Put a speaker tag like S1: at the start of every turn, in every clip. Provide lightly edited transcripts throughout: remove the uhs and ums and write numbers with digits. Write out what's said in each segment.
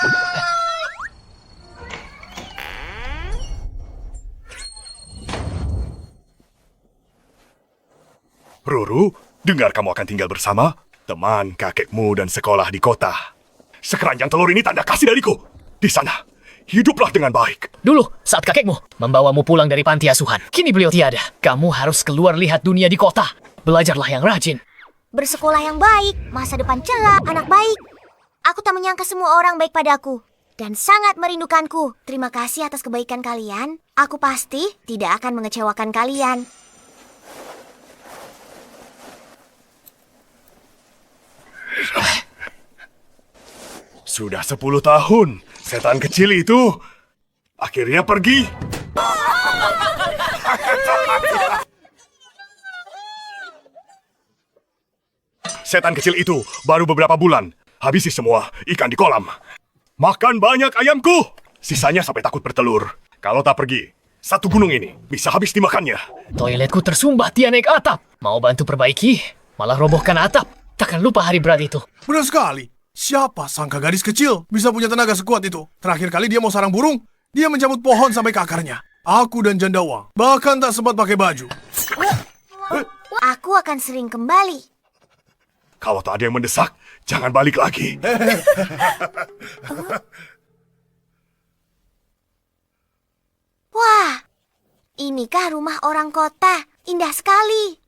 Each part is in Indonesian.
S1: Ruru, dengar kamu akan tinggal bersama teman kakekmu dan sekolah di kota. Sekeranjang telur ini tanda kasih dariku. Di sana, hiduplah dengan baik.
S2: Dulu, saat kakekmu membawamu pulang dari panti asuhan, kini beliau tiada. Kamu harus keluar lihat dunia di kota. Belajarlah yang rajin.
S3: Bersekolah yang baik, masa depan cerah, anak baik. Aku tak menyangka semua orang baik padaku dan sangat merindukanku. Terima kasih atas kebaikan kalian. Aku pasti tidak akan mengecewakan kalian.
S1: Sudah 10 tahun, setan kecil itu akhirnya pergi. Setan kecil itu baru beberapa bulan. Habisi semua ikan di kolam. Makan banyak ayamku. Sisanya sampai takut bertelur. Kalau tak pergi, satu gunung ini bisa habis dimakannya.
S2: Toiletku tersumbat, dia naik atap. Mau bantu perbaiki, malah robohkan atap. Takkan lupa hari berat itu.
S4: Benar sekali. Siapa sangka gadis kecil bisa punya tenaga sekuat itu? Terakhir kali dia mau sarang burung, dia mencabut pohon sampai ke akarnya. Aku dan janda Wang bahkan tak sempat pakai baju.
S3: Aku akan sering kembali.
S1: Kalau tak ada yang mendesak, jangan balik lagi.
S3: Wah, inikah rumah orang kota? Indah sekali.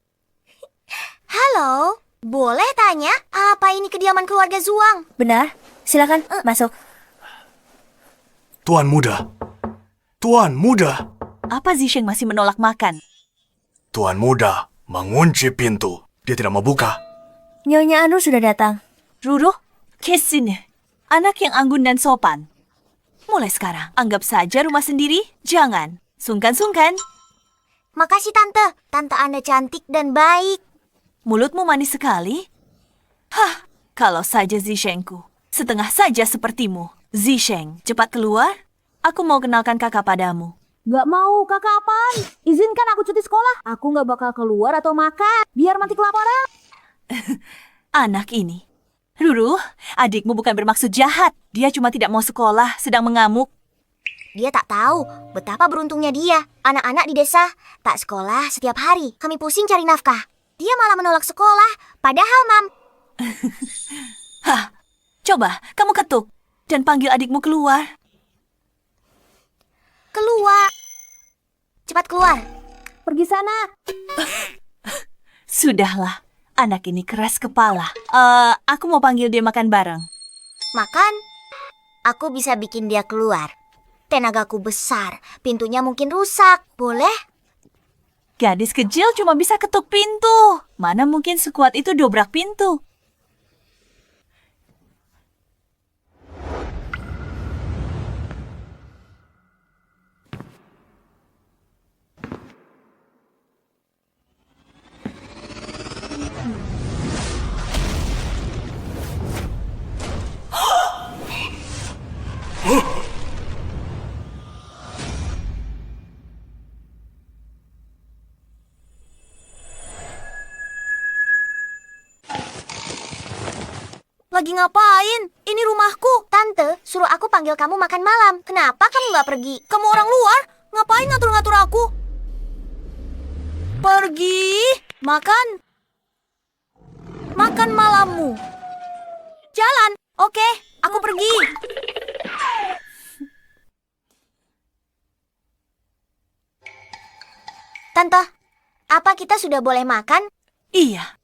S3: Halo, boleh tanya apa ini kediaman keluarga Zuang?
S5: Benar, silakan masuk.
S4: Tuan muda. Tuan muda.
S5: Apa Zisheng masih menolak makan?
S4: Tuan muda mengunci pintu. Dia tidak mau buka.
S5: Nyonya Anu sudah datang.
S6: Ruru, kesini. Anak yang anggun dan sopan. Mulai sekarang, anggap saja rumah sendiri. Jangan sungkan-sungkan.
S3: Makasih Tante. Tante Anda cantik dan baik.
S6: Mulutmu manis sekali. Hah, kalau saja Zishengku. Setengah saja sepertimu. Zisheng, cepat keluar. Aku mau kenalkan kakak padamu.
S5: Gak mau, kakak apaan? Izinkan aku cuti sekolah. Aku gak bakal keluar atau makan. Biar mati kelaparan.
S6: Anak ini. Ruru, adikmu bukan bermaksud jahat. Dia cuma tidak mau sekolah, sedang mengamuk.
S3: Dia tak tahu betapa beruntungnya dia. Anak-anak di desa tak sekolah setiap hari. Kami pusing cari nafkah. Dia malah menolak sekolah. Padahal, Mam.
S6: Hah, coba kamu ketuk dan panggil adikmu keluar.
S3: Keluar. Cepat keluar.
S5: Pergi sana.
S6: Sudahlah, anak ini keras kepala. Aku mau panggil dia makan bareng.
S3: Makan? Aku bisa bikin dia keluar. Tenagaku besar. Pintunya mungkin rusak. Boleh?
S6: Gadis kecil cuma bisa ketuk pintu. Mana mungkin sekuat itu dobrak pintu.
S3: Lagi ngapain? Ini rumahku. Tante, suruh aku panggil kamu makan malam. Kenapa kamu nggak pergi?
S6: Kamu orang luar? Ngapain ngatur-ngatur aku? Pergi, makan. Makan malammu. Jalan, oke, aku pergi.
S3: Tante, apa kita sudah boleh makan?
S6: Iya.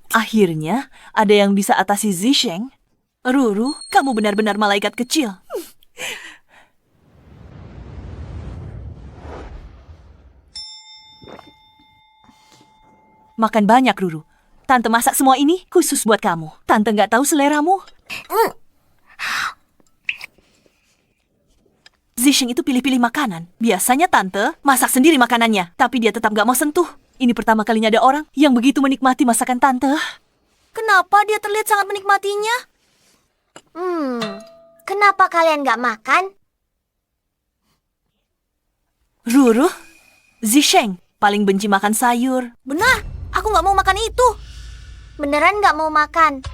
S6: Akhirnya, ada yang bisa atasi Zisheng. Ruru, kamu benar-benar malaikat kecil. Makan banyak, Ruru. Tante masak semua ini khusus buat kamu. Tante nggak tahu seleramu. Zisheng itu pilih-pilih makanan. Biasanya Tante masak sendiri makanannya, tapi dia tetap nggak mau sentuh. Ini pertama kalinya ada orang yang begitu menikmati masakan Tante. Kenapa dia terlihat sangat menikmatinya?
S3: Kenapa kalian nggak makan?
S6: Ruru, Zisheng paling benci makan sayur.
S3: Benar, aku nggak mau makan itu. Beneran nggak mau makan?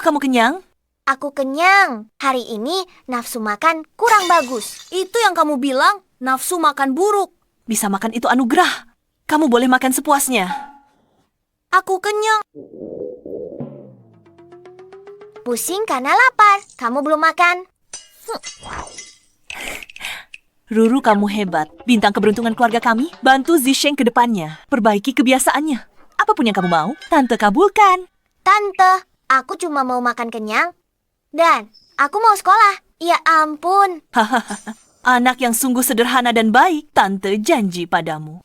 S6: kamu kenyang?
S3: Aku kenyang. Hari ini nafsu makan kurang bagus.
S6: Itu yang kamu bilang, nafsu makan buruk. Bisa makan itu anugerah. Kamu boleh makan sepuasnya.
S3: Aku kenyang. Pusing karena lapar. Kamu belum makan.
S6: Ruru, kamu hebat. Bintang keberuntungan keluarga kami. Bantu Zisheng ke depannya. Perbaiki kebiasaannya. Apapun yang kamu mau, Tante kabulkan.
S3: Tante, aku cuma mau makan kenyang. Dan aku mau sekolah. Ya ampun.
S6: Hahaha. Anak yang sungguh sederhana dan baik. Tante janji padamu.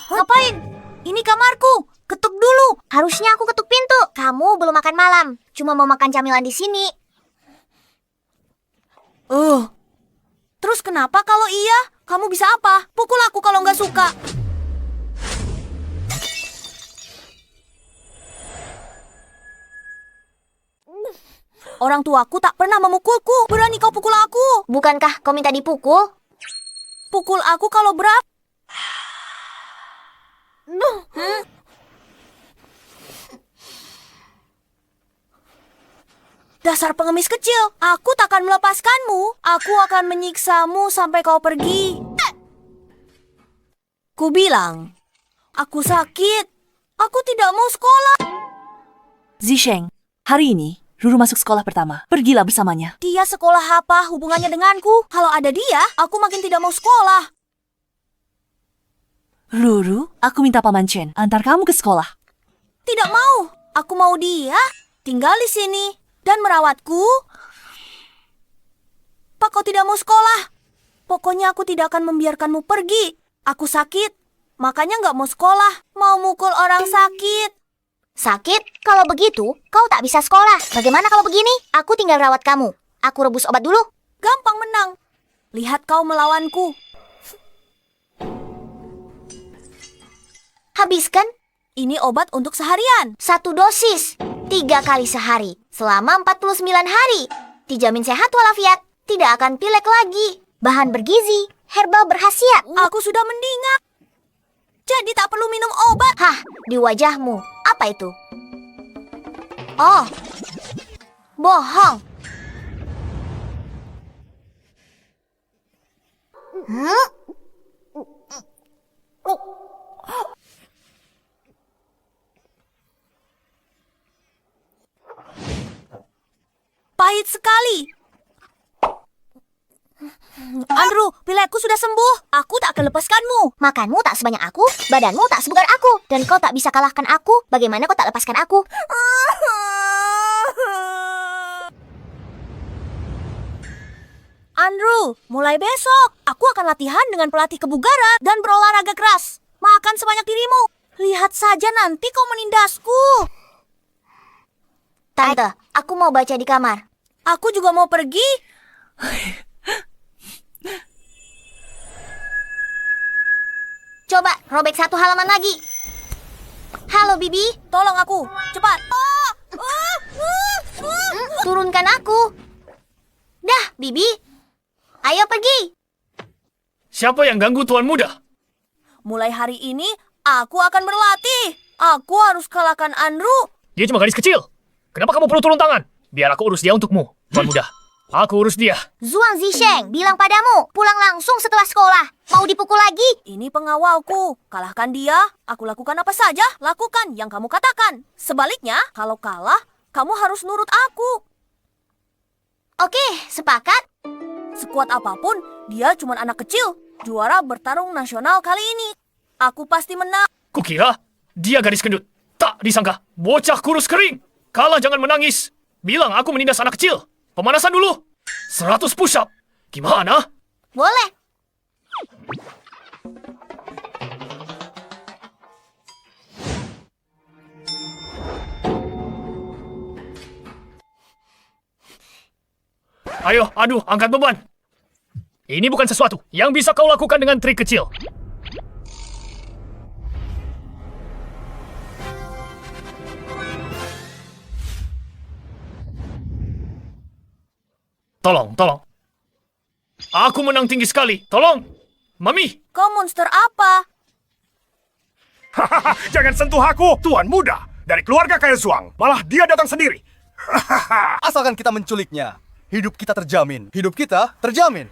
S3: Ngapain? Ini kamarku. Ketuk dulu. Harusnya aku ketuk pintu. Kamu belum makan malam. Cuma mau makan camilan di sini.
S6: Terus kenapa kalau iya? Kamu bisa apa? Pukul aku kalau nggak suka. Orang tuaku tak pernah memukulku. Berani kau pukul aku?
S3: Bukankah kau minta dipukul?
S6: Pukul aku kalau berapa? Dasar pengemis kecil, aku takkan melepaskanmu. Aku akan menyiksamu sampai kau pergi. Ku bilang, aku sakit. Aku tidak mau sekolah. Zisheng, hari ini Ruru masuk sekolah pertama. Pergilah bersamanya. Dia sekolah apa hubungannya denganku? Kalau ada dia, aku makin tidak mau sekolah. Ruru, aku minta Paman Chen antar kamu ke sekolah. Tidak mau. Aku mau dia tinggal di sini dan merawatku. Pak, kau tidak mau sekolah? Pokoknya aku tidak akan membiarkanmu pergi. Aku sakit, makanya nggak mau sekolah. Mau mukul orang sakit.
S3: Sakit? Kalau begitu, kau tak bisa sekolah. Bagaimana kalau begini? Aku tinggal rawat kamu. Aku rebus obat dulu.
S6: Gampang menang. Lihat kau melawanku.
S3: Habiskan.
S6: Ini obat untuk seharian.
S3: 1 dosis. 3 kali sehari. Selama 49 hari. Dijamin sehat walafiat. Tidak akan pilek lagi. Bahan bergizi. Herbal berkhasiat.
S6: Aku sudah mendingan. Jadi tak perlu minum obat.
S3: Hah, di wajahmu. Apa itu? Oh, bohong.
S6: Pahit sekali. Andrew, pilekku sudah sembuh. Aku tak akan lepaskanmu.
S3: Makanmu tak sebanyak aku, badanmu tak sebugar aku. Dan kau tak bisa kalahkan aku. Bagaimana kau tak lepaskan aku?
S6: Andrew, mulai besok aku akan latihan dengan pelatih kebugaran dan berolahraga keras. Makan sebanyak dirimu. Lihat saja nanti kau menindasku.
S3: Tante, aku mau baca di kamar.
S6: Aku juga mau pergi.
S3: Coba robek 1 halaman lagi. Halo, Bibi.
S6: Tolong aku, cepat.
S3: Turunkan aku. Dah, Bibi. Ayo pergi.
S2: Siapa yang ganggu tuan muda?
S6: Mulai hari ini, aku akan berlatih. Aku harus kalahkan Andrew.
S2: Dia cuma gadis kecil. Kenapa kamu perlu turun tangan? Biar aku urus dia untukmu, tuan muda. Aku urus dia.
S3: Zhuang Zisheng bilang padamu, pulang langsung setelah sekolah. Mau dipukul lagi?
S6: Ini pengawalku. Kalahkan dia, aku lakukan apa saja. Lakukan yang kamu katakan. Sebaliknya, kalau kalah, kamu harus nurut aku.
S3: Oke, sepakat.
S6: Sekuat apapun, dia cuma anak kecil. Juara bertarung nasional kali ini. Aku pasti menang.
S2: Kukira dia gadis gendut. Tak disangka, bocah kurus kering. Kalah jangan menangis. Bilang aku menindas anak kecil. Pemanasan dulu. 100 push-up. Gimana?
S3: Boleh.
S2: Ayo, adu, angkat beban. Ini bukan sesuatu yang bisa kau lakukan dengan trik kecil. Tolong, tolong. Aku menang tinggi sekali. Tolong. Mami,
S6: Kau monster apa?
S1: Hahaha, jangan sentuh aku, tuan muda. Dari keluarga kaya Zuang, malah dia datang sendiri.
S7: Asalkan kita menculiknya, hidup kita terjamin. Hidup kita terjamin.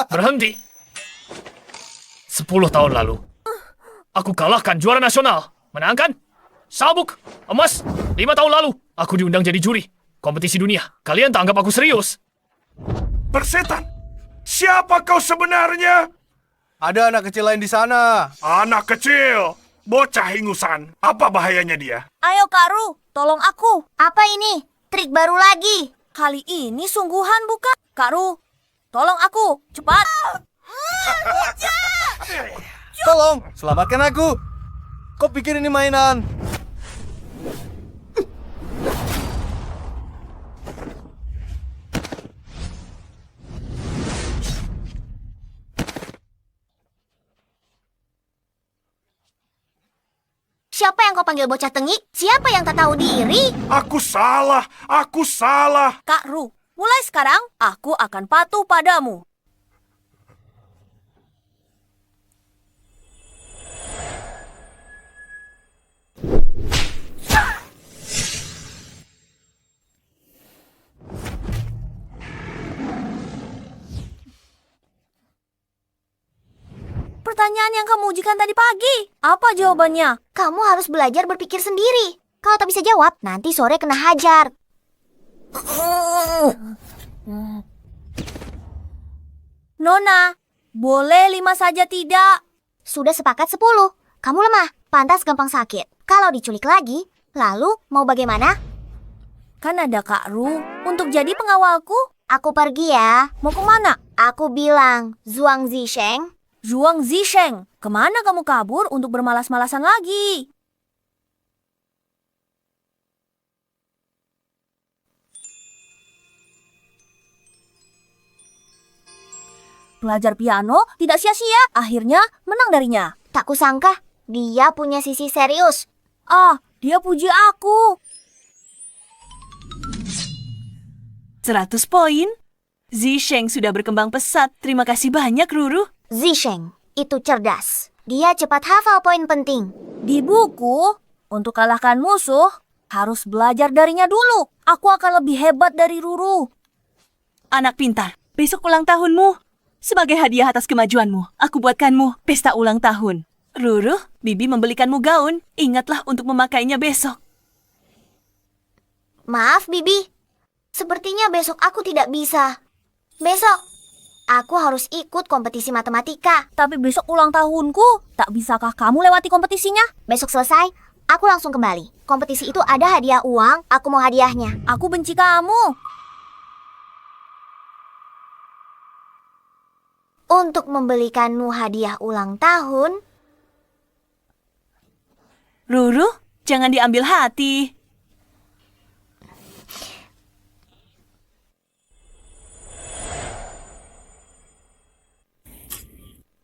S2: Berhenti. 10 tahun lalu, aku kalahkan juara nasional. Menang kan? Sabuk, emas. 5 tahun lalu, aku diundang jadi juri. Kompetisi dunia. Kalian tak anggap aku serius.
S1: Persetan, siapa kau sebenarnya?
S7: Ada anak kecil lain di sana.
S1: Anak kecil, bocah ingusan. Apa bahayanya dia?
S6: Ayo Kak Ru, tolong aku.
S3: Apa ini? Trik baru lagi.
S6: Kali ini sungguhan bukan? Kak Ru, tolong aku, cepat.
S7: Tolong, selamatkan aku. Kau pikir ini mainan?
S3: Siapa yang kau panggil bocah tengik? Siapa yang tak tahu diri?
S1: Aku salah, aku salah.
S6: Kak Ru, mulai sekarang aku akan patuh padamu. Pertanyaan yang kamu ujikan tadi pagi, apa jawabannya?
S3: Kamu harus belajar berpikir sendiri. Kalau tak bisa jawab, nanti sore kena hajar.
S6: Nona, boleh 5 saja tidak?
S3: Sudah sepakat 10. Kamu lemah, pantas gampang sakit. Kalau diculik lagi, lalu mau bagaimana?
S6: Kan ada Kak Ru untuk jadi pengawalku.
S3: Aku pergi ya.
S6: Mau kemana?
S3: Aku bilang, Zuang Zisheng.
S6: Zhuang Zisheng, kemana kamu kabur untuk bermalas-malasan lagi? Belajar piano tidak sia-sia, akhirnya menang darinya.
S3: Tak kusangka, dia punya sisi serius.
S6: Ah, dia puji aku.
S8: 100 poin. Zisheng sudah berkembang pesat. Terima kasih banyak, Ruru.
S3: Zisheng itu cerdas. Dia cepat hafal poin penting.
S6: Di buku, untuk kalahkan musuh, harus belajar darinya dulu. Aku akan lebih hebat dari Ruru.
S8: Anak pintar, besok ulang tahunmu. Sebagai hadiah atas kemajuanmu, aku buatkanmu pesta ulang tahun. Ruru, Bibi membelikanmu gaun. Ingatlah untuk memakainya besok.
S3: Maaf, Bibi. Sepertinya besok aku tidak bisa. Besok, aku harus ikut kompetisi matematika.
S6: Tapi besok ulang tahunku, tak bisakah kamu lewati kompetisinya?
S3: Besok selesai, aku langsung kembali. Kompetisi itu ada hadiah uang, aku mau hadiahnya.
S6: Aku benci kamu.
S3: Untuk membelikanmu hadiah ulang tahun,
S8: Ruru, jangan diambil hati.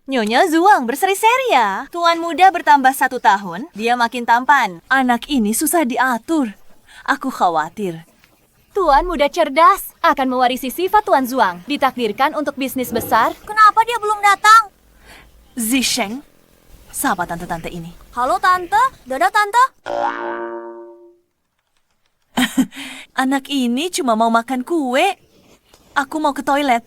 S8: Nyonya Zuang berseri-seri ya. Tuan muda bertambah 1 tahun, dia makin tampan. Anak ini susah diatur. Aku khawatir.
S5: Tuan muda cerdas akan mewarisi sifat Tuan Zuang. Ditakdirkan untuk bisnis besar.
S6: Kenapa dia belum datang?
S8: Zisheng, siapa tante-tante ini?
S6: Halo Tante, dadah Tante.
S8: Anak ini cuma mau makan kue. Aku mau ke toilet.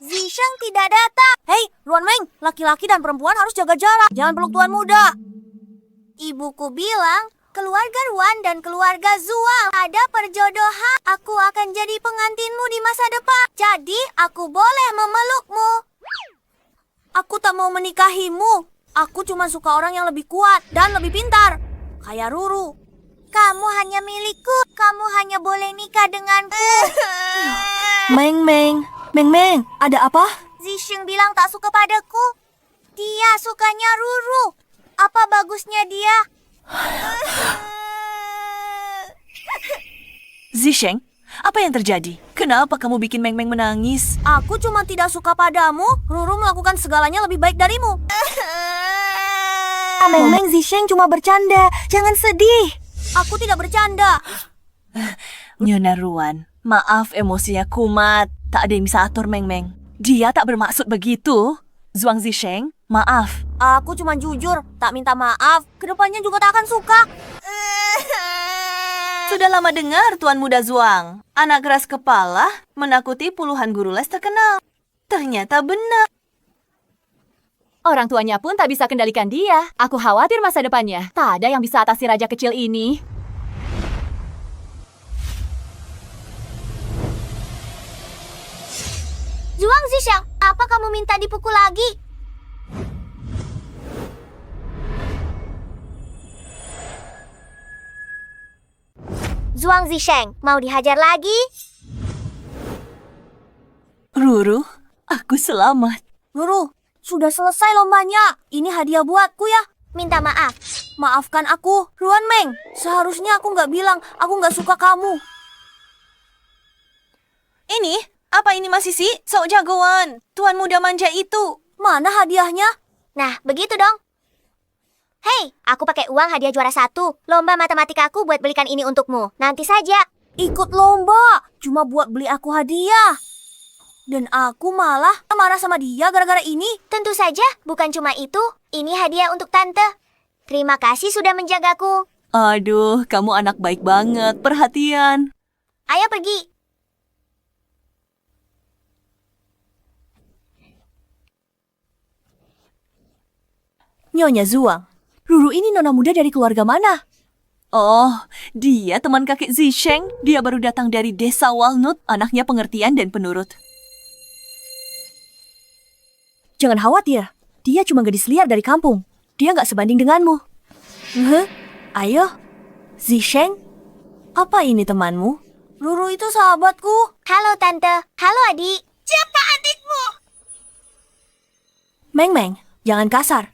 S6: Zisheng tidak datang. Hei, Ruan Meng, laki-laki dan perempuan harus jaga jarak. Jangan peluk tuan muda.
S3: ibuku bilang keluarga Ruan dan keluarga Zuang ada perjodohan. Aku akan jadi pengantinmu di masa depan. Jadi aku boleh memelukmu.
S6: Aku tak mau menikahimu. Aku cuma suka orang yang lebih kuat dan lebih pintar. Kayak Ruru.
S3: Kamu hanya milikku. Kamu hanya boleh nikah denganku.
S6: Meng, ada apa?
S3: Zisheng bilang tak suka padaku. Dia sukanya Ruru. Apa bagusnya dia?
S8: Zisheng, apa yang terjadi? Kenapa kamu bikin Meng menangis?
S6: Aku cuma tidak suka padamu. Ruru melakukan segalanya lebih baik darimu.
S3: Meng, Zisheng cuma bercanda. Jangan sedih.
S6: Aku tidak bercanda.
S8: Nyonya Ruan, maaf emosinya kumat. Tak ada yang bisa atur Meng. Dia tak bermaksud begitu. Zhuang Zisheng, maaf.
S6: Aku cuma jujur, tak minta maaf. Kedepannya juga tak akan suka.
S8: Sudah lama dengar Tuan Muda Zhuang. Anak keras kepala menakuti puluhan guru les terkenal. Ternyata benar.
S5: Orang tuanya pun tak bisa kendalikan dia. Aku khawatir masa depannya. Tak ada yang bisa atasi raja kecil ini.
S3: Zhuang Zisheng, apa kamu minta dipukul lagi? Zhuang Zisheng, mau dihajar lagi?
S8: Ruru, aku selamat.
S6: Ruru, sudah selesai lombanya. Ini hadiah buatku ya.
S3: Minta maaf.
S6: Maafkan aku, Ruan Meng. Seharusnya aku nggak bilang aku nggak suka kamu.
S8: Ini, apa ini masih si? Sok jagoan. Tuan muda manja itu.
S6: Mana hadiahnya?
S3: Nah, begitu dong. Hei, aku pakai uang hadiah juara 1. Lomba matematika aku buat belikan ini untukmu. Nanti saja.
S6: Ikut lomba, cuma buat beli aku hadiah. Dan aku malah marah sama dia gara-gara ini.
S3: Tentu saja, bukan cuma itu. Ini hadiah untuk tante. Terima kasih sudah menjagaku.
S8: Aduh, kamu anak baik banget. Perhatian.
S3: Ayo pergi.
S6: Nyonya Zhuang, Ruru ini nona muda dari keluarga mana?
S8: Oh, dia teman kakek Zisheng. Dia baru datang dari desa Walnut. Anaknya pengertian dan penurut.
S6: Jangan khawatir, dia cuma gadis liar dari kampung. Dia nggak sebanding denganmu. Ayo, Zisheng, apa ini temanmu? Ruru itu sahabatku.
S3: Halo tante. Halo adik. Siapa adikmu?
S6: Meng, jangan kasar.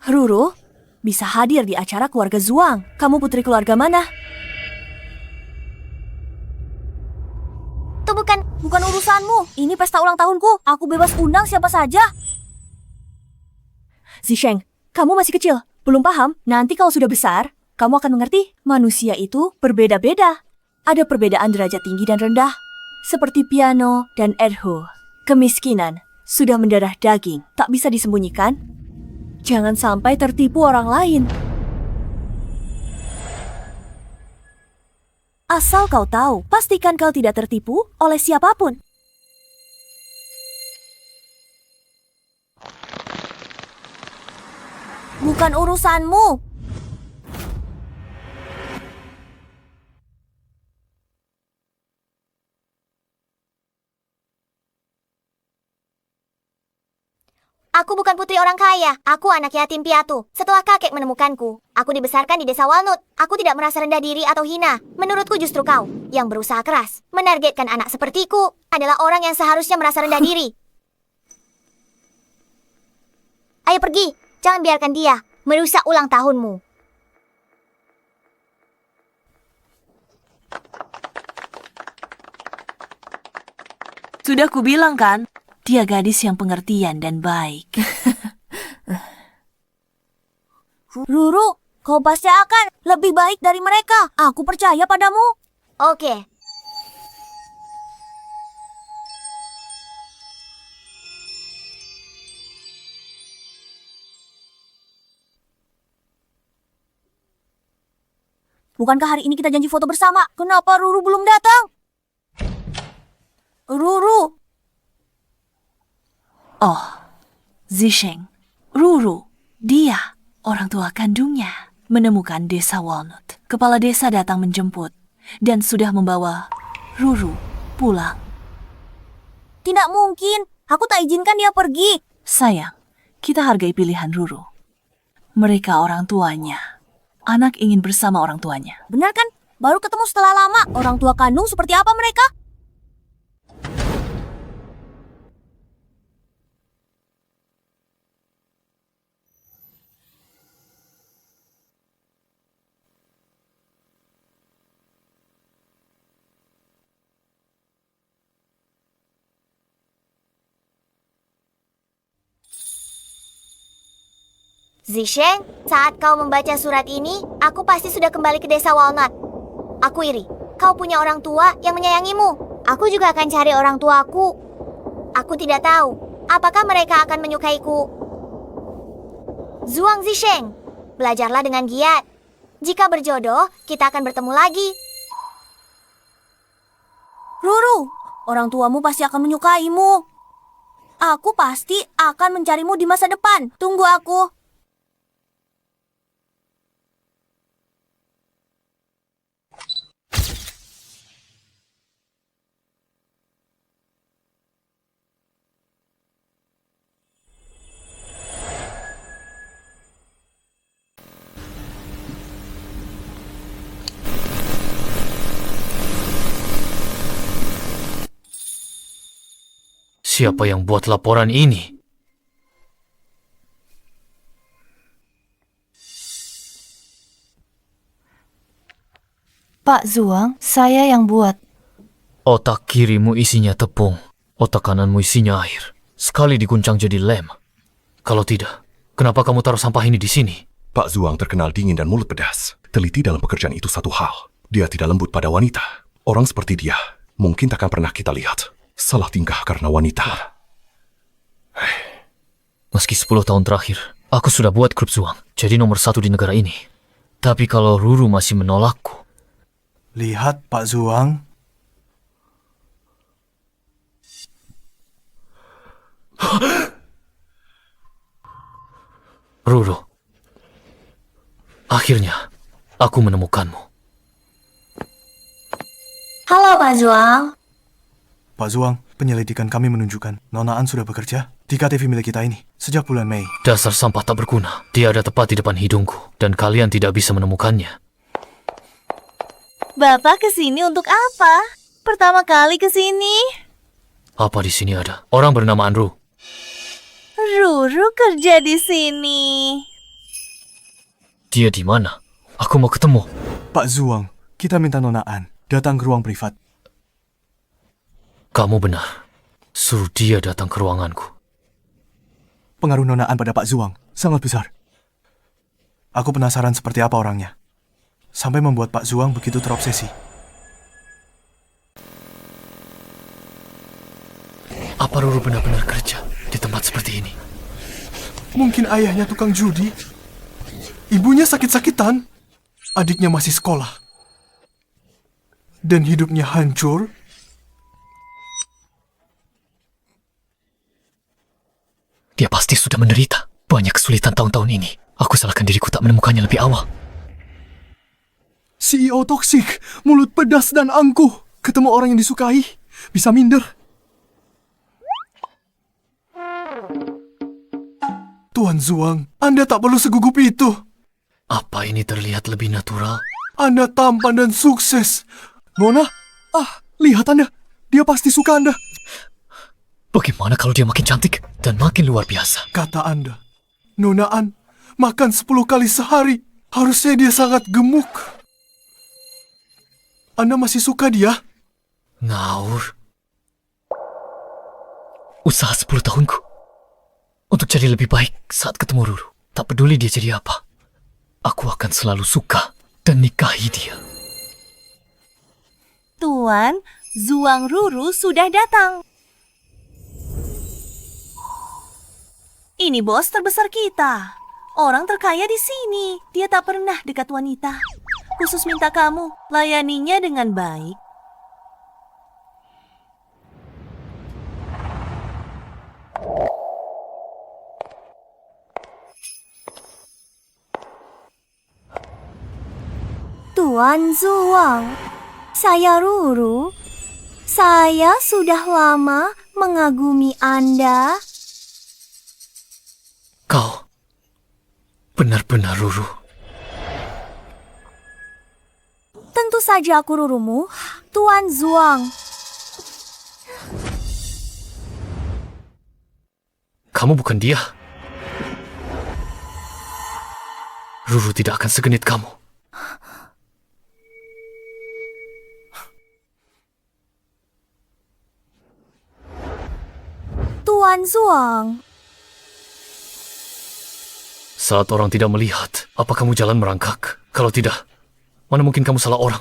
S6: Ruru bisa hadir di acara keluarga Zhuang. Kamu putri keluarga mana?
S3: Itu
S6: Bukan urusanmu. Ini pesta ulang tahunku. Aku bebas undang siapa saja. Zisheng, kamu masih kecil. Belum paham? Nanti kalau sudah besar, kamu akan mengerti. Manusia itu berbeda-beda. Ada perbedaan derajat tinggi dan rendah. Seperti piano dan erhu. Kemiskinan sudah mendarah daging. Tak bisa disembunyikan. Jangan sampai tertipu orang lain. Asal kau tahu, pastikan kau tidak tertipu oleh siapapun. Bukan urusanmu.
S3: Aku bukan putri orang kaya. Aku anak yatim piatu. Setelah kakek menemukanku, aku dibesarkan di desa Walnut. Aku tidak merasa rendah diri atau hina. Menurutku justru kau yang berusaha keras menargetkan anak sepertiku adalah orang yang seharusnya merasa rendah diri. Ayo pergi. Jangan biarkan dia merusak ulang tahunmu.
S8: Sudah kubilang kan? Dia gadis yang pengertian dan baik.
S6: Ruru, kau pasti akan lebih baik dari mereka. Aku percaya padamu.
S3: Oke.
S6: Bukankah hari ini kita janji foto bersama? Kenapa Ruru belum datang? Ruru.
S8: Oh, Zisheng, Ruru, dia, orang tua kandungnya, menemukan desa Walnut. Kepala desa datang menjemput dan sudah membawa Ruru pulang.
S6: Tidak mungkin. Aku tak izinkan dia pergi.
S8: Sayang, kita hargai pilihan Ruru. Mereka orang tuanya. Anak ingin bersama orang tuanya.
S6: Benar kan? Baru ketemu setelah lama. Orang tua kandung seperti apa mereka?
S3: Zisheng, saat kau membaca surat ini, aku pasti sudah kembali ke desa Walnut. Aku iri. Kau punya orang tua yang menyayangimu. Aku juga akan cari orang tuaku. Aku tidak tahu apakah mereka akan menyukaiku. Zhuang Zisheng, belajarlah dengan giat. Jika berjodoh, kita akan bertemu lagi.
S6: Ruru, orang tuamu pasti akan menyukaimu. Aku pasti akan mencarimu di masa depan. Tunggu aku.
S2: Siapa yang buat laporan ini?
S8: Pak Zhuang, saya yang buat.
S2: Otak kirimu isinya tepung, otak kananmu isinya air. Sekali diguncang jadi lem. Kalau tidak, kenapa kamu taruh sampah ini di sini?
S1: Pak Zhuang terkenal dingin dan mulut pedas. Teliti dalam pekerjaan itu satu hal. Dia tidak lembut pada wanita. Orang seperti dia mungkin takkan pernah kita lihat salah tingkah karena wanita.
S2: Meski 10 tahun terakhir, aku sudah buat grup Zhuang jadi nomor 1 di negara ini. Tapi kalau Ruru masih menolakku,
S4: Lihat, Pak Zhuang.
S2: Ruru, akhirnya aku menemukanmu.
S6: Halo, Pak Zhuang.
S4: Pak Zhuang, penyelidikan kami menunjukkan Nona An sudah bekerja di KTV milik kita ini sejak bulan Mei.
S2: Dasar sampah tak berguna. Dia ada tepat di depan hidungku, dan kalian tidak bisa menemukannya.
S8: Bapak kesini untuk apa? Pertama kali kesini.
S2: Apa di sini ada? Orang bernama Anru.
S8: Ruru kerja di sini.
S2: Dia di mana? Aku mau ketemu.
S4: Pak Zhuang, kita minta Nona An datang ke ruang privat.
S2: Kamu benar. Suruh dia datang ke ruanganku.
S4: Pengaruh Nona An pada Pak Zhuang sangat besar. Aku penasaran seperti apa orangnya. Sampai membuat Pak Zhuang begitu terobsesi.
S2: Apa Ruru benar-benar kerja di tempat seperti ini?
S4: Mungkin ayahnya tukang judi. Ibunya sakit-sakitan. Adiknya masih sekolah. Dan hidupnya hancur.
S2: Dia pasti sudah menderita. Banyak kesulitan tahun-tahun ini. Aku salahkan diriku tak menemukannya lebih awal.
S4: CEO toksik, mulut pedas dan angkuh. Ketemu orang yang disukai, bisa minder. Tuan Zhuang, Anda tak perlu segugup itu.
S2: Apa ini terlihat lebih natural?
S4: Anda tampan dan sukses. Nona, lihat Anda. Dia pasti suka Anda.
S2: Bagaimana kalau dia makin cantik dan makin luar biasa?
S4: Kata Anda, Nona An makan 10 kali sehari. Harusnya dia sangat gemuk. Anda masih suka dia?
S2: Ngawur. Usaha 10 tahunku untuk jadi lebih baik saat ketemu Ruru. Tak peduli dia jadi apa. Aku akan selalu suka dan nikahi dia.
S8: Tuan, Zhuang Ruru sudah datang. Ini bos terbesar kita. Orang terkaya di sini. Dia tak pernah dekat wanita. Khusus minta kamu layaninya dengan baik.
S3: Tuan Zhuang, saya Ruru. Saya sudah lama mengagumi Anda.
S2: Kau benar-benar Ruru.
S3: Tentu saja aku Rurumu, Tuan Zhuang.
S2: Kamu bukan dia. Ruru tidak akan segenit kamu.
S3: Tuan Zhuang.
S2: Saat orang tidak melihat, apa kamu jalan merangkak? Kalau tidak, mana mungkin kamu salah orang?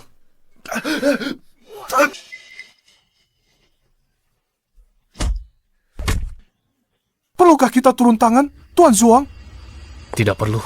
S4: Perlukah kita turun tangan, Tuan Zuang?
S2: Tidak perlu.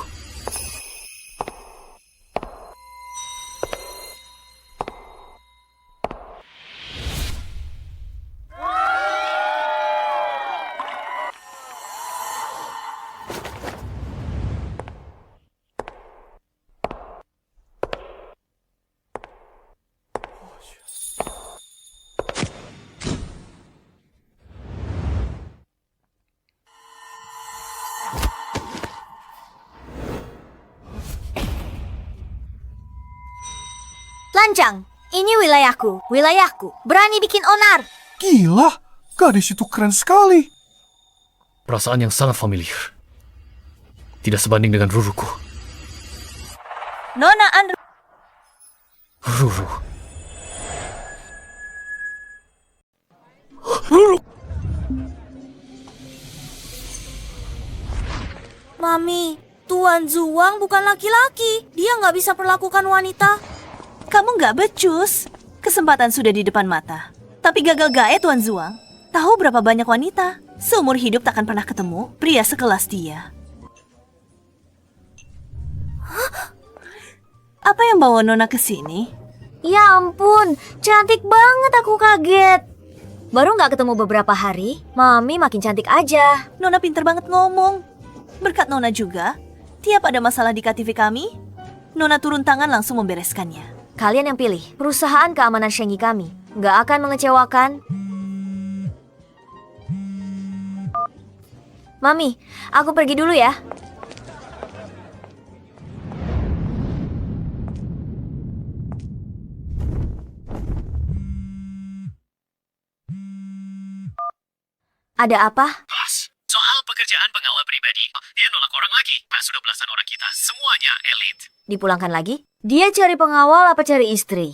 S3: Lanjang, ini wilayahku. Berani bikin onar.
S4: Gila, gadis itu keren sekali.
S2: Perasaan yang sangat familiar. Tidak sebanding dengan Ruruku.
S6: Nona Andrew.
S2: Ruru.
S6: Mami, Tuan Zuang bukan laki-laki. Dia nggak bisa perlakukan wanita.
S8: Kamu nggak becus. Kesempatan sudah di depan mata. Tapi gagal gae Tuan Zuang. Tahu berapa banyak wanita? Seumur hidup takkan pernah ketemu pria sekelas dia. Apa yang bawa Nona ke sini?
S3: Ya ampun, cantik banget, aku kaget. Baru nggak ketemu beberapa hari, Mami makin cantik aja.
S8: Nona pinter banget ngomong. Berkat Nona juga, tiap ada masalah di KTV kami, Nona turun tangan langsung membereskannya.
S3: Kalian yang pilih, perusahaan keamanan Shengi kami nggak akan mengecewakan. Mami, aku pergi dulu ya. Ada apa?
S2: Bos, soal pekerjaan pengawal pribadi, dia nolak orang lagi. Sudah belasan orang kita, semuanya elit.
S3: Dipulangkan lagi? Dia cari pengawal apa cari istri?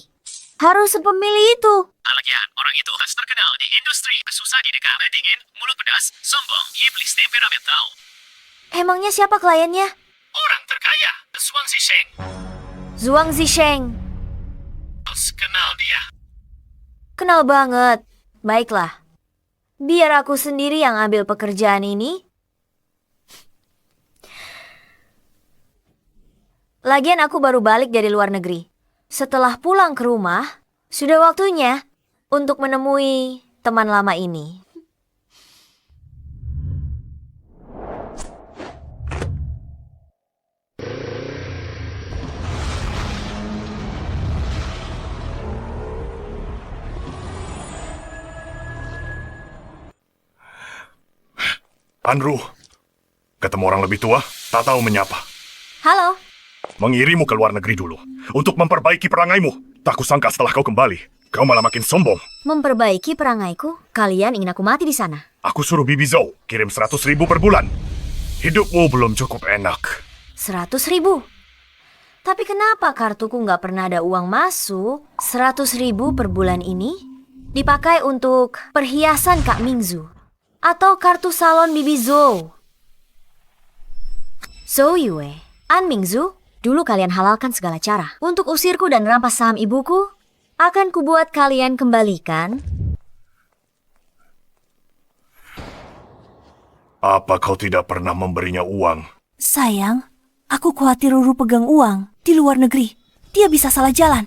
S3: Harus pemilih itu.
S2: Lagian, orang itu harus terkenal di industri. Susah didekat, dingin, mulut pedas, sombong, iblis temperamental.
S3: Emangnya siapa kliennya?
S2: Orang terkaya, Zhuang Zisheng.
S3: Zhuang Zisheng.
S2: Bos kenal dia.
S3: Kenal banget. Baiklah. Biar aku sendiri yang ambil pekerjaan ini. Lagian aku baru balik dari luar negeri. Setelah pulang ke rumah, sudah waktunya untuk menemui teman lama ini.
S1: Andrew, ketemu orang lebih tua, tak tahu menyapa.
S3: Halo.
S1: Mengirimu ke luar negeri dulu, untuk memperbaiki perangaimu. Tak kusangka setelah kau kembali, kau malah makin sombong.
S3: Memperbaiki perangaiku? Kalian ingin aku mati di sana?
S1: Aku suruh Bibi Zhou kirim 100.000 per bulan. Hidupmu belum cukup enak.
S3: 100.000? Tapi kenapa kartuku nggak pernah ada uang masuk? 100.000 per bulan ini dipakai untuk perhiasan Kak Mingzu. Atau kartu salon Bibi Zhou. Zhou Yue, An Mingzu, dulu kalian halalkan segala cara. Untuk usirku dan rampas saham ibuku, akan kubuat kalian kembalikan.
S1: Apa kau tidak pernah memberinya uang?
S8: Sayang, aku khawatir Ruru pegang uang di luar negeri. Dia bisa salah jalan.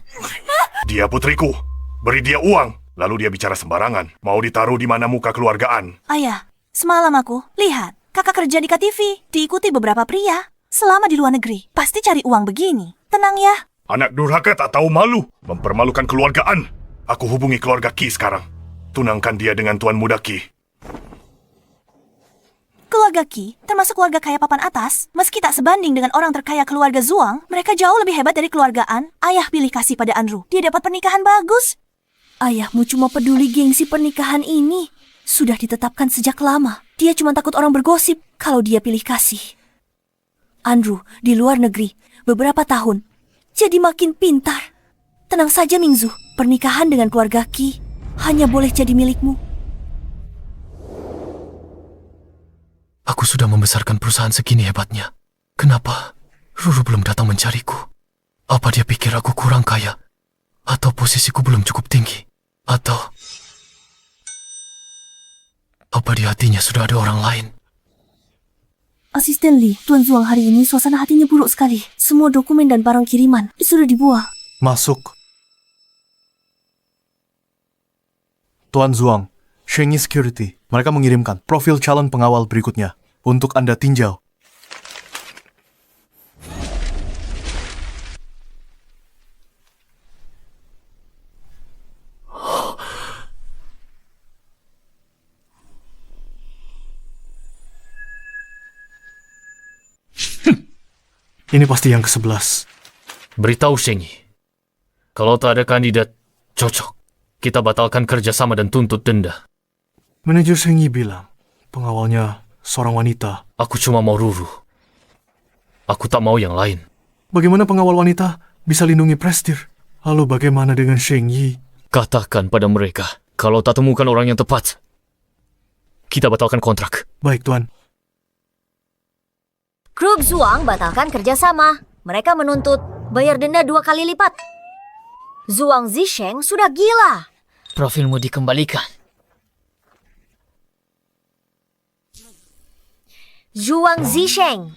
S1: Dia putriku. Beri dia uang. Lalu dia bicara sembarangan. Mau ditaruh di mana muka keluargaan?
S8: Ayah, semalam aku lihat kakak kerja di KTV, diikuti beberapa pria. Selama di luar negeri, pasti cari uang begini. Tenang ya.
S1: Anak durhaka tak tahu malu. Mempermalukan keluargaan. Aku hubungi keluarga Qi sekarang. Tunangkan dia dengan Tuan Muda Qi.
S8: Keluarga Qi, termasuk keluarga kaya papan atas, meski tak sebanding dengan orang terkaya keluarga Zuang, mereka jauh lebih hebat dari keluargaan. Ayah pilih kasih pada Andrew. Dia dapat pernikahan bagus. Ayahmu cuma peduli gengsi pernikahan ini. Sudah ditetapkan sejak lama. Dia cuma takut orang bergosip kalau dia pilih kasih. Andrew di luar negeri beberapa tahun, jadi makin pintar. Tenang saja Mingzu, pernikahan dengan keluarga Qi hanya boleh jadi milikmu.
S2: Aku sudah membesarkan perusahaan segini hebatnya. Kenapa Ruru belum datang mencariku? Apa dia pikir aku kurang kaya? Atau posisiku belum cukup tinggi? Atau apa di hatinya sudah ada orang lain?
S6: Asisten Lee, Tuan Zuang hari ini suasana hatinya buruk sekali. Semua dokumen dan barang kiriman sudah dibuang.
S4: Masuk. Tuan Zuang, Shengyi Security. Mereka mengirimkan profil calon pengawal berikutnya untuk Anda tinjau. Ini pasti yang ke-11.
S2: Beritahu Shengyi, kalau tak ada kandidat cocok, kita batalkan kerjasama dan tuntut denda.
S4: Manajer Shengyi bilang, pengawalnya seorang wanita.
S2: Aku cuma mau Ruru. Aku tak mau yang lain.
S4: Bagaimana pengawal wanita bisa lindungi Prestir? Lalu bagaimana dengan Shengyi?
S2: Katakan pada mereka, kalau tak temukan orang yang tepat, kita batalkan kontrak.
S4: Baik, Tuan.
S3: Grup Zuang batalkan kerjasama. Mereka menuntut bayar denda 2 kali lipat. Zuang Zisheng sudah gila.
S2: Profilmu dikembalikan.
S3: Zuang Zisheng.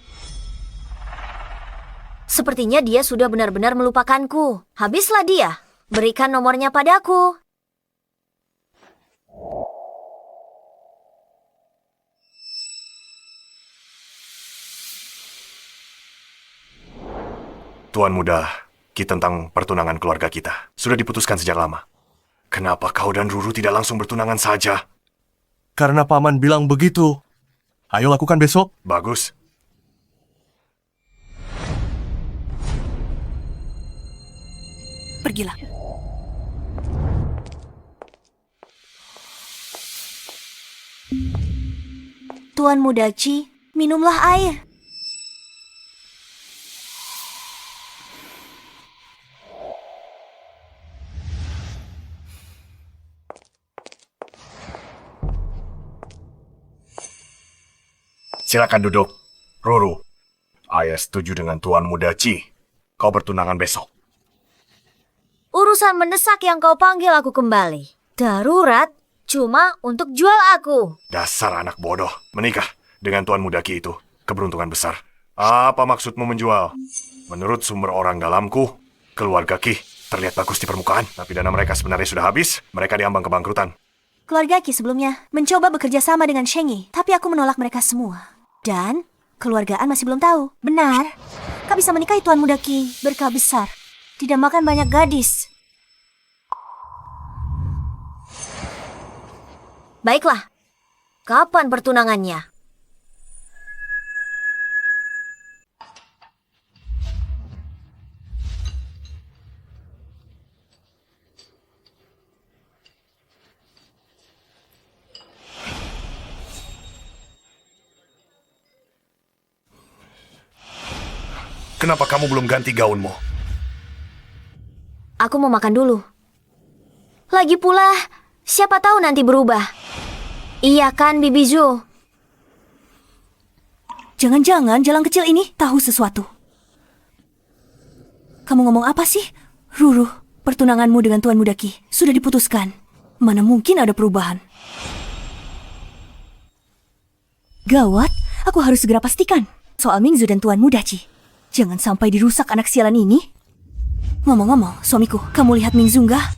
S3: Sepertinya dia sudah benar-benar melupakanku. Habislah dia. Berikan nomornya padaku.
S1: Tuan muda, tentang pertunangan keluarga kita sudah diputuskan sejak lama. Kenapa kau dan Ruru tidak langsung bertunangan saja?
S4: Karena Paman bilang begitu. Ayo lakukan besok.
S1: Bagus.
S6: Pergilah.
S3: Tuan Muda Qi, minumlah air.
S1: Silakan duduk. Ruru, ayah setuju dengan Tuan Muda Qi. Kau bertunangan besok.
S3: Urusan mendesak yang kau panggil aku kembali. Darurat cuma untuk jual aku.
S1: Dasar anak bodoh. Menikah dengan Tuan Muda Qi itu keberuntungan besar. Apa maksudmu menjual? Menurut sumber orang dalamku, keluarga Qi terlihat bagus di permukaan, tapi dana mereka sebenarnya sudah habis. Mereka diambang kebangkrutan.
S3: Keluarga Qi sebelumnya mencoba bekerja sama dengan Shengyi, tapi aku menolak mereka semua. Dan keluargaan masih belum tahu. Benar, kau bisa menikahi Tuan Muda Qi, berkah besar. Tidak makan banyak gadis. Baiklah, kapan pertunangannya?
S1: Kenapa kamu belum ganti gaunmu?
S3: Aku mau makan dulu. Lagi pula, siapa tahu nanti berubah. Iya kan, Bibi Zhu?
S6: Jangan-jangan jalan kecil ini tahu sesuatu. Kamu ngomong apa sih? Ruru, pertunanganmu dengan Tuan Muda Qi sudah diputuskan. Mana mungkin ada perubahan? Gawat, aku harus segera pastikan soal Mingzu dan Tuan Muda Qi. Jangan sampai dirusak anak sialan ini. Ngomong-ngomong, suamiku, kamu lihat Mingzu nggak?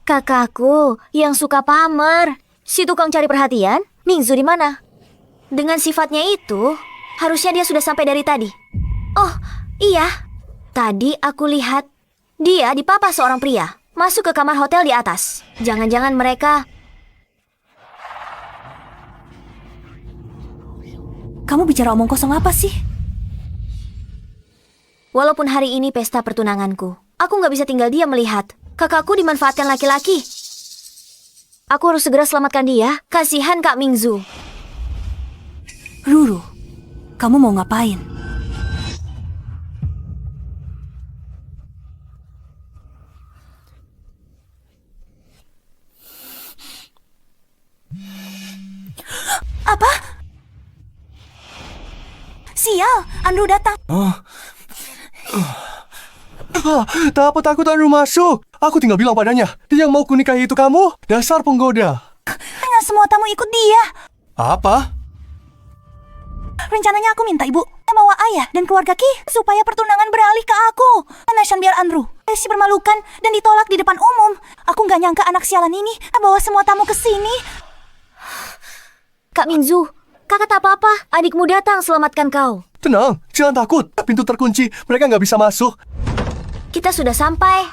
S3: Kakakku yang suka pamer. Si tukang cari perhatian, Mingzu di mana? Dengan sifatnya itu, harusnya dia sudah sampai dari tadi. Oh, iya. Tadi aku lihat dia dipapa seorang pria masuk ke kamar hotel di atas. Jangan-jangan mereka...
S6: Kamu bicara omong kosong apa sih?
S3: Walaupun hari ini pesta pertunanganku, aku nggak bisa tinggal diam melihat kakakku dimanfaatkan laki-laki. Aku harus segera selamatkan dia. Kasihan Kak Mingzu.
S6: Ruru, kamu mau ngapain? Apa? Sial, Andrew datang.
S4: Tak apa takut Andrew masuk. Aku tinggal bilang padanya, dia yang mau kunikahi itu kamu. Dasar penggoda.
S6: Tengah semua tamu ikut dia.
S4: Apa?
S6: Rencananya aku minta ibu membawa ayah dan keluarga Ki supaya pertunangan beralih ke aku. Nashan biar Andrew. Si permalukan dan ditolak di depan umum. Aku nggak nyangka anak sialan ini bawa semua tamu ke sini.
S3: Kak Minzu, kakak tak apa-apa. Adikmu datang selamatkan kau.
S7: Tenang, jangan takut. Pintu terkunci, mereka nggak bisa masuk.
S3: Kita sudah sampai.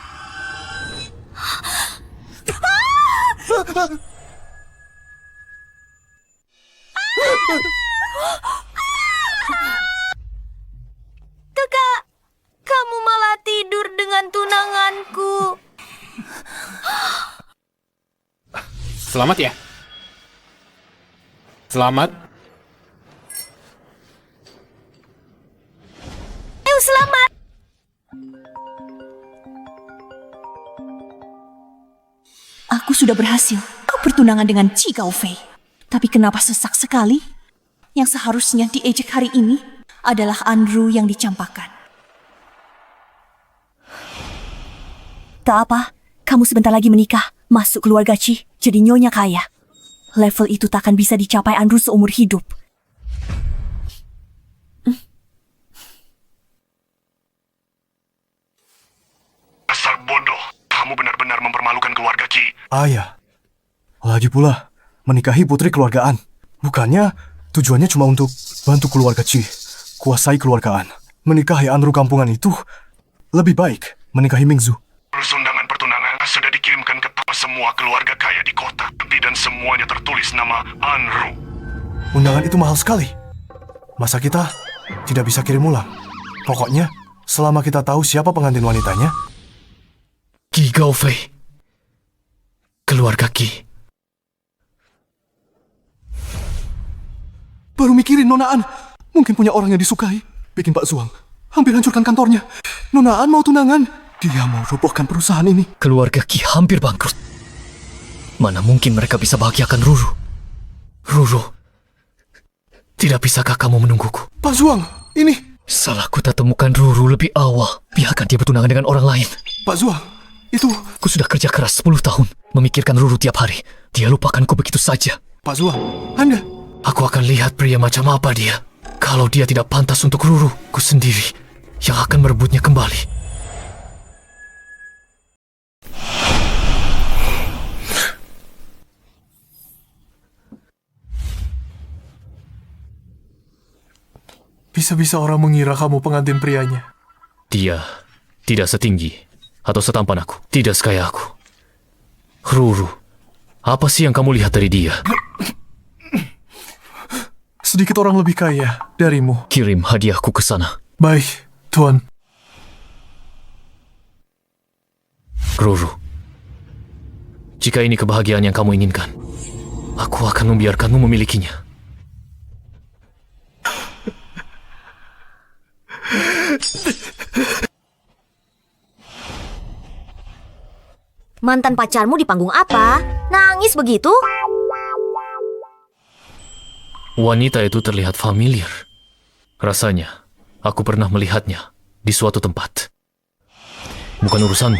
S3: Kakak, kamu malah tidur dengan tunanganku.
S9: Selamat ya. Selamat.
S3: Selamat.
S8: Aku sudah berhasil bertunangan dengan Chi Gaofei. Tapi kenapa sesak sekali? Yang seharusnya diejek hari ini adalah Andrew yang dicampakkan.
S6: Tak apa, kamu sebentar lagi menikah, masuk keluarga Chi, jadi nyonya kaya. Level itu tak akan bisa dicapai Andrew seumur hidup.
S1: Asal bodoh, kamu benar-benar mempermalukan keluarga Ki.
S7: Ayah. Lagi pula, menikahi putri keluargaan. Bukannya tujuannya cuma untuk bantu keluarga Chi, kuasai keluargaan. Menikahi Andrew kampungan itu lebih baik menikahi Mingzu.
S1: Undangan pertunangan sudah dikirimkan ke semua keluarga kaya di kota. Dan semuanya tertulis nama Andrew.
S7: Undangan itu mahal sekali. Masa kita tidak bisa kirim ulang? Pokoknya, selama kita tahu siapa pengantin wanitanya,
S2: Ki Gaofei. Keluarga Ki.
S7: baru mikirin Nonaan. Mungkin punya orang yang disukai. Bikin Pak Zuang hampir hancurkan kantornya. Nonaan mau tunangan. Dia mau robohkan perusahaan ini.
S2: Keluarga Ki hampir bangkrut. Mana mungkin mereka bisa bahagiakan Ruru? Ruru, tidak bisakah kamu menungguku?
S7: Pak Zuang, ini...
S2: Salahku tak temukan Ruru lebih awal. Biarkan dia bertunangan dengan orang lain.
S7: Pak Zuang, itu...
S2: Aku sudah kerja keras 10 tahun. Memikirkan Ruru tiap hari. Dia lupakanku begitu saja.
S7: Pak Zuang, Anda...
S2: Aku akan lihat pria macam apa dia. Kalau dia tidak pantas untuk Ruru, ku sendiri yang akan merebutnya kembali.
S4: Bisa-bisa orang mengira kamu pengantin prianya.
S2: Dia tidak setinggi atau setampan aku. Tidak sekaya aku. Ruru, apa sih yang kamu lihat dari dia?
S4: Sedikit orang lebih kaya darimu.
S2: Kirim hadiahku ke sana.
S4: Baik, Tuan.
S2: Ruru, jika ini kebahagiaan yang kamu inginkan, aku akan membiarkanmu memilikinya.
S3: Mantan pacarmu di panggung apa? Nangis begitu?
S2: Wanita itu terlihat familiar. Rasanya, aku pernah melihatnya di suatu tempat. Bukan urusanmu.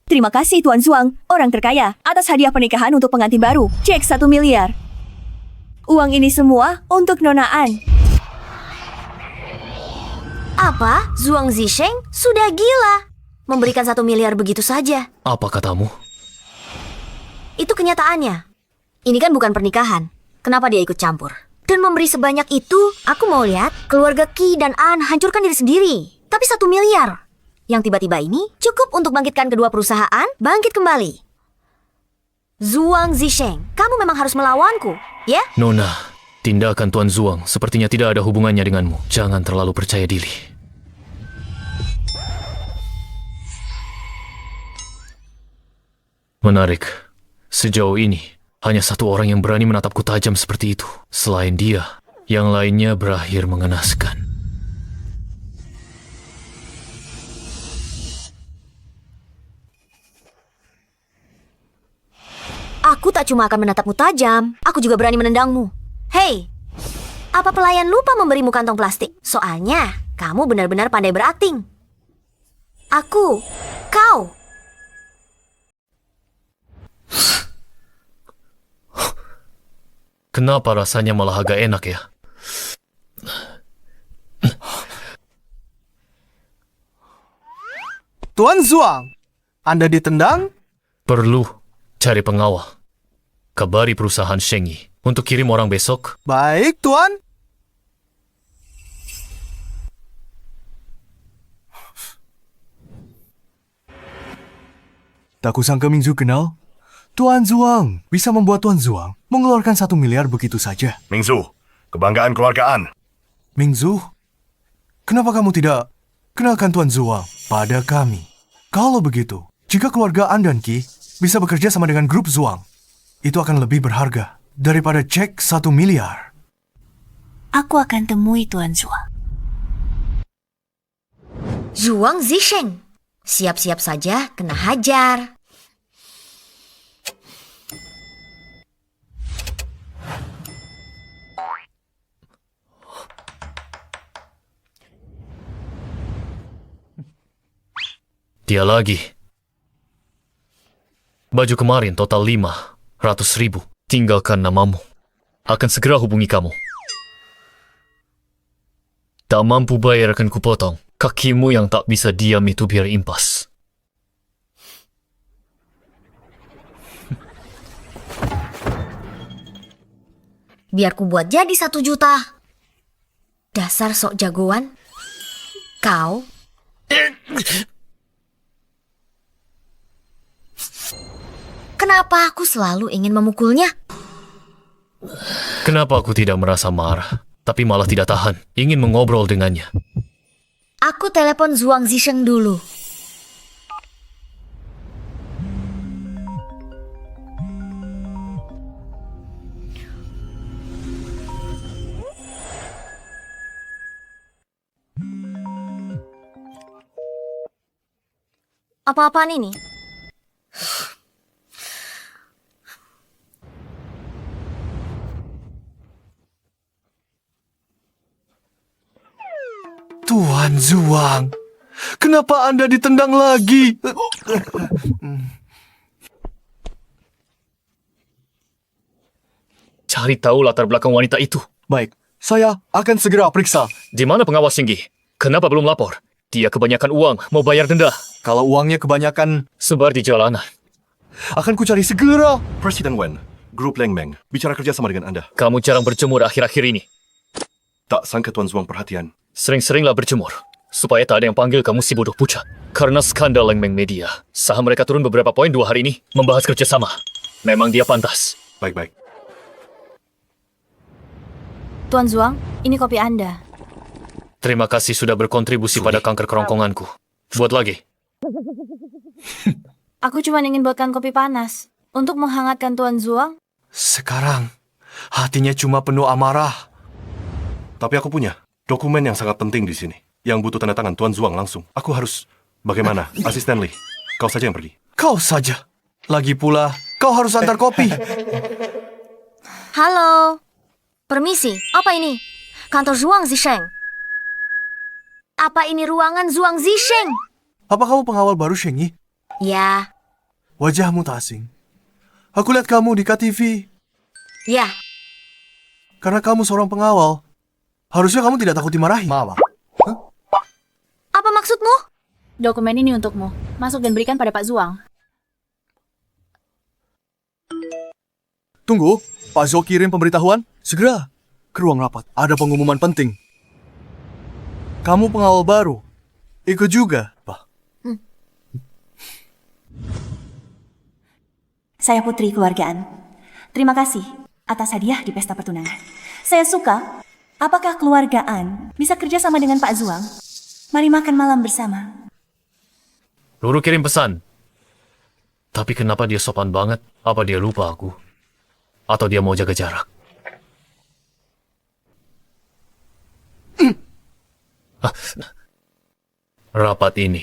S6: Terima kasih Tuan Zuang, orang terkaya, atas hadiah pernikahan untuk pengantin baru. Cek 1 miliar. Uang ini semua untuk Nonaan.
S3: Apa? Zhuang Zisheng sudah gila. Memberikan 1 miliar begitu saja.
S2: Apa katamu?
S3: Itu kenyataannya. Ini kan bukan pernikahan. Kenapa dia ikut campur? Dan memberi sebanyak itu, aku mau lihat keluarga Qi dan An hancurkan diri sendiri. Tapi 1 miliar. Yang tiba-tiba ini cukup untuk bangkitkan kedua perusahaan bangkit kembali. Zhuang Zisheng, kamu memang harus melawanku, ya?
S2: Nona, tindakan Tuan Zuang sepertinya tidak ada hubungannya denganmu. Jangan terlalu percaya diri. Menarik. Sejauh ini, hanya satu orang yang berani menatapku tajam seperti itu. Selain dia, yang lainnya berakhir mengenaskan.
S3: Aku tak cuma akan menatapmu tajam, aku juga berani menendangmu. Hei, apa pelayan lupa memberimu kantong plastik? Soalnya, kamu benar-benar pandai berakting. Aku, kau.
S2: Kenapa rasanya malah agak enak ya?
S4: Tuan Zuang, Anda ditendang?
S2: Perlu cari pengawal. Kabari perusahaan Shengyi untuk kirim orang besok.
S4: Baik, Tuan.
S7: Tak kusangka Mingzu kenal. Tuan Zuang bisa membuat Tuan Zuang mengeluarkan 1 miliar begitu saja.
S1: Mingzu, kebanggaan keluargaan.
S4: Mingzu, kenapa kamu tidak kenalkan Tuan Zuang pada kami? Kalau begitu, jika keluarga An dan Qi bisa bekerja sama dengan grup Zuang, itu akan lebih berharga daripada cek 1 miliar.
S8: Aku akan temui Tuan Zuang.
S3: Zhuang Zisheng. Siap-siap saja kena hajar.
S2: Dia lagi. Baju kemarin total 500.000. Tinggalkan namamu. Akan segera hubungi kamu. Tak mampu bayar akan kupotong. Kakimu yang tak bisa diam itu biar impas.
S3: Biar ku buat jadi 1 juta. Dasar sok jagoan. Kau. Kenapa aku selalu ingin memukulnya?
S2: Kenapa aku tidak merasa marah, tapi malah tidak tahan, ingin mengobrol dengannya.
S3: Aku telepon Zhuang Zisheng dulu. Apa-apaan ini?
S4: Tuan Zuang, kenapa Anda ditendang lagi?
S2: Cari tahu latar belakang wanita itu.
S7: Baik, saya akan segera periksa.
S2: Di mana pengawas Shengyi? Kenapa belum lapor? Dia kebanyakan uang, mau bayar denda.
S7: Kalau uangnya kebanyakan,
S2: Sebar di jalanan.
S7: akan ku cari segera.
S1: Presiden Wen, grup Leng Meng, bicara kerjasama dengan Anda.
S2: Kamu jarang berjemur akhir-akhir ini.
S1: Tak sangka Tuan Zuang perhatian.
S2: Sering-seringlah berjemur. Supaya tak ada yang panggil kamu si bodoh pucat. Karena skandal Leng Meng Media. Saham mereka turun beberapa poin 2 hari ini. Membahas kerjasama. Memang dia pantas.
S1: Baik-baik.
S6: Tuan Zuang, ini kopi Anda.
S2: Terima kasih sudah berkontribusi pada kanker kerongkonganku. Buat lagi.
S6: Aku cuma ingin buatkan kopi panas. Untuk menghangatkan Tuan Zuang.
S4: Sekarang, hatinya cuma penuh amarah.
S1: Tapi aku punya dokumen yang sangat penting di sini. Yang butuh tanda tangan Tuan Zuang langsung. Aku harus... Bagaimana? Asisten Lee, kau saja yang pergi.
S4: Kau saja. Lagi pula, kau harus antar kopi.
S3: Halo. Permisi, apa ini? Kantor Zhuang Zisheng. Apa ini ruangan Zhuang Zisheng?
S4: Apa kamu pengawal baru Shengyi?
S3: Ya,
S4: Wajahmu tak asing. Aku lihat kamu di KTV.
S3: ya.
S4: Karena kamu seorang pengawal, harusnya kamu tidak takut dimarahi.
S7: Mama.
S3: Apa maksudmu?
S5: Dokumen ini untukmu. Masuk dan berikan pada Pak Zuang.
S7: Tunggu, Pak Zo kirim pemberitahuan. Segera ke ruang rapat. Ada pengumuman penting. Kamu pengawal baru. Ikut juga, Pak.
S8: Saya Putri Keluargaan. Terima kasih atas hadiah di pesta pertunangan. Saya suka. Apakah keluargaan bisa kerja sama dengan Pak Zuang? Mari makan malam bersama.
S2: Ruru kirim pesan. Tapi kenapa dia sopan banget? Apa dia lupa aku? Atau dia mau jaga jarak? Rapat ini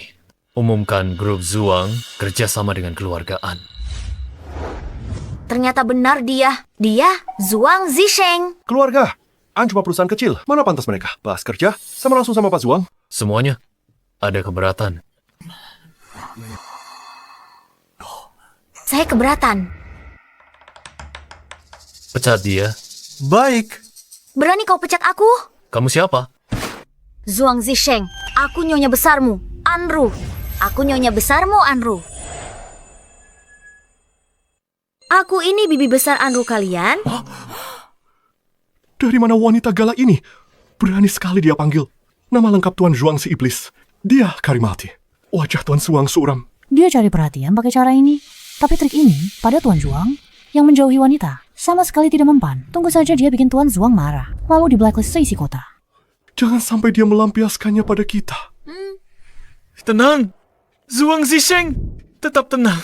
S2: umumkan grup Zuang kerjasama dengan keluargaan.
S3: Ternyata benar dia. Dia Zhuang Zisheng.
S1: Keluarga. An cuma perusahaan kecil. Mana pantas mereka? Bahas kerja sama langsung sama Pak Zuang.
S2: Semuanya ada keberatan.
S3: Saya keberatan.
S2: Pecat dia
S4: Baik.
S3: Berani kau pecat aku?
S2: Kamu siapa?
S3: Zhuang Zisheng, aku nyonya besarmu, Anru. Aku nyonya besarmu, Anru. Aku ini bibi besar Anru kalian.
S1: Dari mana wanita galak ini? Berani sekali dia panggil. Nama lengkap Tuan Zhuang si iblis. Dia Karimati. Wajah Tuan Zhuang suram.
S10: Dia cari perhatian pakai cara ini. Tapi trik ini pada Tuan Zhuang yang menjauhi wanita sama sekali tidak mempan. Tunggu saja dia bikin Tuan Zhuang marah, lalu di blacklist seisi kota.
S1: Jangan sampai dia melampiaskannya pada kita.
S2: Tenang, Zhuang Zisheng, tetap tenang.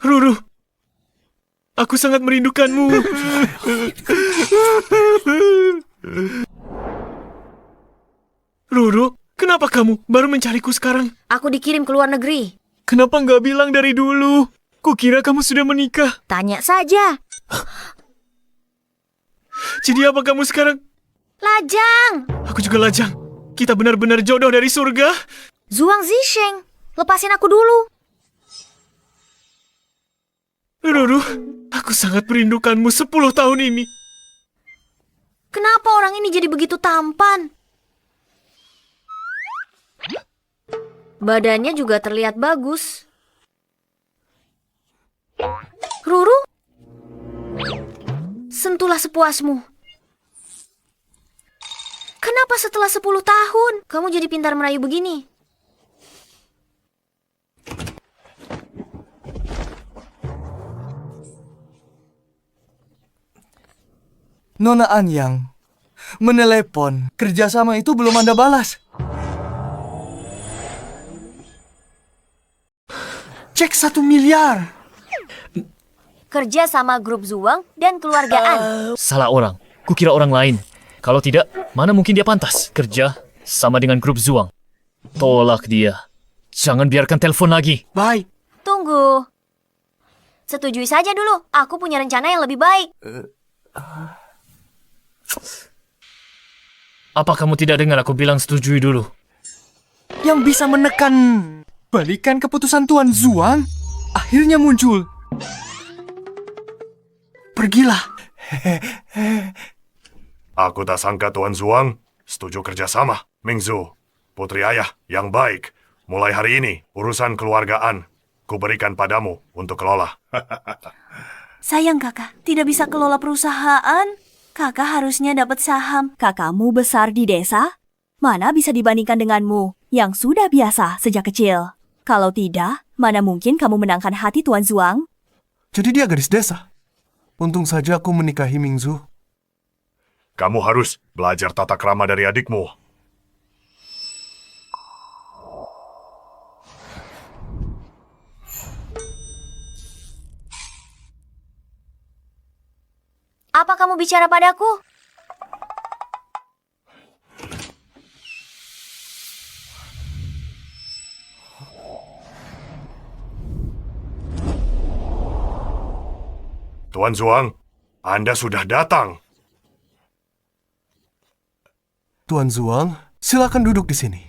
S2: Ruru, aku sangat merindukanmu. Ruru, kenapa kamu baru mencariku sekarang?
S3: Aku dikirim ke luar negeri.
S2: Kenapa nggak bilang dari dulu? Kukira kamu sudah menikah.
S3: Tanya saja.
S2: Jadi apa kamu sekarang?
S3: Lajang!
S2: Aku juga lajang. Kita benar-benar jodoh dari surga.
S3: Zhuang Zisheng, lepasin aku dulu.
S2: Ruru, aku sangat merindukanmu 10 tahun ini.
S3: Kenapa orang ini jadi begitu tampan? Badannya juga terlihat bagus. Ruru, sentuhlah sepuasmu. Kenapa setelah 10 tahun kamu jadi pintar merayu begini?
S4: Nona Anyang menelepon. Kerjasama itu belum Anda balas. Cek 1 miliar.
S3: Kerja sama grup Zhuang dan keluargaan.
S2: Salah orang. Kukira orang lain. Kalau tidak, mana mungkin dia pantas kerja sama dengan grup Zhuang. Tolak dia. Jangan biarkan telepon lagi.
S4: Baik.
S3: Tunggu. Setujui saja dulu. Aku punya rencana yang lebih baik.
S2: Apa kamu tidak dengar aku bilang setujui dulu?
S4: Yang bisa menekan balikan keputusan Tuan Zhuang akhirnya muncul. Pergilah.
S1: Aku tak sangka Tuan Zhuang setuju kerjasama. Mingzu, putri ayah yang baik. Mulai hari ini, urusan keluargaan kuberikan padamu untuk kelola.
S6: Sayang kakak, tidak bisa kelola perusahaan. Kakak harusnya dapat saham. Kakakmu besar di desa, mana bisa dibandingkan denganmu yang sudah biasa sejak kecil. Kalau tidak, mana mungkin kamu menangkan hati Tuan Zhuang?
S4: Jadi dia gadis desa. Untung saja aku menikahi Mingzu.
S1: Kamu harus belajar tata krama dari adikmu.
S3: Apa kamu bicara padaku?
S1: Tuan Zhuang, Anda sudah datang.
S4: Tuan Zhuang, silakan duduk di sini.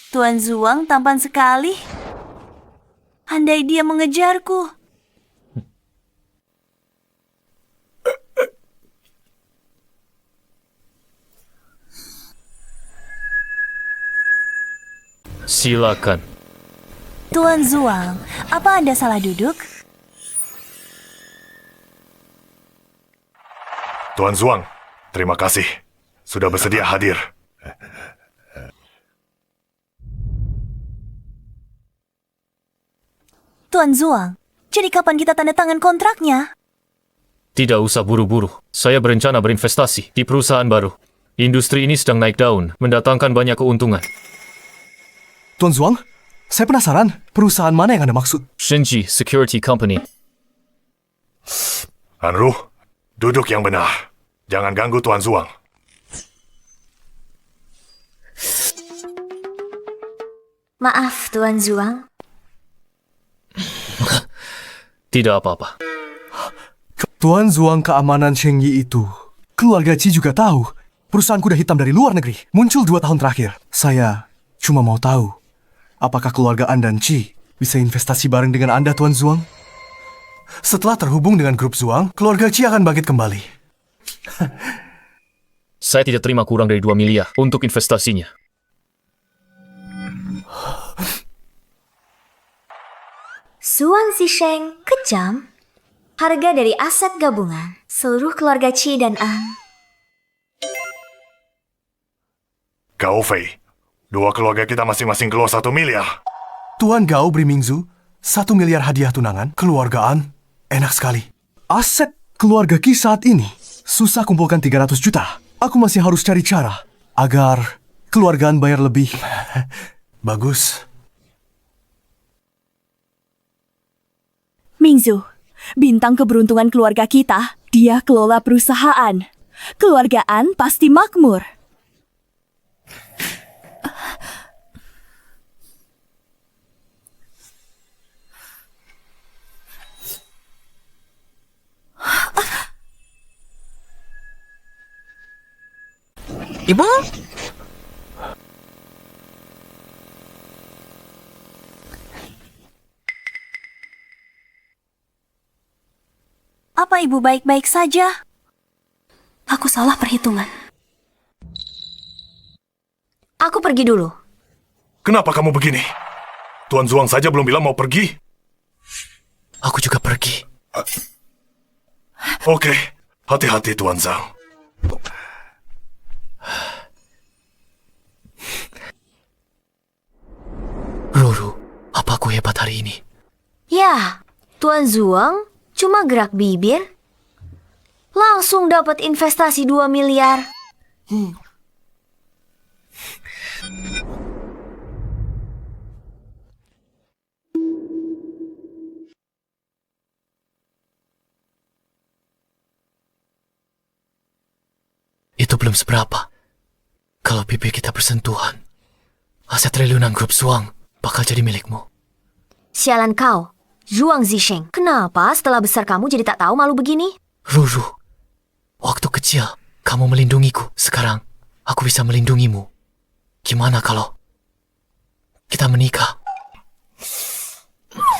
S6: Tuan Zhuang tampan sekali. Andai dia mengejarku.
S2: Silakan.
S6: Tuan Zhuang, apa Anda salah duduk?
S1: Tuan Zhuang, terima kasih. Sudah bersedia hadir.
S6: Tuan Zhuang, jadi kapan kita tanda tangan kontraknya?
S2: Tidak usah buru-buru. Saya berencana berinvestasi di perusahaan baru. Industri ini sedang naik daun, mendatangkan banyak keuntungan.
S4: Tuan Zhuang, saya penasaran perusahaan mana yang Anda maksud?
S2: Shenji Security Company.
S1: Anru, duduk yang benar. Jangan ganggu Tuan Zhuang.
S3: Maaf, Tuan Zhuang.
S2: Tidak apa-apa.
S4: Tuan Zhuang keamanan Shengyi itu. Keluarga Qi juga tahu. Perusahaan kuda hitam dari luar negeri muncul 2 tahun terakhir. Saya cuma mau tahu, Apakah keluarga An dan Chi bisa investasi bareng dengan Anda, Tuan Zuang? Setelah terhubung dengan grup Zuang, keluarga Chi akan bangkit kembali.
S2: Saya tidak terima kurang dari 2 miliar untuk investasinya.
S3: Zuang Zisheng kejam. Harga dari aset gabungan seluruh keluarga Chi dan An.
S1: Gao Fei, dua keluarga kita masing-masing keluar 1 miliar.
S4: Tuan Gao beri Mingzu 1 miliar hadiah tunangan. Keluarga An, enak sekali. Aset keluarga Qi saat ini susah kumpulkan 300 juta. Aku masih harus cari cara agar keluarga An bayar lebih. Bagus.
S8: Mingzu, bintang keberuntungan keluarga kita, dia kelola perusahaan. Keluargaan pasti makmur.
S6: Ibu?
S8: Apa ibu baik-baik saja?
S3: Aku salah perhitungan. Aku pergi dulu.
S1: Kenapa kamu begini? Tuan Zuang saja belum bilang mau pergi.
S2: Aku juga pergi.
S1: Oke, hati-hati Tuan Zhang.
S2: Ruru, apa aku hebat hari ini?
S3: Ya, Tuan Zuang cuma gerak bibir. Langsung dapat investasi 2 miliar.
S2: Itu belum seberapa. Kalau bibir kita bersentuhan, aset triliunan grup Zuang bakal jadi milikmu.
S3: Sialan kau, Zuang Zisheng. Kenapa setelah besar kamu jadi tak tahu malu begini?
S2: Ruru, waktu kecil kamu melindungiku. Sekarang aku bisa melindungimu. Gimana kalau kita menikah?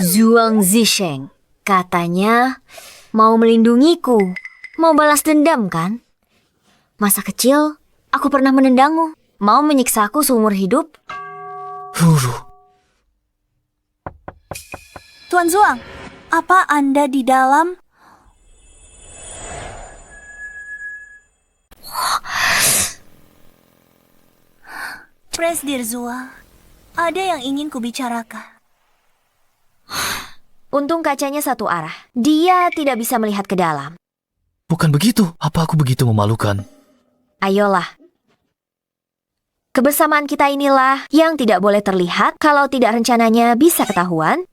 S3: Zuang Zisheng katanya mau melindungiku. Mau balas dendam kan? Masa kecil aku pernah menendangmu. Mau menyiksaku seumur hidup?
S2: Ruru,
S8: Tuan Zuang, apa Anda di dalam? Presdir Zuang, ada yang ingin kubicarakan.
S3: Untung kacanya satu arah. Dia tidak bisa melihat ke dalam.
S2: bukan begitu. Apa aku begitu memalukan?
S3: Ayolah. Kebersamaan kita inilah yang tidak boleh terlihat kalau tidak rencananya bisa ketahuan.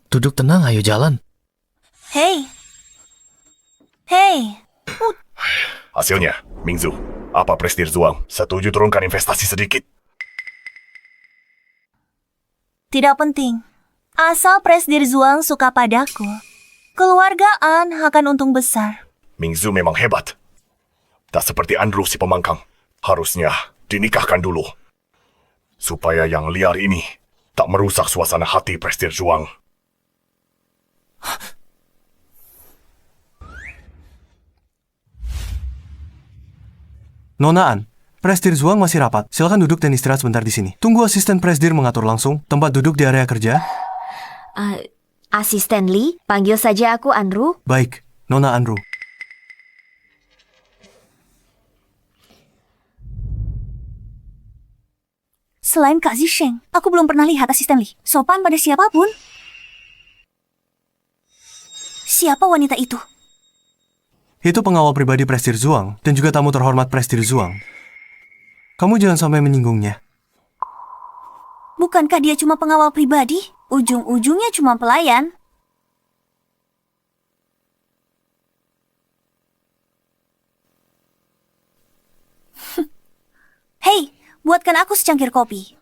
S2: Duduk tenang, ayo jalan.
S8: Hei. Hei.
S1: Hasilnya, Mingzu, apa Presdir Zuang setuju turunkan investasi sedikit?
S8: Tidak penting. Asal Presdir Zuang suka padaku, keluargaan akan untung besar.
S1: Mingzu memang hebat. Tak seperti Andrew si pemangkang. Harusnya dinikahkan dulu. Supaya yang liar ini tak merusak suasana hati Presdir Zuang.
S4: Nona An, Presdir Zuang masih rapat. Silakan duduk dan istirahat sebentar di sini. Tunggu asisten Presdir mengatur langsung tempat duduk di area kerja.
S3: Asisten Lee, panggil saja aku Andrew.
S4: Baik, Nona Andrew.
S8: Selain Kak Zisheng, aku belum pernah lihat asisten Lee sopan pada siapapun. Siapa wanita itu?
S4: Itu pengawal pribadi Presdir Zuang dan juga tamu terhormat Presdir Zuang. Kamu jangan sampai menyinggungnya.
S8: Bukankah dia cuma pengawal pribadi? Ujung-ujungnya cuma pelayan. Hei, buatkan aku secangkir kopi.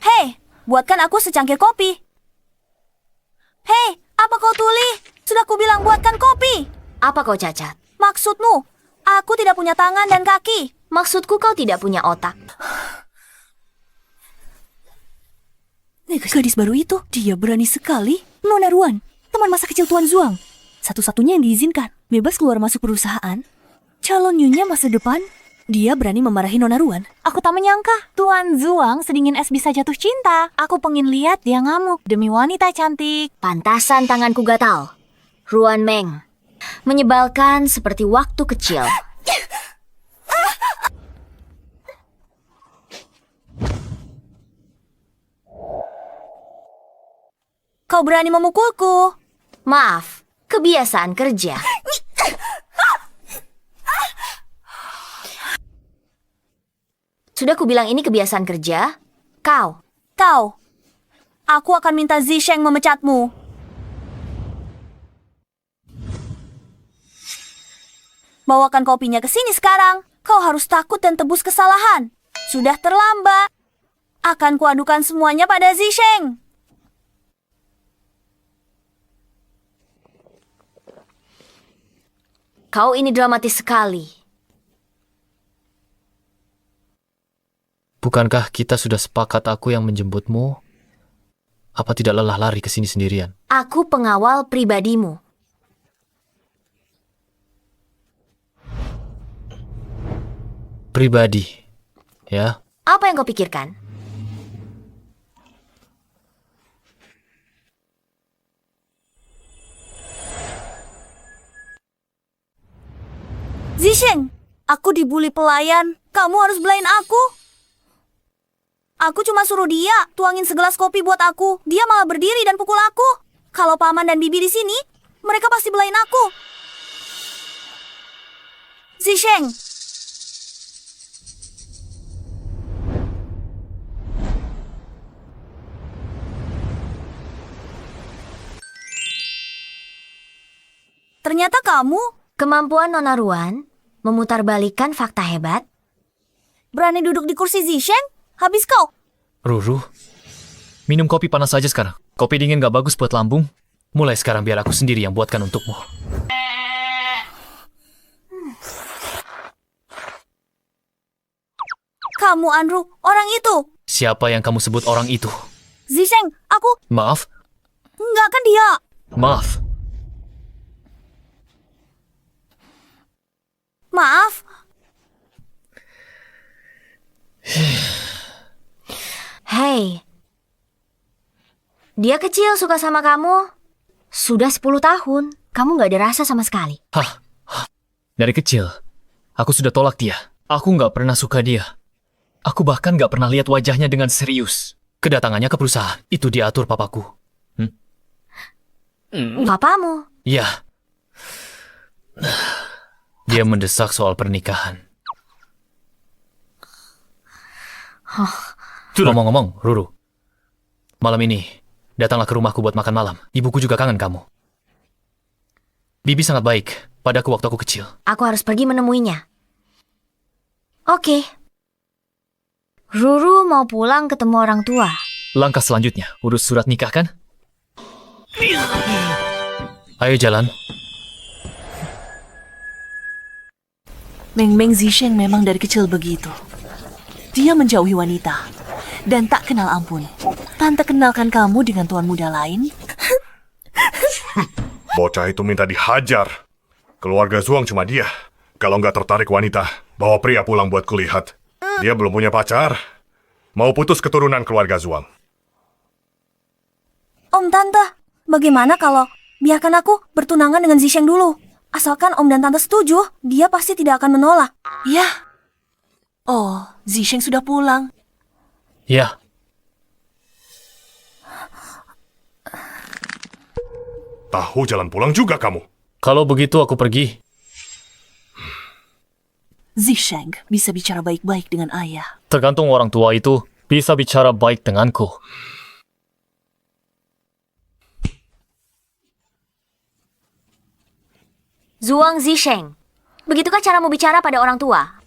S8: Hei, buatkan aku secangkir kopi. Hei, apa kau tuli? Sudah kubilang buatkan kopi.
S3: Apa kau cacat?
S8: Maksudmu, aku tidak punya tangan dan kaki.
S3: Maksudku kau tidak punya otak.
S6: Gadis baru itu, dia berani sekali. Nona Ruan, teman masa kecil Tuan Zuang. Satu-satunya yang diizinkan, bebas keluar masuk perusahaan. Calon nyonya masa depan, dia berani memarahi Nona Ruan.
S10: Aku tak menyangka Tuan Zuang sedingin es bisa jatuh cinta. Aku pengen lihat dia ngamuk demi wanita cantik.
S3: Pantasan tanganku gatal. Ruan Meng. Menyebalkan seperti waktu kecil.
S6: Kau berani memukulku.
S3: Maaf, kebiasaan kerja. Sudah kubilang ini kebiasaan kerja. Kau.
S6: Aku akan minta Zisheng memecatmu. Bawakan kopinya ke sini sekarang. Kau harus takut dan tebus kesalahan. Sudah terlambat. Akan kuadukan semuanya pada Zisheng.
S3: Kau ini dramatis sekali.
S2: Bukankah kita sudah sepakat aku yang menjemputmu? Apa tidak lelah lari ke sini sendirian?
S3: Aku pengawal pribadimu.
S2: Pribadi, ya?
S3: Apa yang kau pikirkan?
S6: Zisheng, aku dibully pelayan. Kamu harus belain aku. Aku cuma suruh dia tuangin segelas kopi buat aku. Dia malah berdiri dan pukul aku. Kalau paman dan bibi di sini, mereka pasti belain aku. Zisheng. Ternyata kamu
S3: Kemampuan Nona Ruan memutarbalikkan fakta hebat.
S6: berani duduk di kursi Zisheng? Habis kau.
S2: Ruru, minum kopi panas saja sekarang. Kopi dingin gak bagus buat lambung. Mulai sekarang biar aku sendiri yang buatkan untukmu.
S6: Kamu, Anru, orang itu.
S2: Siapa yang kamu sebut orang itu?
S6: Zisheng, aku...
S2: Maaf?
S6: Enggak kan dia.
S2: Maaf.
S6: Maaf.
S3: Hei, dia kecil suka sama kamu. Sudah 10 tahun, kamu gak ada rasa sama sekali.
S2: Hah? Dari kecil, aku sudah tolak dia. Aku gak pernah suka dia. Aku bahkan gak pernah lihat wajahnya dengan serius. Kedatangannya ke perusahaan, itu diatur papaku.
S3: Papamu?
S2: Ya. Dia mendesak soal pernikahan. Ngomong-ngomong, Ruru. Malam ini, datanglah ke rumahku buat makan malam. Ibuku juga kangen kamu. Bibi sangat baik padaku waktu aku kecil.
S3: Aku harus pergi menemuinya. Oke. Ruru mau pulang ketemu orang tua.
S2: Langkah selanjutnya, urus surat nikah kan? Ayo jalan.
S8: Meng Meng Zisheng memang dari kecil begitu. Dia menjauhi wanita dan tak kenal ampun. Tante kenalkan kamu dengan tuan muda lain.
S1: Bocah itu minta dihajar. Keluarga Zuang cuma dia. Kalau nggak tertarik wanita, bawa pria pulang buat kulihat. Dia belum punya pacar. Mau putus keturunan keluarga Zuang.
S6: Om, Tante, bagaimana kalau biarkan aku bertunangan dengan Zisheng dulu? Asalkan Om dan Tante setuju, dia pasti tidak akan menolak.
S8: Ya. Oh, Zisheng sudah pulang.
S2: Ya.
S1: Tahu jalan pulang juga kamu.
S2: Kalau begitu aku pergi.
S8: Zisheng bisa bicara baik-baik dengan ayah.
S2: Tergantung orang tua itu bisa bicara baik denganku.
S3: Zuang Zisheng. Begitukah caramu bicara pada orang tua?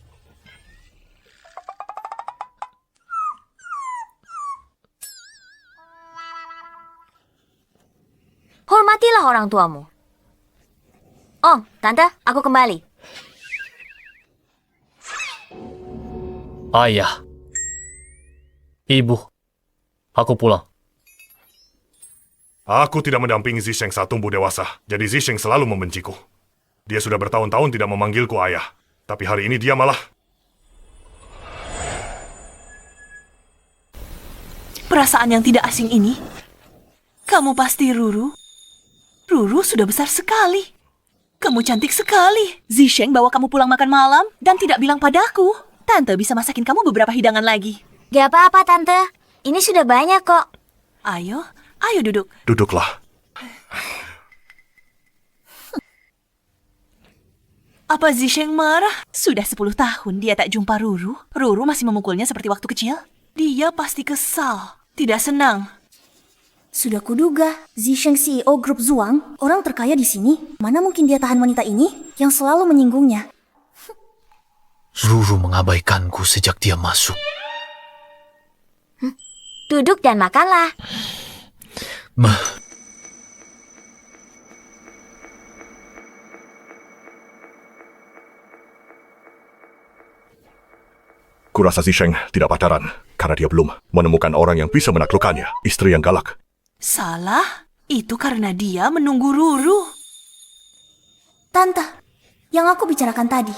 S3: Hormatilah orang tuamu. Om, Tante, aku kembali.
S2: Ayah. Ibu. Aku pulang.
S1: Aku tidak mendampingi Zisheng saat tumbuh dewasa, jadi Zisheng selalu membenciku. Dia sudah bertahun-tahun tidak memanggilku ayah, tapi hari ini dia malah...
S6: Perasaan yang tidak asing ini? Kamu pasti Ruru? Ruru sudah besar sekali. Kamu cantik sekali. Zisheng bawa kamu pulang makan malam dan tidak bilang padaku. Tante bisa masakin kamu beberapa hidangan lagi.
S3: Gak apa-apa, Tante. Ini sudah banyak kok.
S6: Ayo duduk.
S1: Duduklah.
S6: Apa Zisheng marah? Sudah 10 tahun dia tak jumpa Ruru. Ruru masih memukulnya seperti waktu kecil. Dia pasti kesal, tidak senang.
S3: Sudah kuduga, Zisheng CEO grup Zuang, orang terkaya di sini. Mana mungkin dia tahan wanita ini yang selalu menyinggungnya.
S2: Ruru mengabaikanku sejak dia masuk.
S3: Duduk dan makanlah.
S1: Kurasa Zisheng tidak pacaran, karena dia belum menemukan orang yang bisa menaklukkannya, istri yang galak.
S6: Salah? Itu karena dia menunggu Ruru.
S3: Tante, yang aku bicarakan tadi.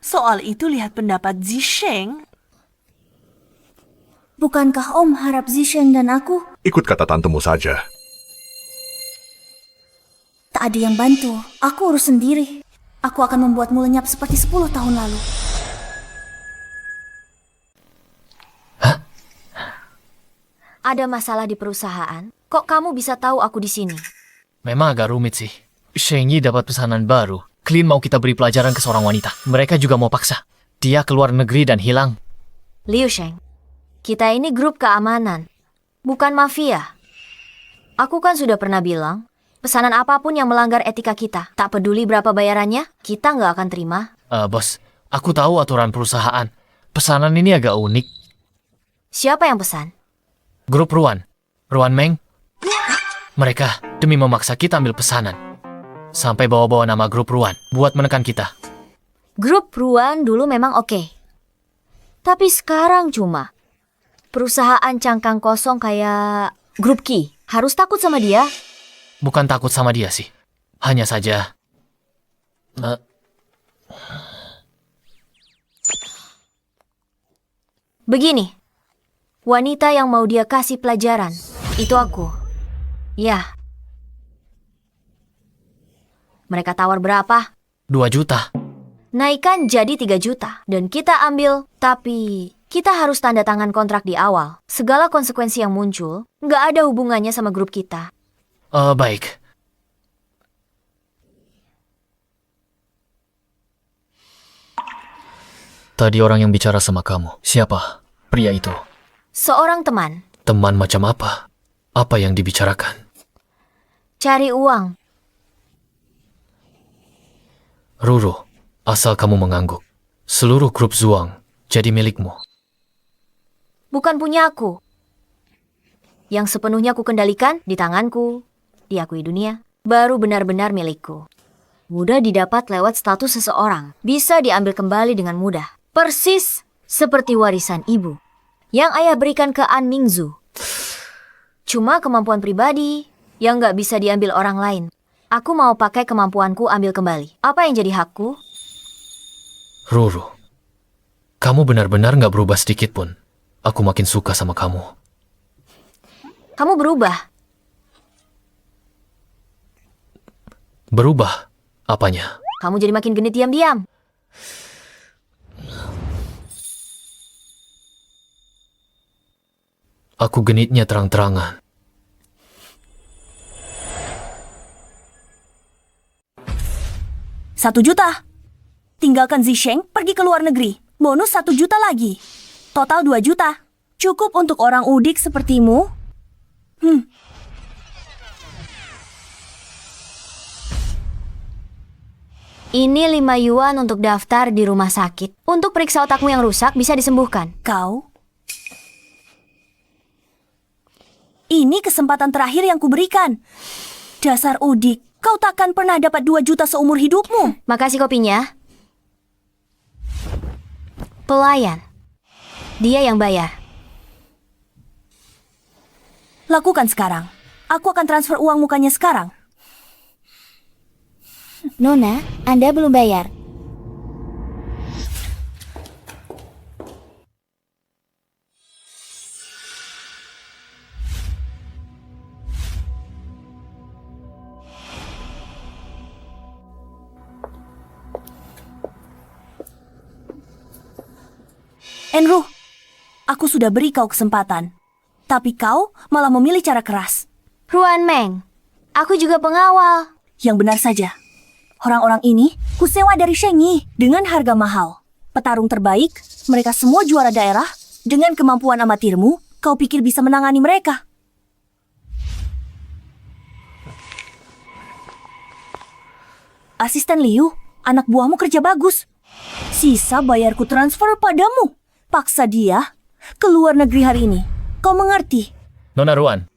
S6: Soal itu lihat pendapat Zisheng.
S3: Bukankah Om harap Zisheng dan aku
S1: Ikut kata tantemu saja.
S3: tak ada yang bantu? Aku urus sendiri. Aku akan membuatmu lenyap seperti 10 tahun lalu. Ada masalah di perusahaan? Kok kamu bisa tahu aku di sini?
S2: Memang agak rumit sih. Sheng Yi dapat pesanan baru. Clean mau kita beri pelajaran ke seorang wanita. Mereka juga mau paksa. Dia keluar negeri dan hilang.
S3: Liu Sheng, kita ini grup keamanan, bukan mafia. Aku kan sudah pernah bilang, pesanan apapun yang melanggar etika kita, tak peduli berapa bayarannya, kita nggak akan terima.
S2: Bos, aku tahu aturan perusahaan. Pesanan ini agak unik.
S3: Siapa yang pesan?
S2: Grup Ruan. Ruan Meng. Mereka demi memaksa kita ambil pesanan. Sampai bawa-bawa nama grup Ruan buat menekan kita.
S3: Grup Ruan dulu memang oke. Tapi sekarang cuma perusahaan cangkang kosong kayak grup Ki. Harus takut sama dia?
S2: Bukan takut sama dia sih. Hanya saja...
S3: Begini, wanita yang mau dia kasih pelajaran, itu aku. Ya. Mereka tawar berapa?
S2: 2 juta.
S3: Naikkan jadi 3 juta. Dan kita ambil, tapi kita harus tanda tangan kontrak di awal. Segala konsekuensi yang muncul, nggak ada hubungannya sama grup kita.
S2: Baik. Tadi orang yang bicara sama kamu, siapa? Pria itu.
S3: Seorang teman.
S2: Teman macam apa? Apa yang dibicarakan?
S3: Cari uang.
S2: Ruru, asal kamu mengangguk. Seluruh grup Zuang jadi milikmu.
S3: Bukan punya aku. Yang sepenuhnya ku kendalikan di tanganku, diakui dunia, baru benar-benar milikku. Mudah didapat lewat status seseorang, bisa diambil kembali dengan mudah. Persis seperti warisan ibu yang ayah berikan ke An Mingzu. Cuma kemampuan pribadi yang nggak bisa diambil orang lain. Aku mau pakai kemampuanku ambil kembali. Apa yang jadi hakku?
S2: Ruru, kamu benar-benar nggak berubah sedikit pun. Aku makin suka sama kamu.
S3: Kamu berubah.
S2: Berubah? Apanya?
S3: Kamu jadi makin genit diam-diam.
S2: Aku genitnya terang-terangan.
S6: Satu juta. Tinggalkan Zisheng pergi ke luar negeri. Bonus 1 juta lagi. Total 2 juta. Cukup untuk orang udik sepertimu?
S3: Ini 5 yuan untuk daftar di rumah sakit. Untuk periksa otakmu yang rusak bisa disembuhkan.
S6: Kau? Ini kesempatan terakhir yang kuberikan. Dasar udik, kau takkan pernah dapat 2 juta seumur hidupmu.
S3: Makasih kopinya. Pelayan. Dia yang bayar.
S6: Lakukan sekarang. Aku akan transfer uang mukanya sekarang.
S3: Nona, Anda belum bayar.
S6: Andrew, aku sudah beri kau kesempatan. Tapi kau malah memilih cara keras.
S3: Ruan Meng, aku juga pengawal.
S6: Yang benar saja. Orang-orang ini kusewa dari Shengyi dengan harga mahal. Petarung terbaik, mereka semua juara daerah. Dengan kemampuan amatirmu, kau pikir bisa menangani mereka? Asisten Liu, anak buahmu kerja bagus. Sisa bayarku transfer padamu. Paksa dia ke luar negeri hari ini. Kau mengerti?
S2: Nona Ruan,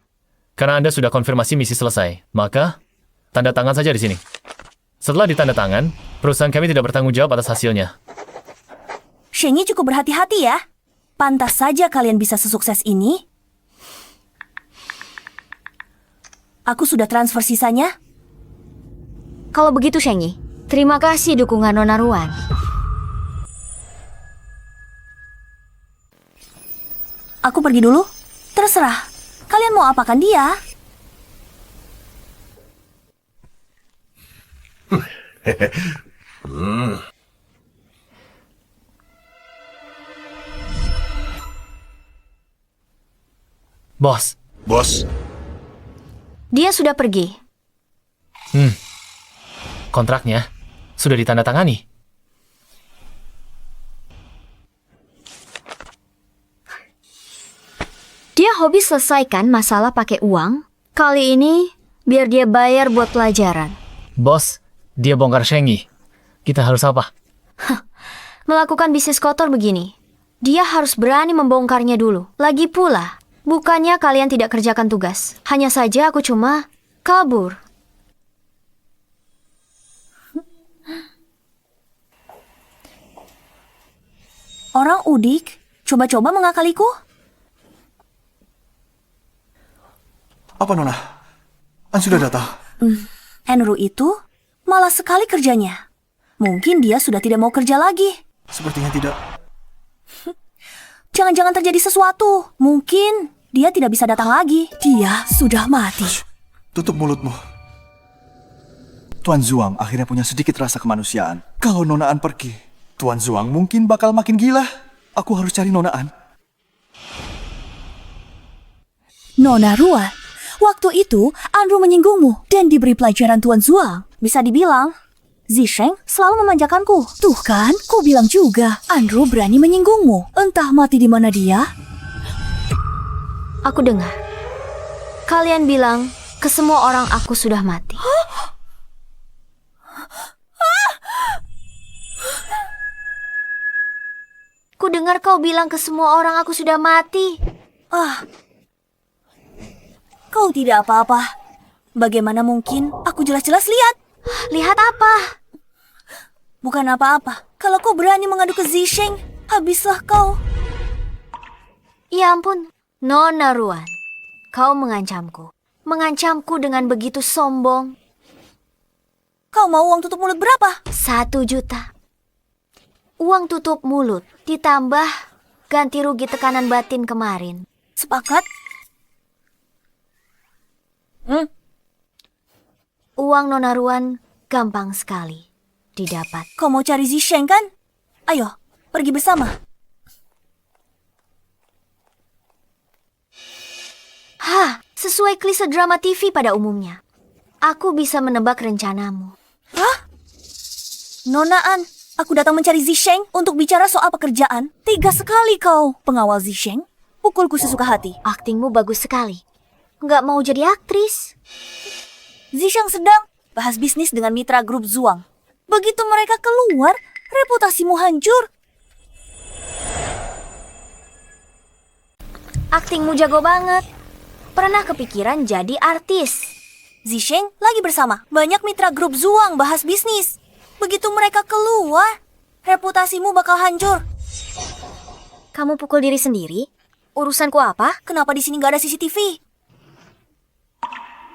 S2: karena Anda sudah konfirmasi misi selesai, maka tanda tangan saja di sini. Setelah ditanda tangan, perusahaan kami tidak bertanggung jawab atas hasilnya.
S6: Shengyi cukup berhati-hati ya. Pantas saja kalian bisa sesukses ini. Aku sudah transfer sisanya.
S3: Kalau begitu, Shengyi, terima kasih dukungan Nona Ruan.
S6: Aku pergi dulu. Terserah. Kalian mau apakan dia?
S2: Bos.
S1: Bos,
S3: Dia sudah pergi.
S2: Kontraknya sudah ditandatangani.
S3: Dia hobi selesaikan masalah pakai uang. Kali ini, biar dia bayar buat pelajaran.
S2: Bos, dia bongkar Shengyi. Kita harus apa?
S3: Melakukan bisnis kotor begini, dia harus berani membongkarnya dulu. Lagi pula, bukannya kalian tidak kerjakan tugas. Hanya saja aku cuma kabur.
S6: Orang udik coba-coba mengakaliku.
S4: Apa Nona? An sudah datang.
S6: Enru itu malas sekali kerjanya. Mungkin dia sudah tidak mau kerja lagi.
S4: Sepertinya tidak.
S6: Jangan-jangan terjadi sesuatu. Mungkin dia tidak bisa datang lagi. Dia sudah mati.
S7: Tutup mulutmu. Tuan Zuang akhirnya punya sedikit rasa kemanusiaan. Kalau Nona An pergi, Tuan Zuang mungkin bakal makin gila. Aku harus cari Nona An.
S6: Nona Ruan, waktu itu Andrew menyinggungmu dan diberi pelajaran Tuan Zuang. Bisa dibilang, Zisheng selalu memanjakanku. Tuh kan, ku bilang juga, Andrew berani menyinggungmu. Entah mati di mana dia.
S3: Aku dengar. Kalian bilang ke semua orang aku sudah mati. Ku dengar kau bilang ke semua orang aku sudah mati.
S6: Kau tidak apa-apa. Bagaimana mungkin? Aku jelas-jelas lihat.
S3: Lihat apa?
S6: Bukan apa-apa. Kalau kau berani mengadu ke Zisheng, habislah kau.
S3: Ya ampun, Nona Ruan. Kau mengancamku. Mengancamku dengan begitu sombong.
S6: Kau mau uang tutup mulut berapa?
S3: 1 juta. Uang tutup mulut ditambah ganti rugi tekanan batin kemarin.
S6: Sepakat?
S3: Uang Nona Ruan gampang sekali didapat.
S6: Kau mau cari Zisheng kan? Ayo, pergi bersama.
S3: Sesuai klise drama TV pada umumnya. Aku bisa menebak rencanamu.
S6: Nona An, aku datang mencari Zisheng untuk bicara soal pekerjaan. Tega sekali kau, pengawal Zisheng. Pukulku sesuka hati.
S3: Aktingmu bagus sekali. Nggak mau jadi aktris.
S6: Zisheng sedang bahas bisnis dengan mitra grup Zuang. Begitu mereka keluar, reputasimu hancur.
S3: Aktingmu jago banget. Pernah kepikiran jadi artis.
S6: Zisheng lagi bersama banyak mitra grup Zuang bahas bisnis. Begitu mereka keluar, reputasimu bakal hancur.
S3: Kamu pukul diri sendiri? Urusanku apa?
S6: Kenapa di sini nggak ada CCTV?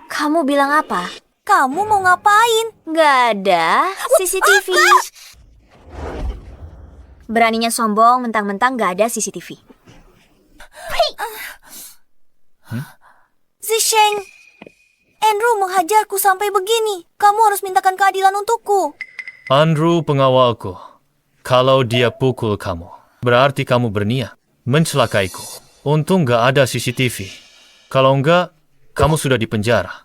S3: Kamu bilang apa?
S6: Kamu mau ngapain?
S3: Nggak ada CCTV. Beraninya sombong mentang-mentang nggak ada CCTV.
S6: Zisheng, Andrew menghajarku sampai begini. Kamu harus mintakan keadilan untukku.
S2: Andrew pengawalku. Kalau dia pukul kamu, berarti kamu berniat mencelakaiku. Untung nggak ada CCTV. Kalau enggak, kamu sudah di penjara.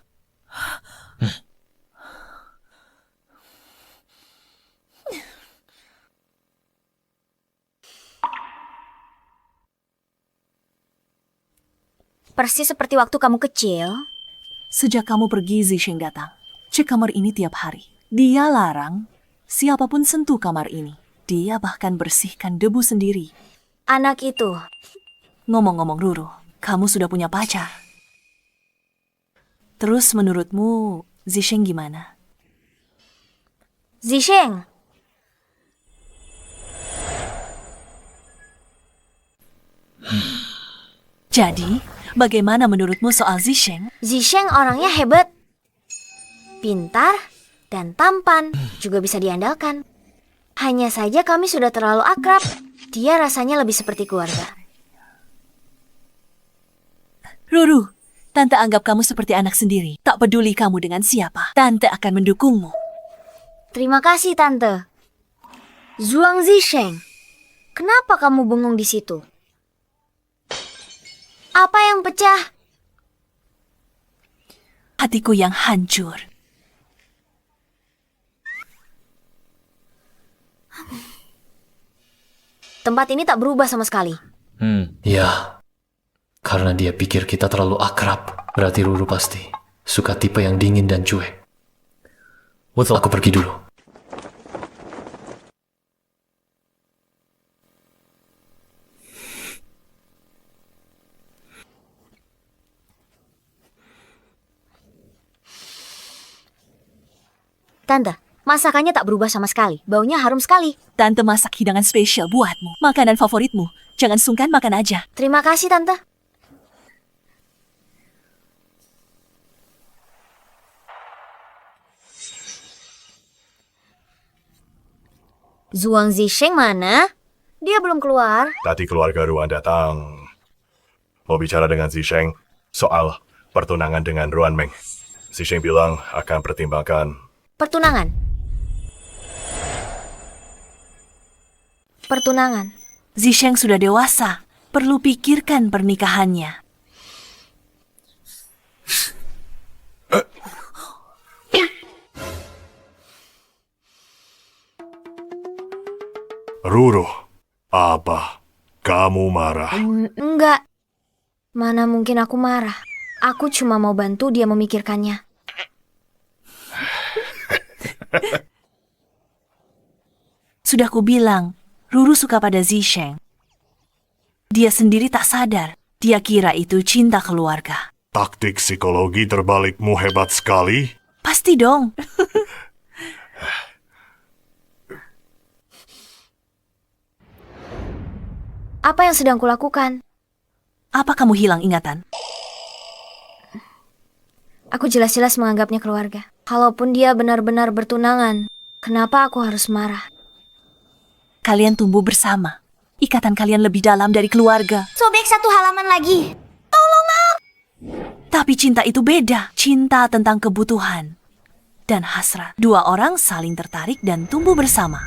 S3: Persis seperti waktu kamu kecil.
S8: Sejak kamu pergi, Zisheng datang. Cek kamar ini tiap hari. Dia larang siapapun sentuh kamar ini. Dia bahkan bersihkan debu sendiri.
S3: Anak itu.
S8: Ngomong-ngomong Ruru, kamu sudah punya pacar. Terus menurutmu, Zisheng gimana?
S3: Zisheng.
S8: Jadi, bagaimana menurutmu soal Zisheng?
S3: Zisheng orangnya hebat. Pintar dan tampan. Juga bisa diandalkan. Hanya saja kami sudah terlalu akrab. Dia rasanya lebih seperti keluarga.
S8: Ruru, Tante anggap kamu seperti anak sendiri. Tak peduli kamu dengan siapa, Tante akan mendukungmu.
S3: Terima kasih, Tante. Zhuang Zisheng, kenapa kamu bengong di situ? Apa yang pecah?
S8: Hatiku yang hancur.
S3: Tempat ini tak berubah sama sekali.
S2: Ya. Karena dia pikir kita terlalu akrab. Berarti Ruru pasti suka tipe yang dingin dan cuek. Aku pergi dulu.
S3: Tante, masakannya tak berubah sama sekali. Baunya harum sekali.
S8: Tante masak hidangan spesial buatmu. Makanan favoritmu. Jangan sungkan makan aja.
S3: Terima kasih, Tante. Zhuang Zisheng mana? Dia belum keluar.
S1: Tadi keluarga Ruan datang. Mau bicara dengan Zisheng soal pertunangan dengan Ruan Meng. Zisheng bilang akan pertimbangkan.
S3: Pertunangan. Pertunangan.
S8: Zisheng sudah dewasa. Perlu pikirkan pernikahannya.
S1: Ruru, apa kamu marah?
S3: Enggak. Mana mungkin aku marah. Aku cuma mau bantu dia memikirkannya.
S8: Sudah kubilang, Ruru suka pada Zisheng. Dia sendiri tak sadar. Dia kira itu cinta keluarga.
S1: Taktik psikologi terbalikmu hebat sekali.
S8: Pasti dong.
S3: Apa yang sedang kulakukan?
S8: Apa kamu hilang ingatan?
S3: Aku jelas-jelas menganggapnya keluarga. Kalaupun dia benar-benar bertunangan, kenapa aku harus marah?
S8: Kalian tumbuh bersama. Ikatan kalian lebih dalam dari keluarga.
S3: Sobek satu halaman lagi.
S8: Tapi cinta itu beda. Cinta tentang kebutuhan dan hasrat. Dua orang saling tertarik dan tumbuh bersama.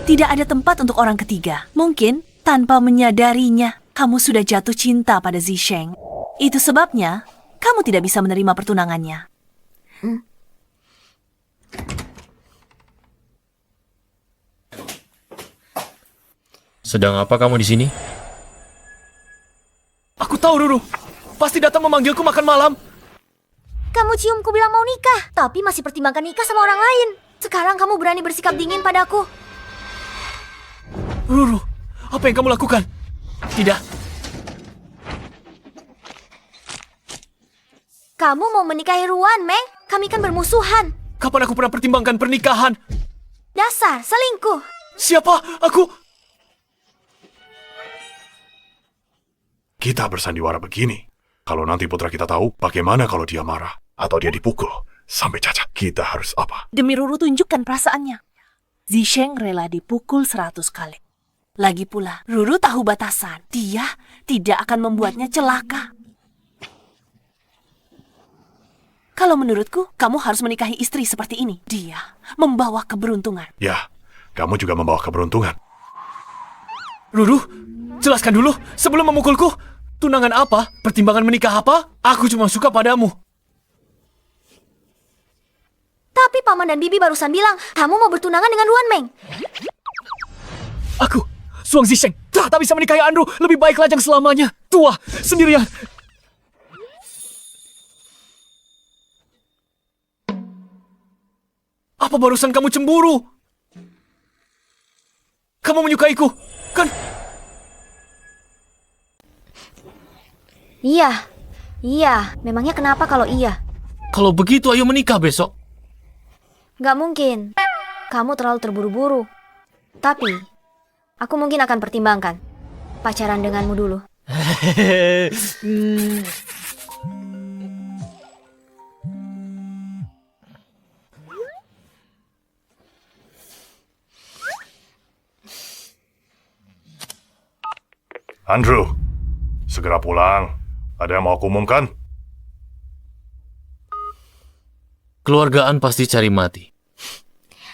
S8: Tidak ada tempat untuk orang ketiga. Mungkin tanpa menyadarinya, kamu sudah jatuh cinta pada Zisheng. Itu sebabnya kamu tidak bisa menerima pertunangannya.
S2: Sedang apa kamu di sini? Aku tahu, Ruru. Pasti datang memanggilku makan malam.
S3: Kamu ciumku bilang mau nikah, tapi masih pertimbangkan nikah sama orang lain. Sekarang kamu berani bersikap dingin padaku.
S2: Ruru, apa yang kamu lakukan? Tidak.
S3: Kamu mau menikahi Ruan, Meng? Kami kan bermusuhan.
S2: Kapan aku pernah pertimbangkan pernikahan?
S3: Dasar selingkuh.
S2: Siapa? Aku...
S1: Kita bersandiwara begini. Kalau nanti putra kita tahu, bagaimana kalau dia marah? Atau dia dipukul sampai cacat? Kita harus apa?
S6: Demi Ruru tunjukkan perasaannya. Zisheng rela dipukul 100 kali. Lagi pula, Ruru tahu batasan. Dia tidak akan membuatnya celaka. Kalau menurutku, kamu harus menikahi istri seperti ini. Dia membawa keberuntungan.
S1: Ya, kamu juga membawa keberuntungan.
S2: Ruru, jelaskan dulu sebelum memukulku. Tunangan apa? Pertimbangan menikah apa? Aku cuma suka padamu.
S3: Tapi Paman dan Bibi barusan bilang, kamu mau bertunangan dengan Luan Meng.
S2: Aku, Suang Zisheng, tak bisa menikahi Andrew. Lebih baik lajang selamanya. Tua, sendirian. Apa barusan kamu cemburu? Kamu menyukaiku, kan?
S3: Iya. Memangnya kenapa kalau iya?
S2: Kalau begitu, ayo menikah besok.
S3: Gak mungkin. Kamu terlalu terburu-buru. Tapi, aku mungkin akan pertimbangkan pacaran denganmu dulu.
S1: Andrew, segera pulang. Ada yang mau aku umumkan?
S2: Keluargaan pasti cari mati.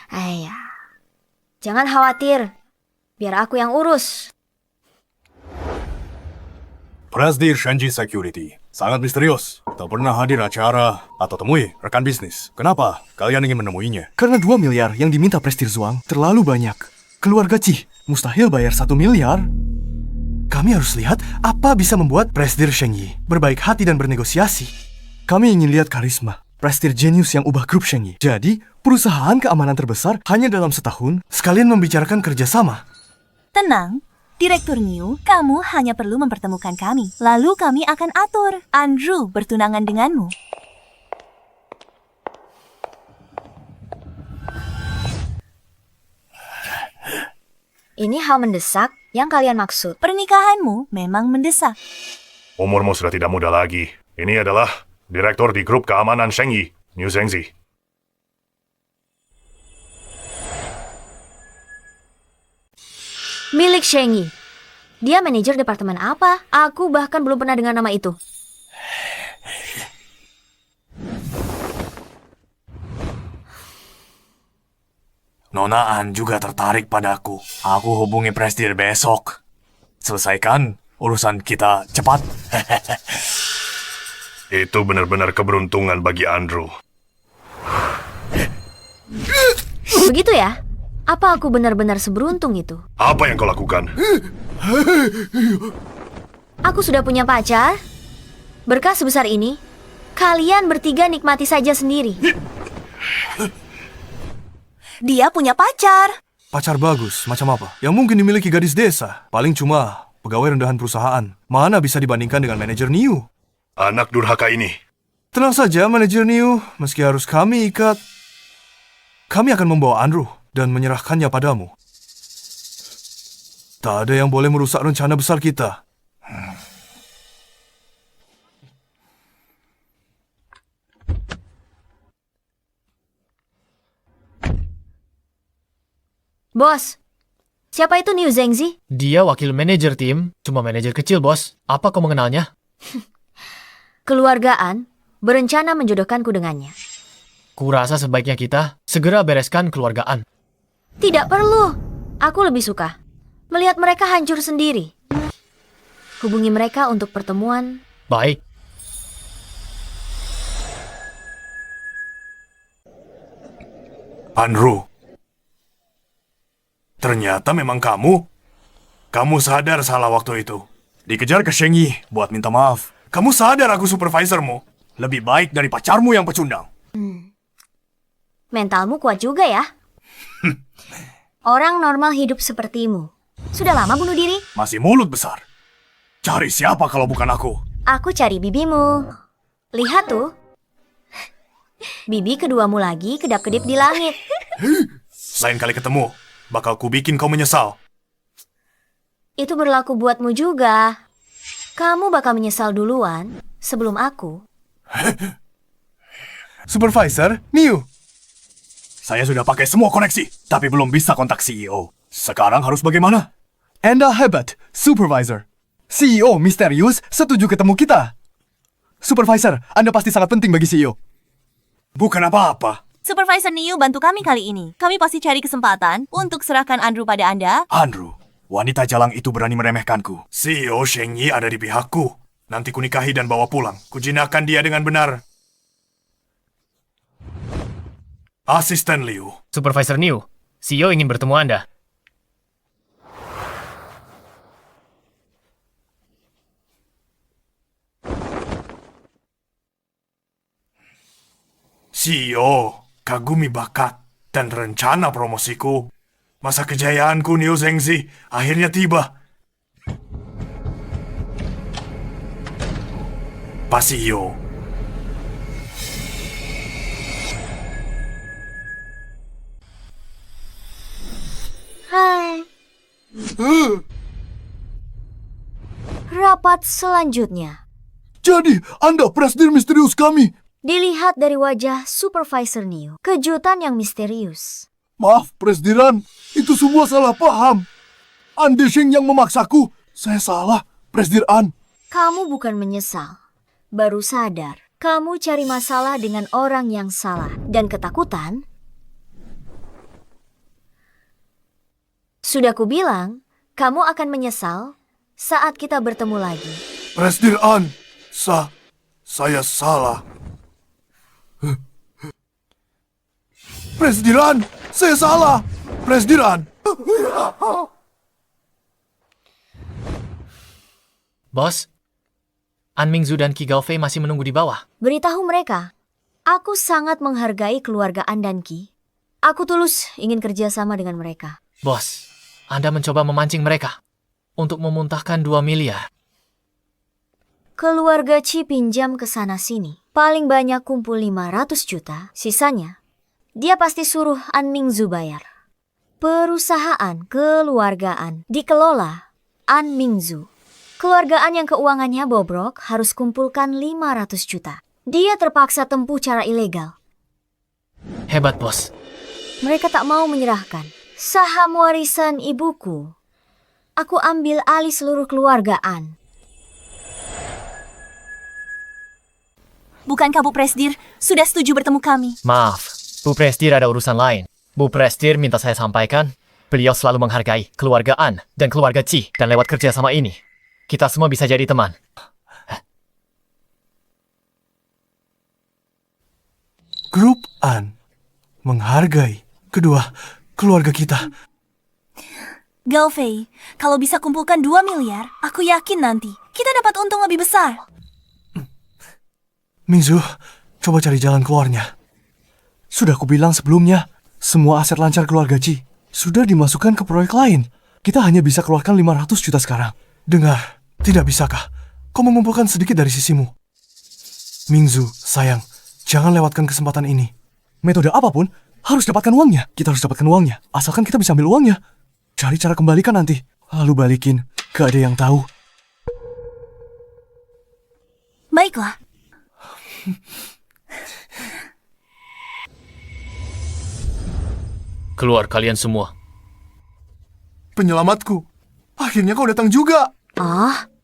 S3: Ayah, jangan khawatir. Biar aku yang urus.
S7: Presidir Shenji Security. Sangat misterius. Tak pernah hadir acara atau temui rekan bisnis. Kenapa kalian ingin menemuinya?
S4: Karena 2 miliar yang diminta Presidir Zhuang terlalu banyak. Keluarga Qi mustahil bayar 1 miliar. Kami harus lihat apa bisa membuat Presidir Sheng Yi berbaik hati dan bernegosiasi. Kami ingin lihat karisma Presidir jenius yang ubah grup Sheng Yi. Jadi, perusahaan keamanan terbesar hanya dalam setahun sekalian membicarakan kerjasama.
S8: Tenang, Direktur Niu, kamu hanya perlu mempertemukan kami. Lalu kami akan atur Andrew bertunangan denganmu.
S3: Ini hal mendesak yang kalian maksud.
S8: Pernikahanmu memang mendesak.
S1: Umurmu sudah tidak muda lagi. Ini adalah direktur di grup keamanan Sheng Yi, New Zhengzi.
S3: Milik Sheng Yi. Dia manajer departemen apa? Aku bahkan belum pernah dengar nama itu.
S4: Nona An juga tertarik padaku. Aku hubungi Presidir besok. Selesaikan urusan kita cepat.
S1: Itu benar-benar keberuntungan bagi Andrew.
S3: Begitu ya? Apa aku benar-benar seberuntung itu?
S1: Apa yang kau lakukan?
S3: Aku sudah punya pacar. Berkah sebesar ini, kalian bertiga nikmati saja sendiri.
S6: Dia punya pacar.
S4: Pacar bagus, macam apa? Yang mungkin dimiliki gadis desa. Paling cuma pegawai rendahan perusahaan. Mana bisa dibandingkan dengan manajer Niu?
S1: Anak durhaka ini.
S4: Tenang saja, manajer Niu. Meski harus kami ikat, kami akan membawa Andrew dan menyerahkannya padamu. Tak ada yang boleh merusak rencana besar kita.
S3: Bos, siapa itu New Zhengzi?
S2: Dia wakil manajer tim, cuma manajer kecil, bos. Apa kau mengenalnya?
S3: Keluargaan berencana menjodohkanku dengannya.
S2: Kurasa sebaiknya kita segera bereskan keluargaan.
S3: Tidak perlu. Aku lebih suka melihat mereka hancur sendiri. Hubungi mereka untuk pertemuan.
S2: Baik.
S4: Andrew, ternyata memang kamu. Kamu sadar salah waktu itu. Dikejar ke Sheng Yi buat minta maaf. Kamu sadar aku supervisormu. Lebih baik dari pacarmu yang pecundang.
S3: Mentalmu kuat juga ya. Orang normal hidup sepertimu. Sudah lama bunuh diri?
S4: Masih mulut besar. Cari siapa kalau bukan aku?
S3: Aku cari bibimu. Lihat tuh. Bibi keduamu lagi kedap-kedip di langit.
S4: Lain kali ketemu, bakal ku bikin kau menyesal.
S3: Itu berlaku buatmu juga. Kamu bakal menyesal duluan sebelum aku.
S4: Supervisor, Niu. Saya sudah pakai semua koneksi, tapi belum bisa kontak CEO. Sekarang harus bagaimana? Anda hebat, Supervisor. CEO misterius setuju ketemu kita. Supervisor, Anda pasti sangat penting bagi CEO. Bukan apa-apa.
S6: Supervisor Niu bantu kami kali ini. Kami pasti cari kesempatan untuk serahkan Andrew pada Anda.
S4: Andrew, wanita jalang itu berani meremehkanku. CEO Sheng Yi ada di pihakku. Nanti ku nikahi dan bawa pulang. Kujinakan dia dengan benar. Asisten Liu.
S2: Supervisor Niu, CEO ingin bertemu Anda.
S4: CEO, kagumi bakat dan rencana promosiku. Masa kejayaanku Niu Zhengzi akhirnya tiba. Pak CEO.
S3: Hai. Rapat selanjutnya.
S7: Jadi, Anda presiden misterius kami.
S3: Dilihat dari wajah Supervisor Niu, kejutan yang misterius.
S7: Maaf, Presdiran. Itu semua salah paham. Andi Sheng yang memaksaku. Saya salah, Presdiran.
S3: Kamu bukan menyesal, baru sadar. Kamu cari masalah dengan orang yang salah. Dan ketakutan? Sudah kubilang, kamu akan menyesal saat kita bertemu lagi.
S4: Presdiran, saya salah. Presdiran, saya salah. Presdiran.
S2: Bos, An Mingzu dan Qi Gaofei masih menunggu di bawah.
S3: Beritahu mereka, aku sangat menghargai keluarga An dan Qi. Aku tulus ingin kerjasama dengan mereka.
S2: Bos, Anda mencoba memancing mereka untuk memuntahkan 2 miliar.
S3: Keluarga Qi pinjam ke sana-sini. Paling banyak kumpul 500 juta, sisanya dia pasti suruh An Mingzu bayar. Perusahaan keluargaan dikelola An Mingzu. Keluargaan yang keuangannya bobrok harus kumpulkan 500 juta. Dia terpaksa tempuh cara ilegal.
S2: Hebat, Bos.
S3: Mereka tak mau menyerahkan saham warisan ibuku. Aku ambil alih seluruh keluargaan.
S6: Bukankah Bu Presdir sudah setuju bertemu kami?
S2: Maaf, Bu Presdir ada urusan lain. Bu Presdir minta saya sampaikan, beliau selalu menghargai keluarga An dan keluarga Qi. Dan lewat kerja sama ini, kita semua bisa jadi teman.
S4: Grup An menghargai kedua keluarga kita.
S6: Gaofei, kalau bisa kumpulkan 2 miliar, aku yakin nanti kita dapat untung lebih besar.
S4: Mingzu, coba cari jalan keluarnya. Sudah kubilang sebelumnya, semua aset lancar keluarga Qi sudah dimasukkan ke proyek lain. Kita hanya bisa keluarkan 500 juta sekarang. Dengar, tidak bisakah kau mengumpulkan sedikit dari sisimu? Mingzu, sayang, jangan lewatkan kesempatan ini. Metode apapun, harus dapatkan uangnya. Kita harus dapatkan uangnya, asalkan kita bisa ambil uangnya. Cari cara kembalikan nanti, lalu balikin, gak ada yang tahu.
S6: Baiklah.
S2: Keluar kalian semua.
S4: Penyelamatku, akhirnya kau datang juga.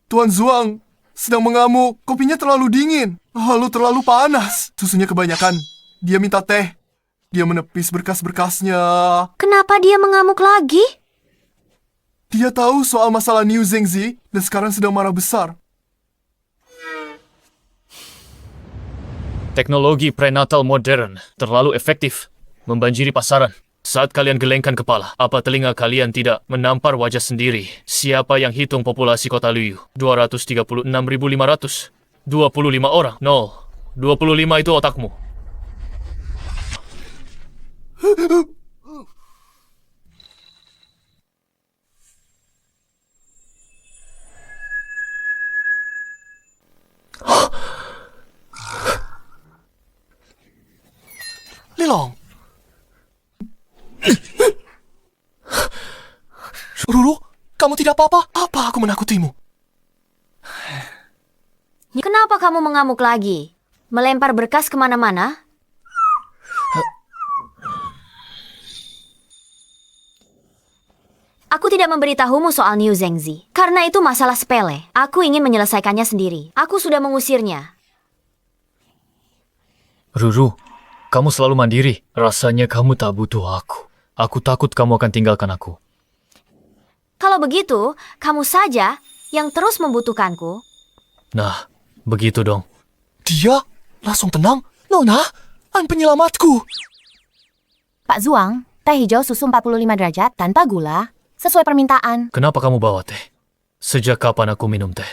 S4: Tuan Zhuang sedang mengamuk, kopinya terlalu dingin, lalu terlalu panas, susunya kebanyakan. Dia minta teh, dia menepis berkas-berkasnya.
S3: Kenapa dia mengamuk lagi?
S4: Dia tahu soal masalah Niu Zhengzi dan sekarang sedang marah besar.
S2: Teknologi prenatal modern terlalu efektif membanjiri pasaran. Saat kalian gelengkan kepala, apa telinga kalian tidak menampar wajah sendiri? Siapa yang hitung populasi kota Liu? 236.500. 25 orang. 25 itu otakmu.
S4: Lilong. Ruru, kamu tidak apa-apa? Apa aku menakutimu?
S3: Kenapa kamu mengamuk lagi? Melempar berkas kemana-mana? Aku tidak memberitahumu soal New Zhengzi. Karena itu masalah sepele. Aku ingin menyelesaikannya sendiri. Aku sudah mengusirnya.
S2: Ruru, kamu selalu mandiri. Rasanya kamu tak butuh aku. Aku takut kamu akan tinggalkan aku.
S3: Kalau begitu, kamu saja yang terus membutuhkanku.
S2: Nah, begitu dong.
S4: Dia langsung tenang. Nona, penyelamatku.
S10: Pak Zuang, teh hijau susu 45 derajat tanpa gula, sesuai permintaan.
S2: Kenapa kamu bawa teh? Sejak kapan aku minum teh?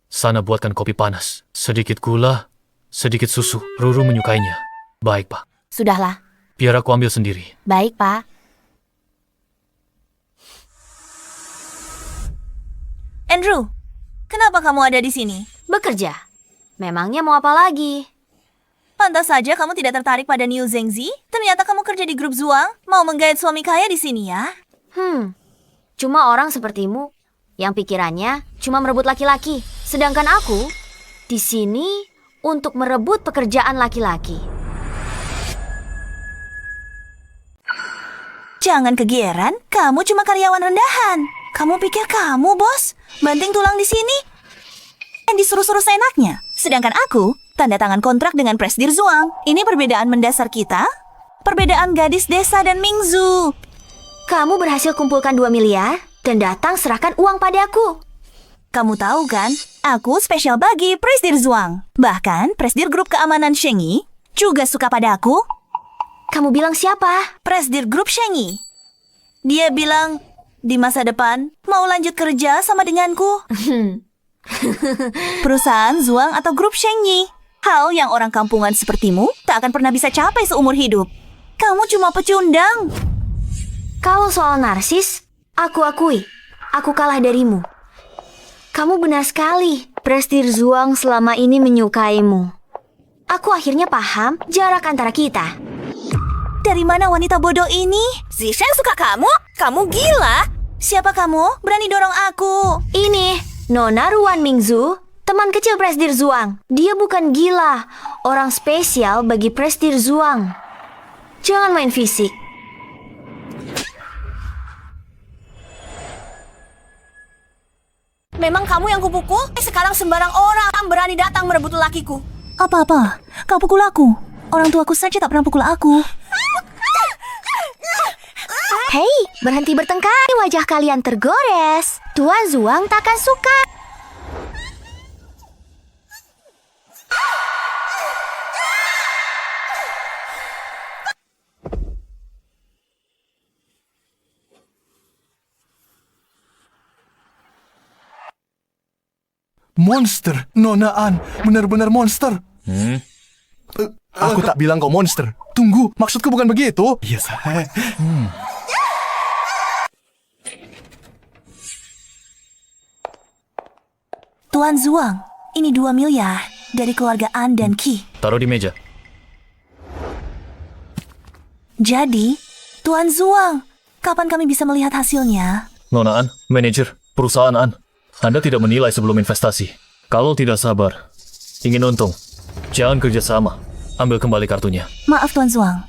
S2: Sana buatkan kopi panas. Sedikit gula, sedikit susu. Ruru menyukainya. Baik, Pak.
S10: Sudahlah.
S2: Biar aku ambil sendiri.
S10: Baik, Pak.
S6: Andrew, kenapa kamu ada di sini?
S3: Bekerja. Memangnya mau apa lagi?
S6: Pantas saja kamu tidak tertarik pada New Zhengzi. Ternyata kamu kerja di grup Zuang, mau menggait suami kaya di sini ya?
S3: Cuma orang sepertimu yang pikirannya cuma merebut laki-laki. Sedangkan aku di sini untuk merebut pekerjaan laki-laki.
S6: Jangan kegeeran, kamu cuma karyawan rendahan. Kamu pikir kamu, bos? Banting tulang di sini? Dan disuruh-suruh seenaknya. Sedangkan aku, tanda tangan kontrak dengan Presdir Zuang. Ini perbedaan mendasar kita. Perbedaan gadis desa dan Mingzu.
S3: Kamu berhasil kumpulkan 2 miliar dan datang serahkan uang padaku.
S6: Kamu tahu kan, aku spesial bagi Presdir Zuang. Bahkan, Presdir Grup Keamanan Shengi juga suka pada aku.
S3: Kamu bilang siapa?
S6: Presdir Grup Shengi. Dia bilang, di masa depan, mau lanjut kerja sama denganku. Perusahaan Zuang atau Grup Shengi. Hal yang orang kampungan sepertimu tak akan pernah bisa capai seumur hidup. Kamu cuma pecundang.
S3: Kalau soal narsis, aku akui, aku kalah darimu. Kamu benar sekali, Presdir Zuang selama ini menyukaimu. Aku akhirnya paham jarak antara kita.
S6: Dari mana wanita bodoh ini? Zisheng suka kamu? Kamu gila? Siapa kamu? Berani dorong aku.
S3: Ini, Nona Ruan Mingzu, teman kecil Presdir Zuang. Dia bukan gila, orang spesial bagi Presdir Zuang. Jangan main fisik.
S6: Memang kamu yang kupukul? Sekarang sembarang orang berani datang merebut lelakiku. Apa-apa? Kau pukul aku. Orang tuaku saja tak pernah pukul aku.
S3: Hei, berhenti bertengkar. Wajah kalian tergores. Tuan Zuang takkan suka.
S4: Monster, Nona An, benar-benar monster. Aku tak bilang kau monster. Tunggu, maksudku bukan begitu. Iya, saya.
S6: Tuan Zuang, ini 2 miliar dari keluarga An dan Qi.
S2: Taruh di meja.
S6: Jadi, Tuan Zuang, kapan kami bisa melihat hasilnya?
S2: Nona An, manajer perusahaan An. Anda tidak menilai sebelum investasi. Kalau tidak sabar, ingin untung, jangan kerjasama. Ambil kembali kartunya.
S6: Maaf Tuan Zuang,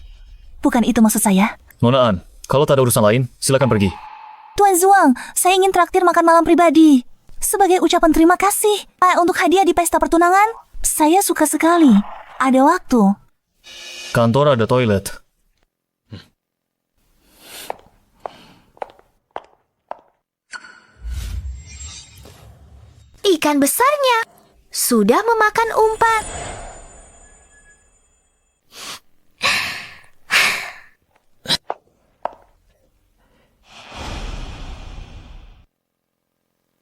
S6: bukan itu maksud saya.
S2: Nona An, kalau tak ada urusan lain, silakan pergi.
S6: Tuan Zuang, saya ingin traktir makan malam pribadi. Sebagai ucapan terima kasih untuk hadiah di pesta pertunangan, saya suka sekali. Ada waktu.
S2: Kantor ada toilet.
S3: Ikan besarnya sudah memakan umpan.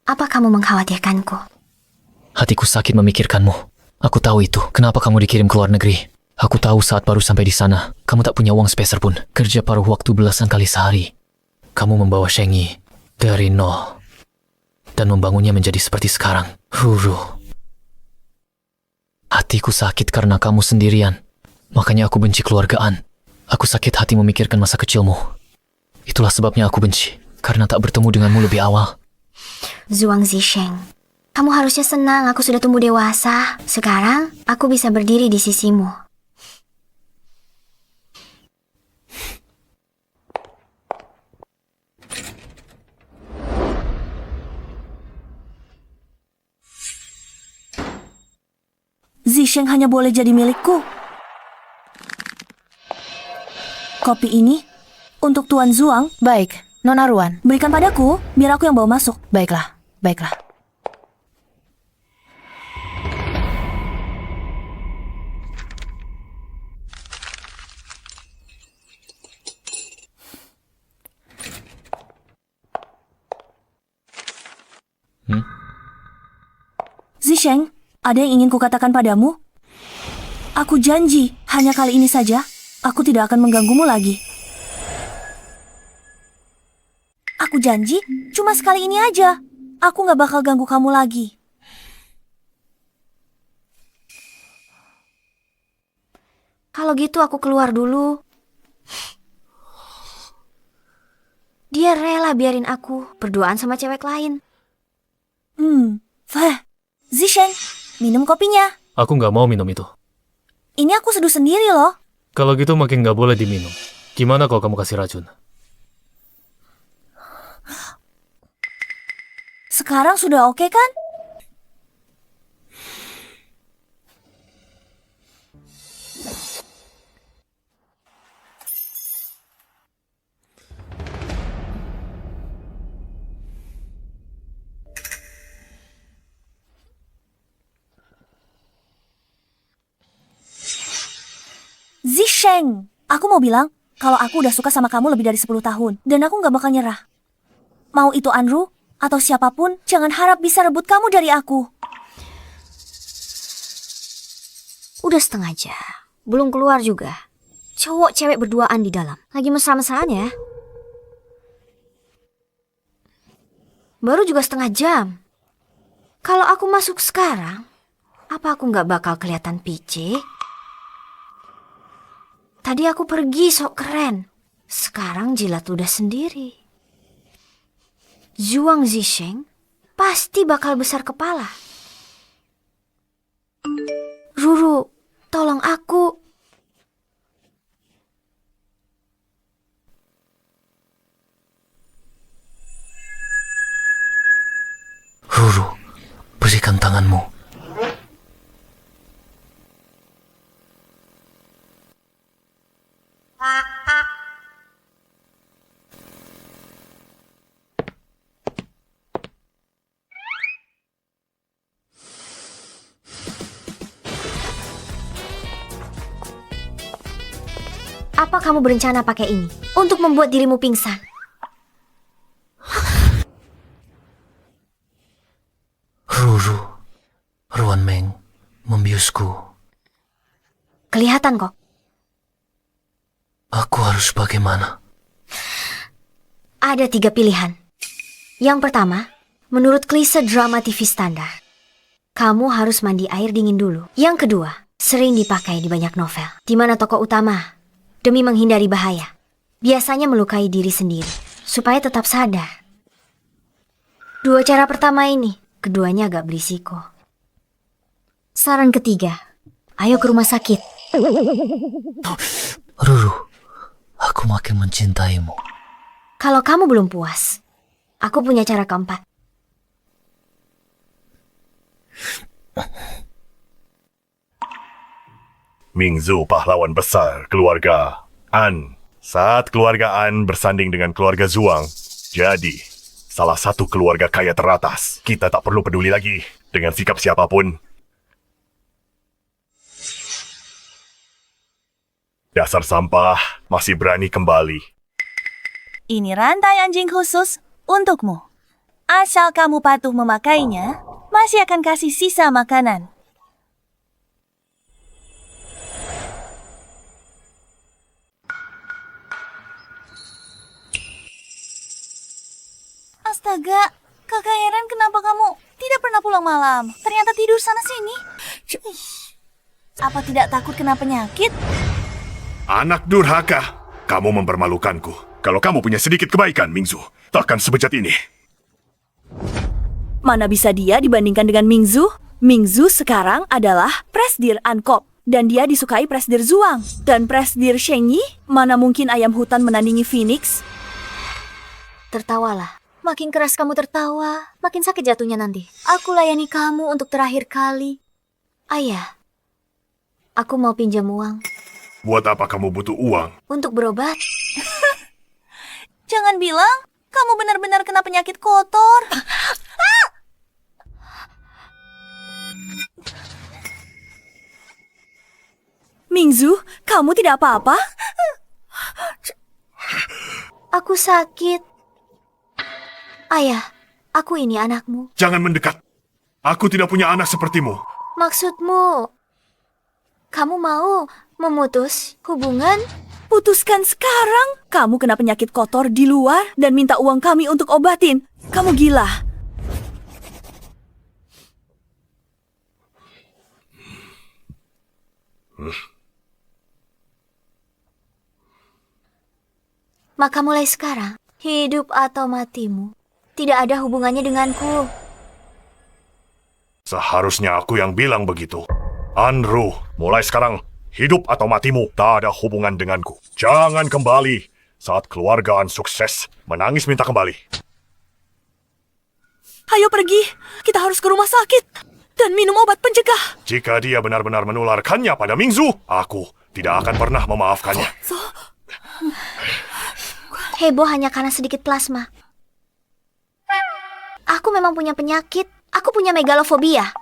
S3: Apa kamu mengkhawatirkanku?
S2: Hatiku sakit memikirkanmu. Aku tahu itu. Kenapa kamu dikirim ke luar negeri? Aku tahu saat baru sampai di sana, kamu tak punya uang sepeser pun. Kerja paruh waktu belasan kali sehari. Kamu membawa Shengi dari nol dan membangunnya menjadi seperti sekarang. Ruru. Hatiku sakit karena kamu sendirian. Makanya aku benci keluargaan. Aku sakit hati memikirkan masa kecilmu. Itulah sebabnya aku benci. karena tak bertemu denganmu lebih awal.
S3: Zhuang Zisheng, kamu harusnya senang aku sudah tumbuh dewasa. Sekarang, aku bisa berdiri di sisimu.
S6: Zisheng hanya boleh jadi milikku. Kopi ini untuk Tuan Zhuang.
S10: Baik, Nona Ruan.
S6: Berikan padaku, biar aku yang bawa masuk.
S10: Baiklah, baiklah.
S6: Zisheng, ada yang ingin kukatakan padamu? Aku janji, hanya kali ini saja, aku tidak akan mengganggumu lagi. Aku janji, cuma sekali ini aja. Aku gak bakal ganggu kamu lagi.
S3: Kalau gitu aku keluar dulu. Dia rela biarin aku berduaan sama cewek lain.
S6: Zisheng, minum kopinya.
S2: Aku nggak mau minum itu.
S6: Ini aku seduh sendiri loh.
S2: Kalau gitu makin nggak boleh diminum. Gimana kalau kamu kasih racun?
S6: Sekarang sudah oke kan? Zisheng, aku mau bilang kalau aku udah suka sama kamu lebih dari 10 tahun dan aku gak bakal nyerah. Mau itu Anru atau siapapun, jangan harap bisa rebut kamu dari aku.
S3: Udah setengah jam, belum keluar juga. Cowok cewek berduaan di dalam, lagi mesra-mesranya. Baru juga setengah jam. Kalau aku masuk sekarang, apa aku nggak bakal kelihatan picik? Tadi aku pergi sok keren, sekarang jilat udah sendiri. Zhuang Zisheng pasti bakal besar kepala. Ruru, tolong aku.
S2: Ruru, berikan tanganmu.
S3: Apa kamu berencana pakai ini untuk membuat dirimu pingsan?
S2: Ruru, Ruan Meng membiusku.
S3: Kelihatan kok.
S2: Aku harus bagaimana?
S3: Ada 3 pilihan. Yang pertama, menurut klise drama TV standar, kamu harus mandi air dingin dulu. Yang kedua, sering dipakai di banyak novel, di mana tokoh utama, demi menghindari bahaya, biasanya melukai diri sendiri, supaya tetap sadar. 2 cara pertama ini, keduanya agak berisiko. Saran ketiga, ayo ke rumah sakit.
S2: Ruru, aku makin mencintaimu.
S3: Kalau kamu belum puas, aku punya cara keempat.
S1: Mingzu pahlawan besar keluarga An. Saat keluarga An bersanding dengan keluarga Zhuang, jadi salah satu keluarga kaya teratas. Kita tak perlu peduli lagi dengan sikap siapapun. Dasar sampah masih berani kembali.
S6: Ini rantai anjing khusus untukmu. Asal kamu patuh memakainya, masih akan kasih sisa makanan. Astaga, kakak heran kenapa kamu tidak pernah pulang malam. Ternyata tidur sana-sini. Apa tidak takut kena penyakit?
S1: Anak durhaka, kamu mempermalukanku. Kalau kamu punya sedikit kebaikan, Mingzu, takkan sebejat ini.
S6: Mana bisa dia dibandingkan dengan Mingzu? Mingzu sekarang adalah Presdir Ankop. Dan dia disukai Presdir Zuang. Dan Presdir Shengyi, mana mungkin ayam hutan menandingi Phoenix?
S3: Tertawalah. Makin keras kamu tertawa, makin sakit jatuhnya nanti. Aku layani kamu untuk terakhir kali. Ayah, aku mau pinjam uang.
S1: Buat apa kamu butuh uang?
S3: Untuk berobat.
S6: Jangan bilang kamu benar-benar kena penyakit kotor. Mingzu, kamu tidak apa-apa?
S3: Aku sakit. Ayah, aku ini anakmu.
S1: Jangan mendekat. Aku tidak punya anak sepertimu.
S3: Maksudmu, kamu mau memutus hubungan?
S6: Putuskan sekarang. Kamu kena penyakit kotor di luar dan minta uang kami untuk obatin. Kamu gila.
S3: Maka mulai sekarang, hidup atau matimu tidak ada hubungannya denganku.
S1: Seharusnya aku yang bilang begitu. Anru, mulai sekarang, hidup atau matimu tak ada hubungan denganku. Jangan kembali saat keluargaan sukses menangis minta kembali.
S6: Ayo pergi. Kita harus ke rumah sakit dan minum obat pencegah.
S1: Jika dia benar-benar menularkannya pada Mingzu, aku tidak akan pernah memaafkannya.
S3: Heboh hanya karena sedikit plasma. Aku memang punya penyakit. Aku punya megalofobia.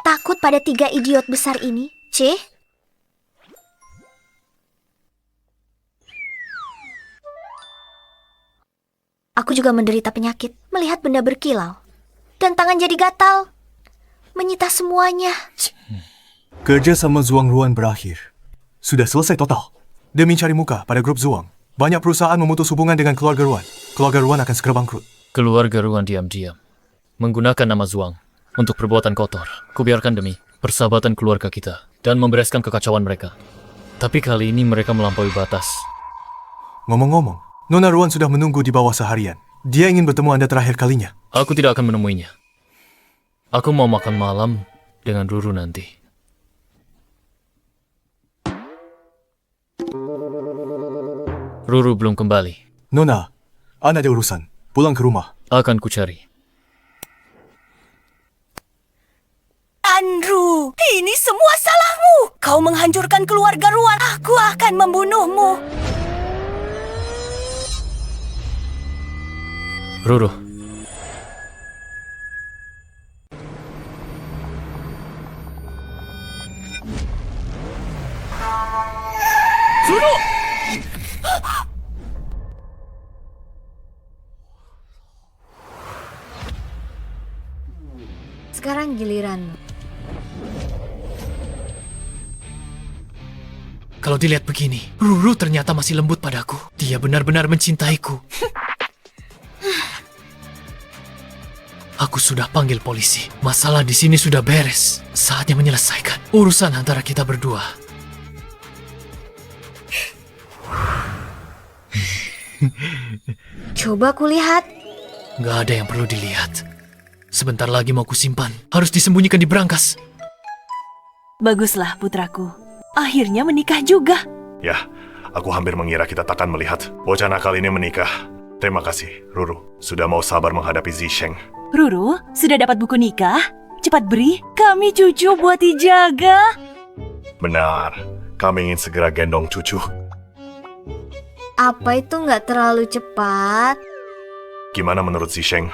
S3: Takut pada 3 idiot besar ini. C. Aku juga menderita penyakit. Melihat benda berkilau. Dan tangan jadi gatal. Menyita semuanya.
S4: Kerja sama Zuang Ruan berakhir. Sudah selesai total. Demi cari muka pada grup Zuang, banyak perusahaan memutus hubungan dengan keluarga Ruan. Keluarga Ruan akan segera bangkrut.
S2: Keluarga Ruan diam-diam menggunakan nama Zuang untuk perbuatan kotor. Kubiarkan demi persahabatan keluarga kita dan membereskan kekacauan mereka. Tapi kali ini mereka melampaui batas.
S4: Ngomong-ngomong, Nona Ruan sudah menunggu di bawah seharian. Dia ingin bertemu Anda terakhir kalinya.
S2: Aku tidak akan menemuinya. Aku mau makan malam dengan Ruru nanti. Ruru belum kembali.
S4: Nona, Anda ada urusan. Pulang ke rumah.
S2: Akan kucari.
S6: Andrew, ini semua salahmu. Kau menghancurkan keluarga Ruan. Aku akan membunuhmu.
S2: Ruru.
S6: Ruru!
S3: Sekarang giliranmu.
S2: Kalau dilihat begini, Ruru ternyata masih lembut padaku. Dia benar-benar mencintaiku. Aku sudah panggil polisi. Masalah di sini sudah beres. Saatnya menyelesaikan urusan antara kita berdua.
S3: Coba kulihat.
S2: Gak ada yang perlu dilihat. Sebentar lagi mau kusimpan. Harus disembunyikan di berangkas.
S6: Baguslah putraku. Akhirnya menikah juga.
S1: Ya, aku hampir mengira kita takkan melihat bocah nakal ini menikah. Terima kasih, Ruru. Sudah mau sabar menghadapi Zisheng.
S6: Ruru, sudah dapat buku nikah? Cepat beri, kami cucu buat dijaga.
S1: Benar, kami ingin segera gendong cucu.
S3: Apa itu nggak terlalu cepat?
S1: Gimana menurut Zisheng?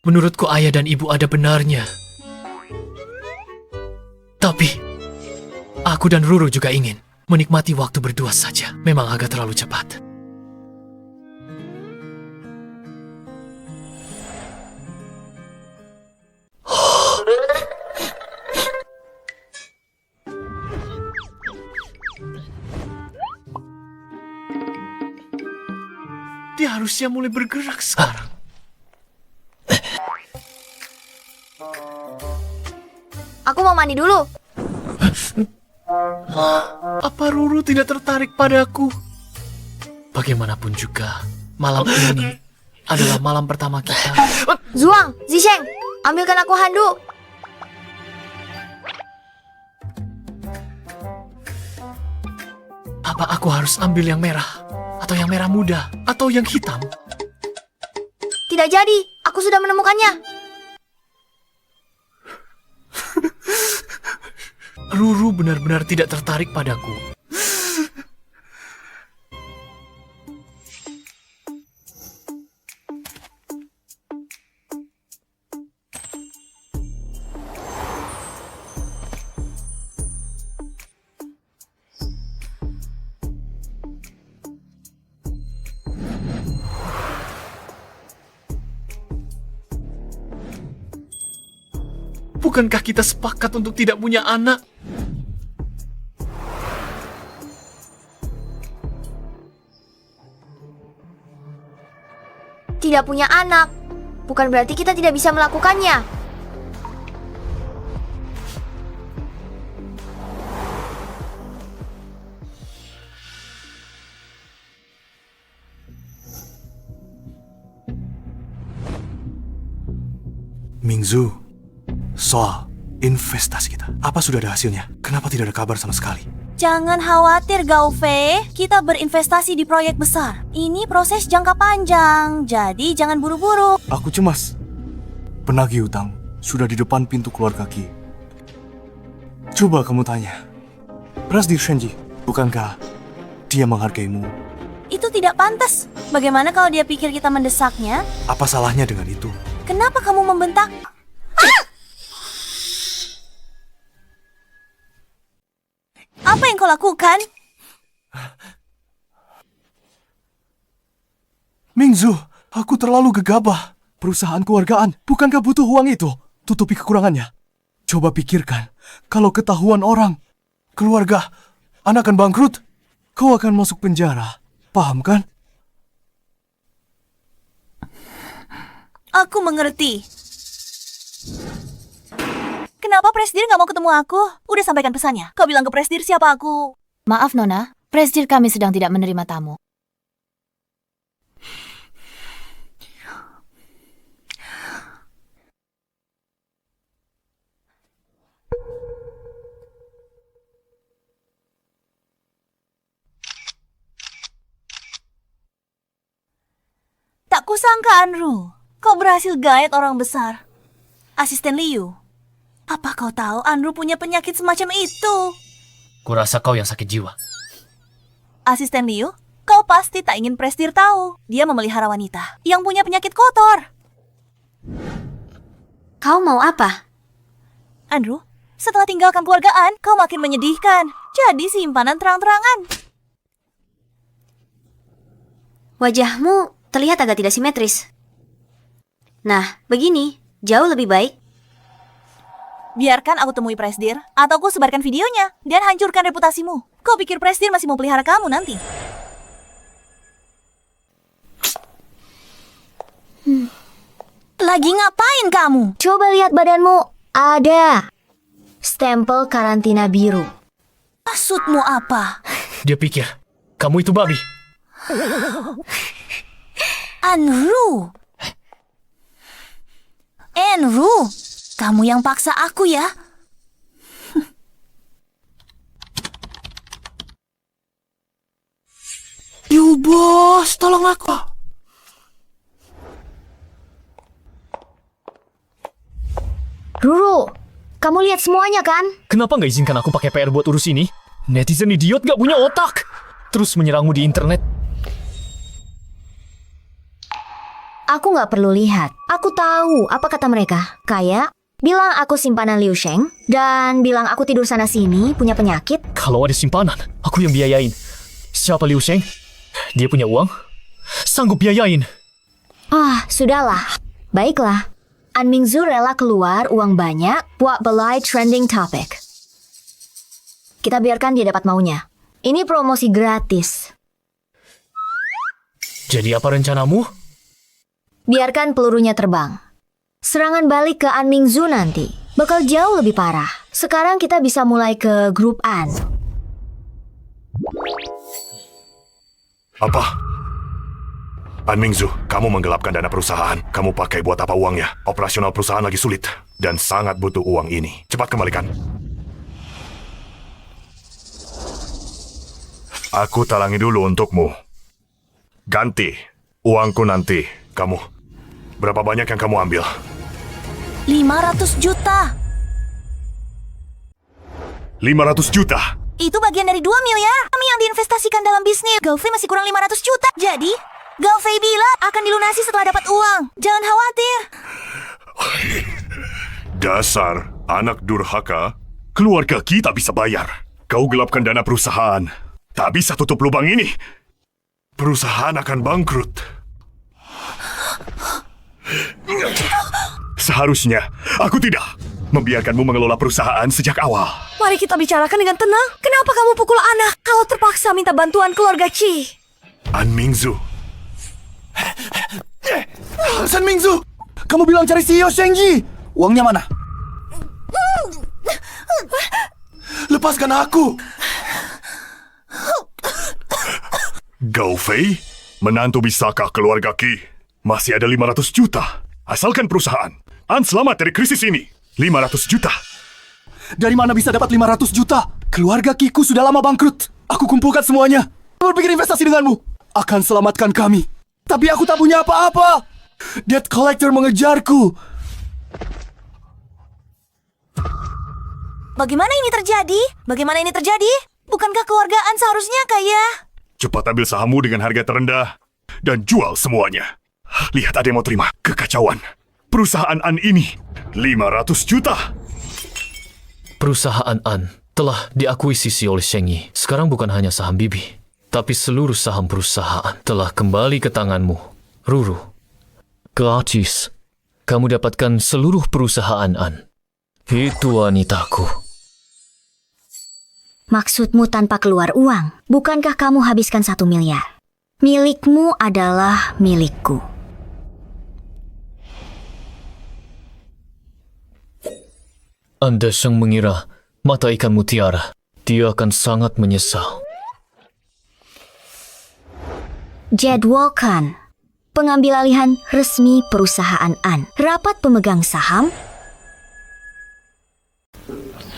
S2: Menurutku ayah dan ibu ada benarnya. Tapi, aku dan Ruru juga ingin menikmati waktu berdua saja. Memang agak terlalu cepat. Dia harusnya mulai bergerak sekarang.
S3: Aku mau mandi dulu.
S2: Apa Ruru tidak tertarik padaku? Bagaimanapun juga, malam ini adalah malam pertama kita.
S3: Zuang, Zisheng, ambilkan aku handuk.
S2: Apa aku harus ambil yang merah? Atau yang merah muda? Atau yang hitam?
S3: Tidak jadi, aku sudah menemukannya.
S2: Ruru benar-benar tidak tertarik padaku. Bukankah kita sepakat untuk tidak punya anak?
S3: Tidak punya anak, bukan berarti kita tidak bisa melakukannya.
S4: Mingzu, soal investasi kita. Apa sudah ada hasilnya? Kenapa tidak ada kabar sama sekali?
S6: Jangan khawatir, Gaofei. Kita berinvestasi di proyek besar. Ini proses jangka panjang, jadi jangan buru-buru.
S4: Aku cemas. Penagih utang sudah di depan pintu keluarga Qi. Coba kamu tanya. Prasdir Shenji, bukankah dia menghargaimu?
S6: Itu tidak pantas. Bagaimana kalau dia pikir kita mendesaknya?
S4: Apa salahnya dengan itu?
S6: Kenapa kamu membentak? Apa yang kau lakukan?
S4: Mingzu, aku terlalu gegabah. Perusahaan keluargaan, bukankah butuh uang itu? Tutupi kekurangannya. Coba pikirkan, kalau ketahuan orang, keluarga, anak akan bangkrut, kau akan masuk penjara. Paham kan?
S6: Aku mengerti. Kenapa Presdir nggak mau ketemu aku? Udah sampaikan pesannya. Kau bilang ke Presdir siapa aku.
S10: Maaf Nona, Presdir kami sedang tidak menerima tamu.
S6: Tak kusangka, Anru. Kau berhasil gaet orang besar. Asisten Liu. Apa kau tahu Anru punya penyakit semacam itu?
S2: Kurasa kau yang sakit jiwa.
S6: Asisten Liu, kau pasti tak ingin Presdir tahu. Dia memelihara wanita yang punya penyakit kotor.
S3: Kau mau apa?
S6: Anru, setelah tinggalkan keluargaan, kau makin menyedihkan. Jadi simpanan terang-terangan.
S3: Wajahmu terlihat agak tidak simetris. Nah, begini, jauh lebih baik.
S6: Biarkan aku temui Presdir, atau aku sebarkan videonya dan hancurkan reputasimu. Kau pikir Presdir masih mau pelihara kamu nanti? Lagi ngapain kamu?
S3: Coba lihat badanmu. Ada stempel karantina biru.
S6: Maksudmu apa?
S2: Dia pikir, kamu itu babi.
S6: Anru. Anru, kamu yang paksa aku ya?
S4: Bos, tolong aku.
S3: Ruru, kamu lihat semuanya kan?
S2: Kenapa nggak izinkan aku pakai PR buat urus ini? Netizen idiot nggak punya otak. Terus menyerangmu di internet.
S3: Aku nggak perlu lihat. Aku tahu apa kata mereka. Kayak, bilang aku simpanan Liu Sheng, dan bilang aku tidur sana-sini, punya penyakit.
S2: Kalau ada simpanan, aku yang biayain. Siapa Liu Sheng? Dia punya uang? Sanggup biayain.
S3: Ah, sudahlah. Baiklah. An Mingzu rela keluar uang banyak buat belai trending topic. Kita biarkan dia dapat maunya. Ini promosi gratis.
S2: Jadi apa rencanamu?
S3: Biarkan pelurunya terbang. Serangan balik ke An Mingzu nanti bakal jauh lebih parah. Sekarang kita bisa mulai ke grup An.
S1: Apa? An Mingzu, kamu menggelapkan dana perusahaan. Kamu pakai buat apa uangnya? Operasional perusahaan lagi sulit dan sangat butuh uang ini. Cepat kembalikan. Aku talangi dulu untukmu. Ganti uangku nanti. Kamu, berapa banyak yang kamu ambil?
S6: 500 juta.
S1: 500 juta?
S6: Itu bagian dari 2 miliar. Kami yang diinvestasikan dalam bisnis. Gaofei masih kurang 500 juta. Jadi, Gaofei bilang akan dilunasi setelah dapat uang. Jangan khawatir.
S1: Dasar anak durhaka. Keluarga kita bisa bayar. Kau gelapkan dana perusahaan. Tak bisa tutup lubang ini. Perusahaan akan bangkrut. Seharusnya aku tidak membiarkanmu mengelola perusahaan sejak awal.
S6: Mari kita bicarakan dengan tenang. Kenapa kamu pukul anak kalau terpaksa minta bantuan keluarga Chi?
S1: An Mingzu.
S7: San Mingzu, kamu bilang cari CEO Shengji. Uangnya mana? Lepaskan aku.
S1: Gaofei, menantu bisakah keluarga Qi? Masih ada 500 juta. Asalkan perusahaan. An selamat dari krisis ini. 500 juta.
S7: Dari mana bisa dapat 500 juta? Keluarga Kiku sudah lama bangkrut. Aku kumpulkan semuanya. Berpikir investasi denganmu. Akan selamatkan kami. Tapi aku tak punya apa-apa. Debt collector mengejarku.
S6: Bagaimana ini terjadi? Bagaimana ini terjadi? Bukankah keluargaan seharusnya kaya?
S1: Cepat ambil sahammu dengan harga terendah dan jual semuanya. Lihat ada yang mau terima. Kekacauan. Perusahaan An ini 500 juta.
S2: Perusahaan An telah diakuisisi oleh Sheng Yi. Sekarang bukan hanya saham Bibi, tapi seluruh saham perusahaan telah kembali ke tanganmu. Ruru, gratis. Kamu dapatkan seluruh perusahaan An. Itu wanitaku.
S3: Maksudmu tanpa keluar uang? Bukankah kamu habiskan 1 miliar? Milikmu adalah milikku.
S2: Anda yang mengira mata ikan mutiara. Dia akan sangat menyesal.
S3: Jadwalkan pengambil alihan resmi perusahaan An. Rapat pemegang saham.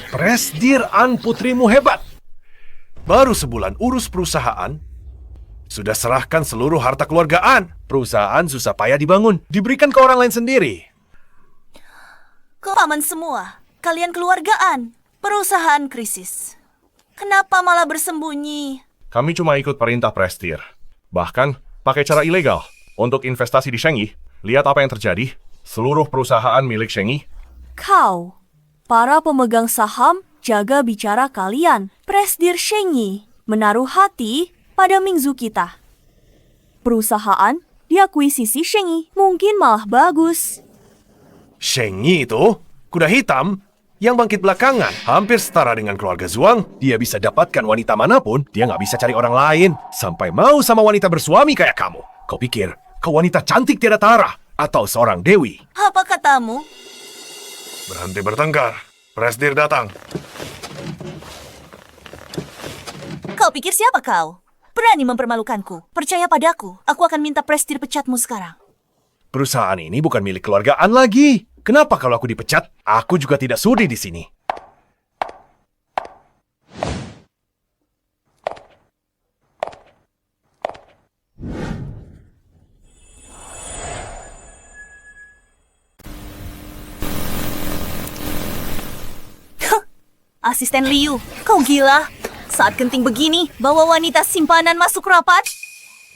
S11: Presdir An, putrimu hebat. Baru sebulan urus perusahaan, sudah serahkan seluruh harta keluarga An. Perusahaan susah payah dibangun, diberikan ke orang lain sendiri.
S6: Paman semua, kalian keluargaan, perusahaan krisis. Kenapa malah bersembunyi?
S11: Kami cuma ikut perintah Presdir. Bahkan pakai cara ilegal untuk investasi di Sheng Yi. Lihat apa yang terjadi. Seluruh perusahaan milik Sheng Yi.
S8: Kau, para pemegang saham, jaga bicara kalian. Presdir Sheng Yi menaruh hati pada Mingzu kita. Perusahaan diakuisisi Sheng Yi, mungkin malah bagus.
S11: Sheng Yi itu kuda hitam yang bangkit belakangan. Hampir setara dengan keluarga Zhuang. Dia bisa dapatkan wanita manapun, dia nggak bisa cari orang lain. Sampai mau sama wanita bersuami kayak kamu. Kau pikir kau wanita cantik tiada tara? Atau seorang dewi?
S6: Apa katamu?
S1: Berhenti bertengkar. Presdir datang.
S6: Kau pikir siapa kau? Berani mempermalukanku. Percaya padaku, aku akan minta Presdir pecatmu sekarang.
S11: Perusahaan ini bukan milik keluargaan lagi. Kenapa kalau aku dipecat? Aku juga tidak sudi di sini.
S6: Asisten Liu, kau gila? Saat genting begini, bawa wanita simpanan masuk rapat?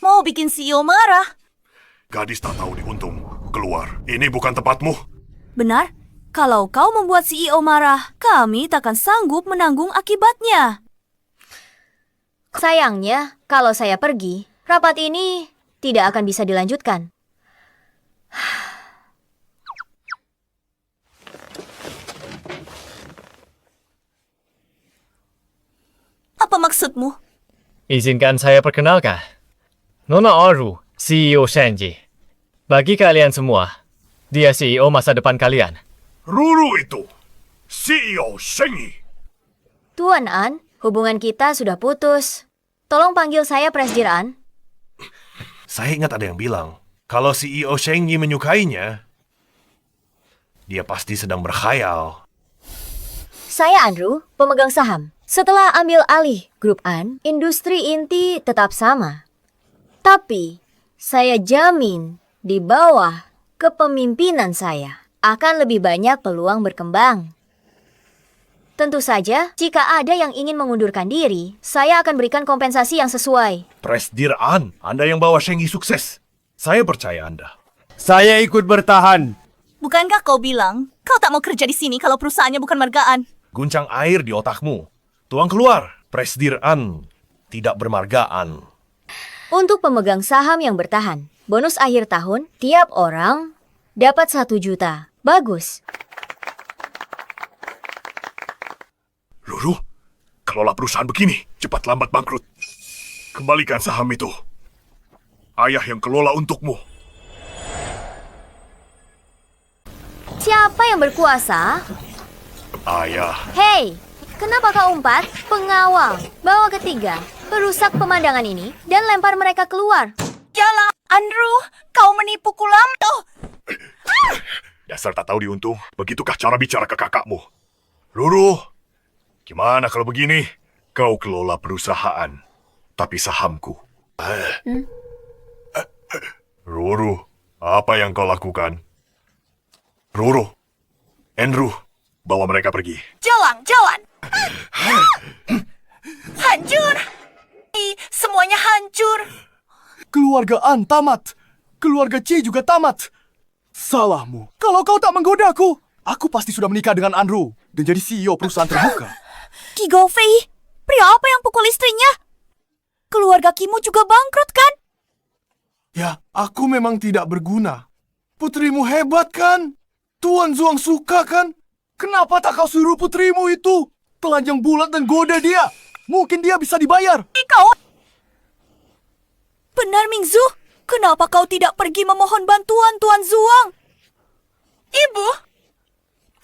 S6: Mau bikin CEO marah?
S1: Gadis tak tahu diuntung. Keluar. Ini bukan tempatmu.
S8: Benar? Kalau kau membuat CEO marah, kami takkan sanggup menanggung akibatnya.
S3: Sayangnya, kalau saya pergi, rapat ini tidak akan bisa dilanjutkan.
S6: Apa maksudmu?
S2: Izinkan saya perkenalkan. Nona Aru, CEO Sheng Yi. Bagi kalian semua, dia CEO masa depan kalian.
S1: Ruru itu CEO Sheng Yi.
S3: Tuan An, hubungan kita sudah putus. Tolong panggil saya Presdir An.
S11: Saya ingat ada yang bilang, kalau CEO Sheng Yi menyukainya, dia pasti sedang berkhayal.
S3: Saya Andrew, pemegang saham. Setelah ambil alih grup An, industri inti tetap sama. Tapi, saya jamin di bawah kepemimpinan saya akan lebih banyak peluang berkembang. Tentu saja, jika ada yang ingin mengundurkan diri, saya akan berikan kompensasi yang sesuai.
S11: Presdir An, Anda yang bawa Sheng Yi sukses. Saya percaya Anda.
S9: Saya ikut bertahan.
S6: Bukankah kau bilang kau tak mau kerja di sini kalau perusahaannya bukan margaan?
S11: Guncang air di otakmu. Tuang keluar. Presdir An tidak bermargaan.
S3: Untuk pemegang saham yang bertahan, bonus akhir tahun, tiap orang dapat 1 juta. Bagus.
S1: Luru, kelola perusahaan begini, cepat lambat bangkrut. Kembalikan saham itu. Ayah yang kelola untukmu.
S3: Siapa yang berkuasa?
S1: Ayah.
S3: Hei, kenapa kau umpat? Pengawal, bawa ketiga, perusak pemandangan ini, dan lempar mereka keluar.
S6: Yalah, Andrew, kau menipu kulam tuh.
S1: Dasar tak tahu diuntung, begitukah cara bicara ke kakakmu? Luru, gimana kalau begini? Kau kelola perusahaan, tapi sahamku. Ruru, apa yang kau lakukan? Ruru, Andrew, bawa mereka pergi.
S6: Jalan. Hancur. Semuanya hancur.
S7: Keluarga An tamat. Keluarga Chi juga tamat. Salahmu. Kalau kau tak menggodaku, aku pasti sudah menikah dengan Andrew dan jadi CEO perusahaan terbuka.
S6: Ki Gofei, pria apa yang pukul istrinya? Keluarga Kimu juga bangkrut kan?
S4: Ya, aku memang tidak berguna. Putrimu hebat kan? Tuan Zuang suka kan? Kenapa tak kau suruh putrimu itu telanjang bulat dan goda dia? Mungkin dia bisa dibayar.
S6: Kau... Benar, Mingzu. Kenapa kau tidak pergi memohon bantuan Tuan Zuang? Ibu?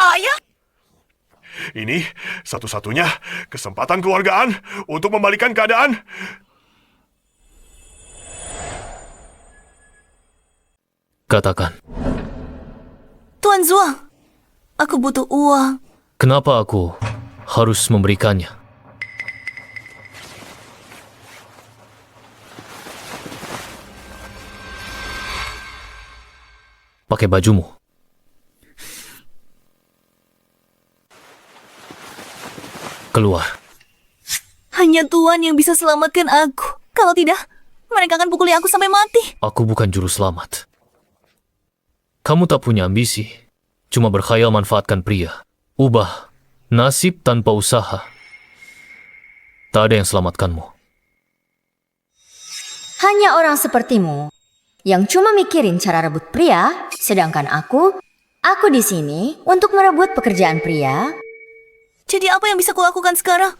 S6: Ayah?
S1: Ini satu-satunya kesempatan keluargaan untuk membalikan keadaan.
S2: Katakan,
S6: Tuan Zuang, aku butuh uang.
S2: kenapa aku harus memberikannya? Pakai bajumu. Keluar.
S6: Hanya Tuan yang bisa selamatkan aku. Kalau tidak, mereka akan pukuli aku sampai mati.
S2: Aku bukan juru selamat. Kamu tak punya ambisi, cuma berkhayal manfaatkan pria. Ubah nasib tanpa usaha. Tak ada yang selamatkanmu.
S3: Hanya orang sepertimu yang cuma mikirin cara rebut pria, sedangkan aku di sini untuk merebut pekerjaan pria.
S6: Jadi apa yang bisa kulakukan sekarang?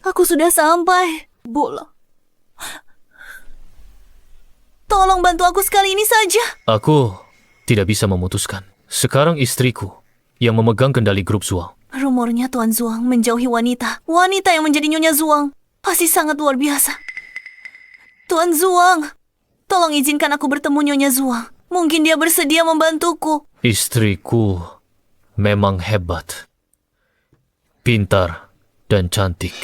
S6: Aku sudah sampai. Bola. Tolong bantu aku sekali ini saja.
S2: Aku tidak bisa memutuskan. Sekarang istriku yang memegang kendali grup Zuang.
S6: Rumornya Tuan Zuang menjauhi wanita. Wanita yang menjadi Nyonya Zuang pasti sangat luar biasa. Tuan Zuang, tolong izinkan aku bertemu Nyonya Zuang. Mungkin dia bersedia membantuku.
S2: Istriku memang hebat. Pintar dan cantik.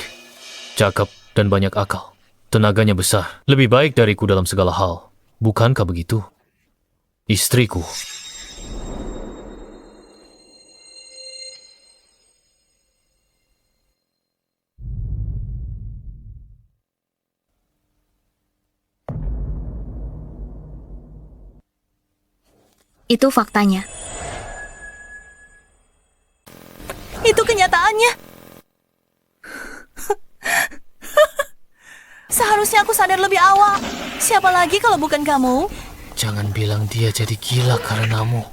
S2: Cakap dan banyak akal. Tenaganya besar. Lebih baik dariku dalam segala hal. Bukankah begitu? Istriku.
S3: Itu faktanya.
S6: Itu kenyataannya. Seharusnya aku sadar lebih awal. Siapa lagi kalau bukan kamu?
S2: Jangan bilang dia jadi gila karenamu.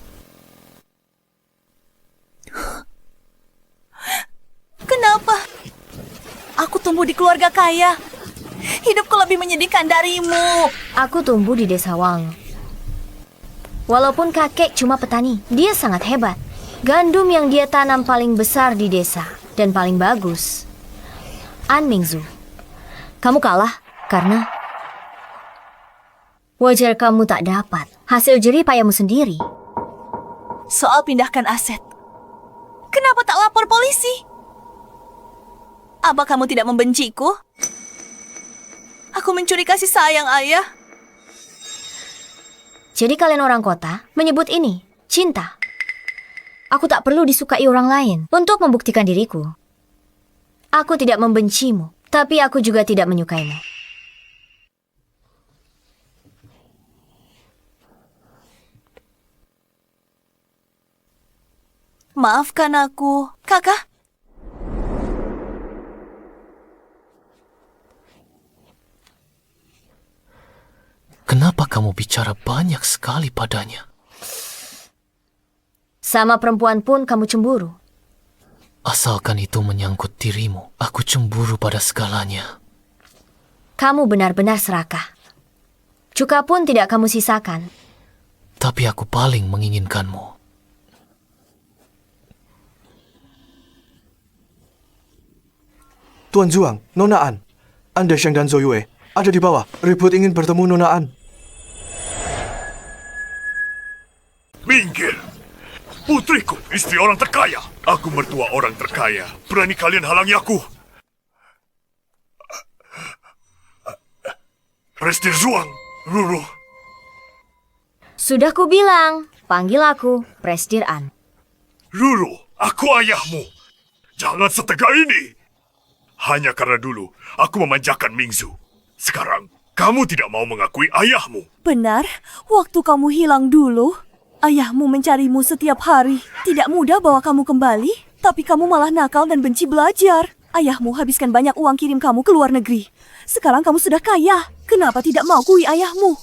S6: Kenapa? Aku tumbuh di keluarga kaya. Hidupku lebih menyedihkan darimu.
S3: Aku tumbuh di desa Wang. Walaupun kakek cuma petani, dia sangat hebat. Gandum yang dia tanam paling besar di desa dan paling bagus. An Mingzu, kamu kalah karena Wajar kamu tak dapat hasil jerih payahmu sendiri.
S6: Soal pindahkan aset. Kenapa tak lapor polisi? Apa kamu tidak membenciku? Aku mencuri kasih sayang ayah.
S3: Jadi kalian orang kota menyebut ini cinta. Aku tak perlu disukai orang lain untuk membuktikan diriku. Aku tidak membencimu, tapi aku juga tidak menyukaimu.
S6: Maafkan aku, kakak.
S2: Kenapa kamu bicara banyak sekali padanya?
S3: Sama perempuan pun kamu cemburu.
S2: Asalkan itu menyangkut dirimu, aku cemburu pada segalanya.
S3: Kamu benar-benar serakah. Cuka pun tidak kamu sisakan.
S2: Tapi aku paling menginginkanmu.
S4: Tuan Zuang, Nona An. Anda Sheng dan Zoyue ada di bawah. Ribut ingin bertemu Nona An.
S1: Minggir! Putriku, istri orang terkaya. Aku mertua orang terkaya. Berani kalian halangi aku? Prestir Zuang, Ruru.
S3: Sudah ku bilang, panggil aku Prestir An.
S1: Ruru, aku ayahmu. Jangan setega ini. Hanya karena dulu aku memanjakan Mingzu. Sekarang, kamu tidak mau mengakui ayahmu.
S6: Benar, waktu kamu hilang dulu, ayahmu mencarimu setiap hari. Tidak mudah bawa kamu kembali, tapi kamu malah nakal dan benci belajar. Ayahmu habiskan banyak uang kirim kamu ke luar negeri. Sekarang kamu sudah kaya. Kenapa tidak mau akui ayahmu?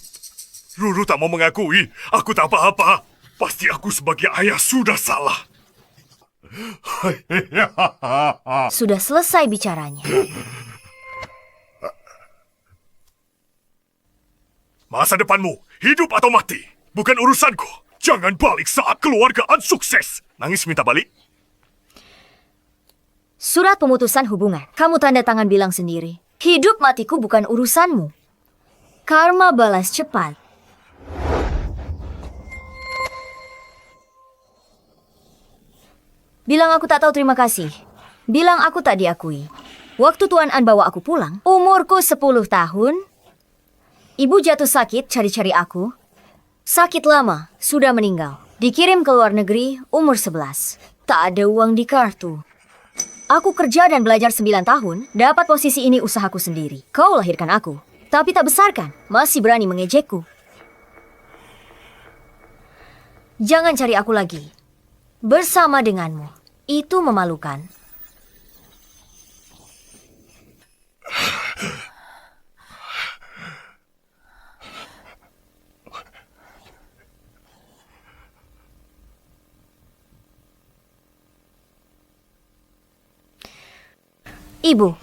S1: Ruru tak mau mengakui. Aku tak apa-apa. Pasti aku sebagai ayah sudah salah.
S3: Sudah selesai bicaranya.
S1: Masa depanmu, hidup atau mati, bukan urusanku. Jangan balik saat keluargaan sukses. Nangis minta balik?
S3: Surat pemutusan hubungan. Kamu tanda tangan bilang sendiri. Hidup matiku bukan urusanmu. Karma balas cepat. Bilang aku tak tahu terima kasih. Bilang aku tak diakui. Waktu Tuan An bawa aku pulang, umurku 10 tahun. Ibu jatuh sakit cari-cari aku. Sakit lama, sudah meninggal. Dikirim ke luar negeri, umur 11. Tak ada uang di kartu. Aku kerja dan belajar 9 tahun, dapat posisi ini usahaku sendiri. Kau lahirkan aku, tapi tak besarkan, masih berani mengejekku. Jangan cari aku lagi. Bersama denganmu. Itu memalukan. Ibu,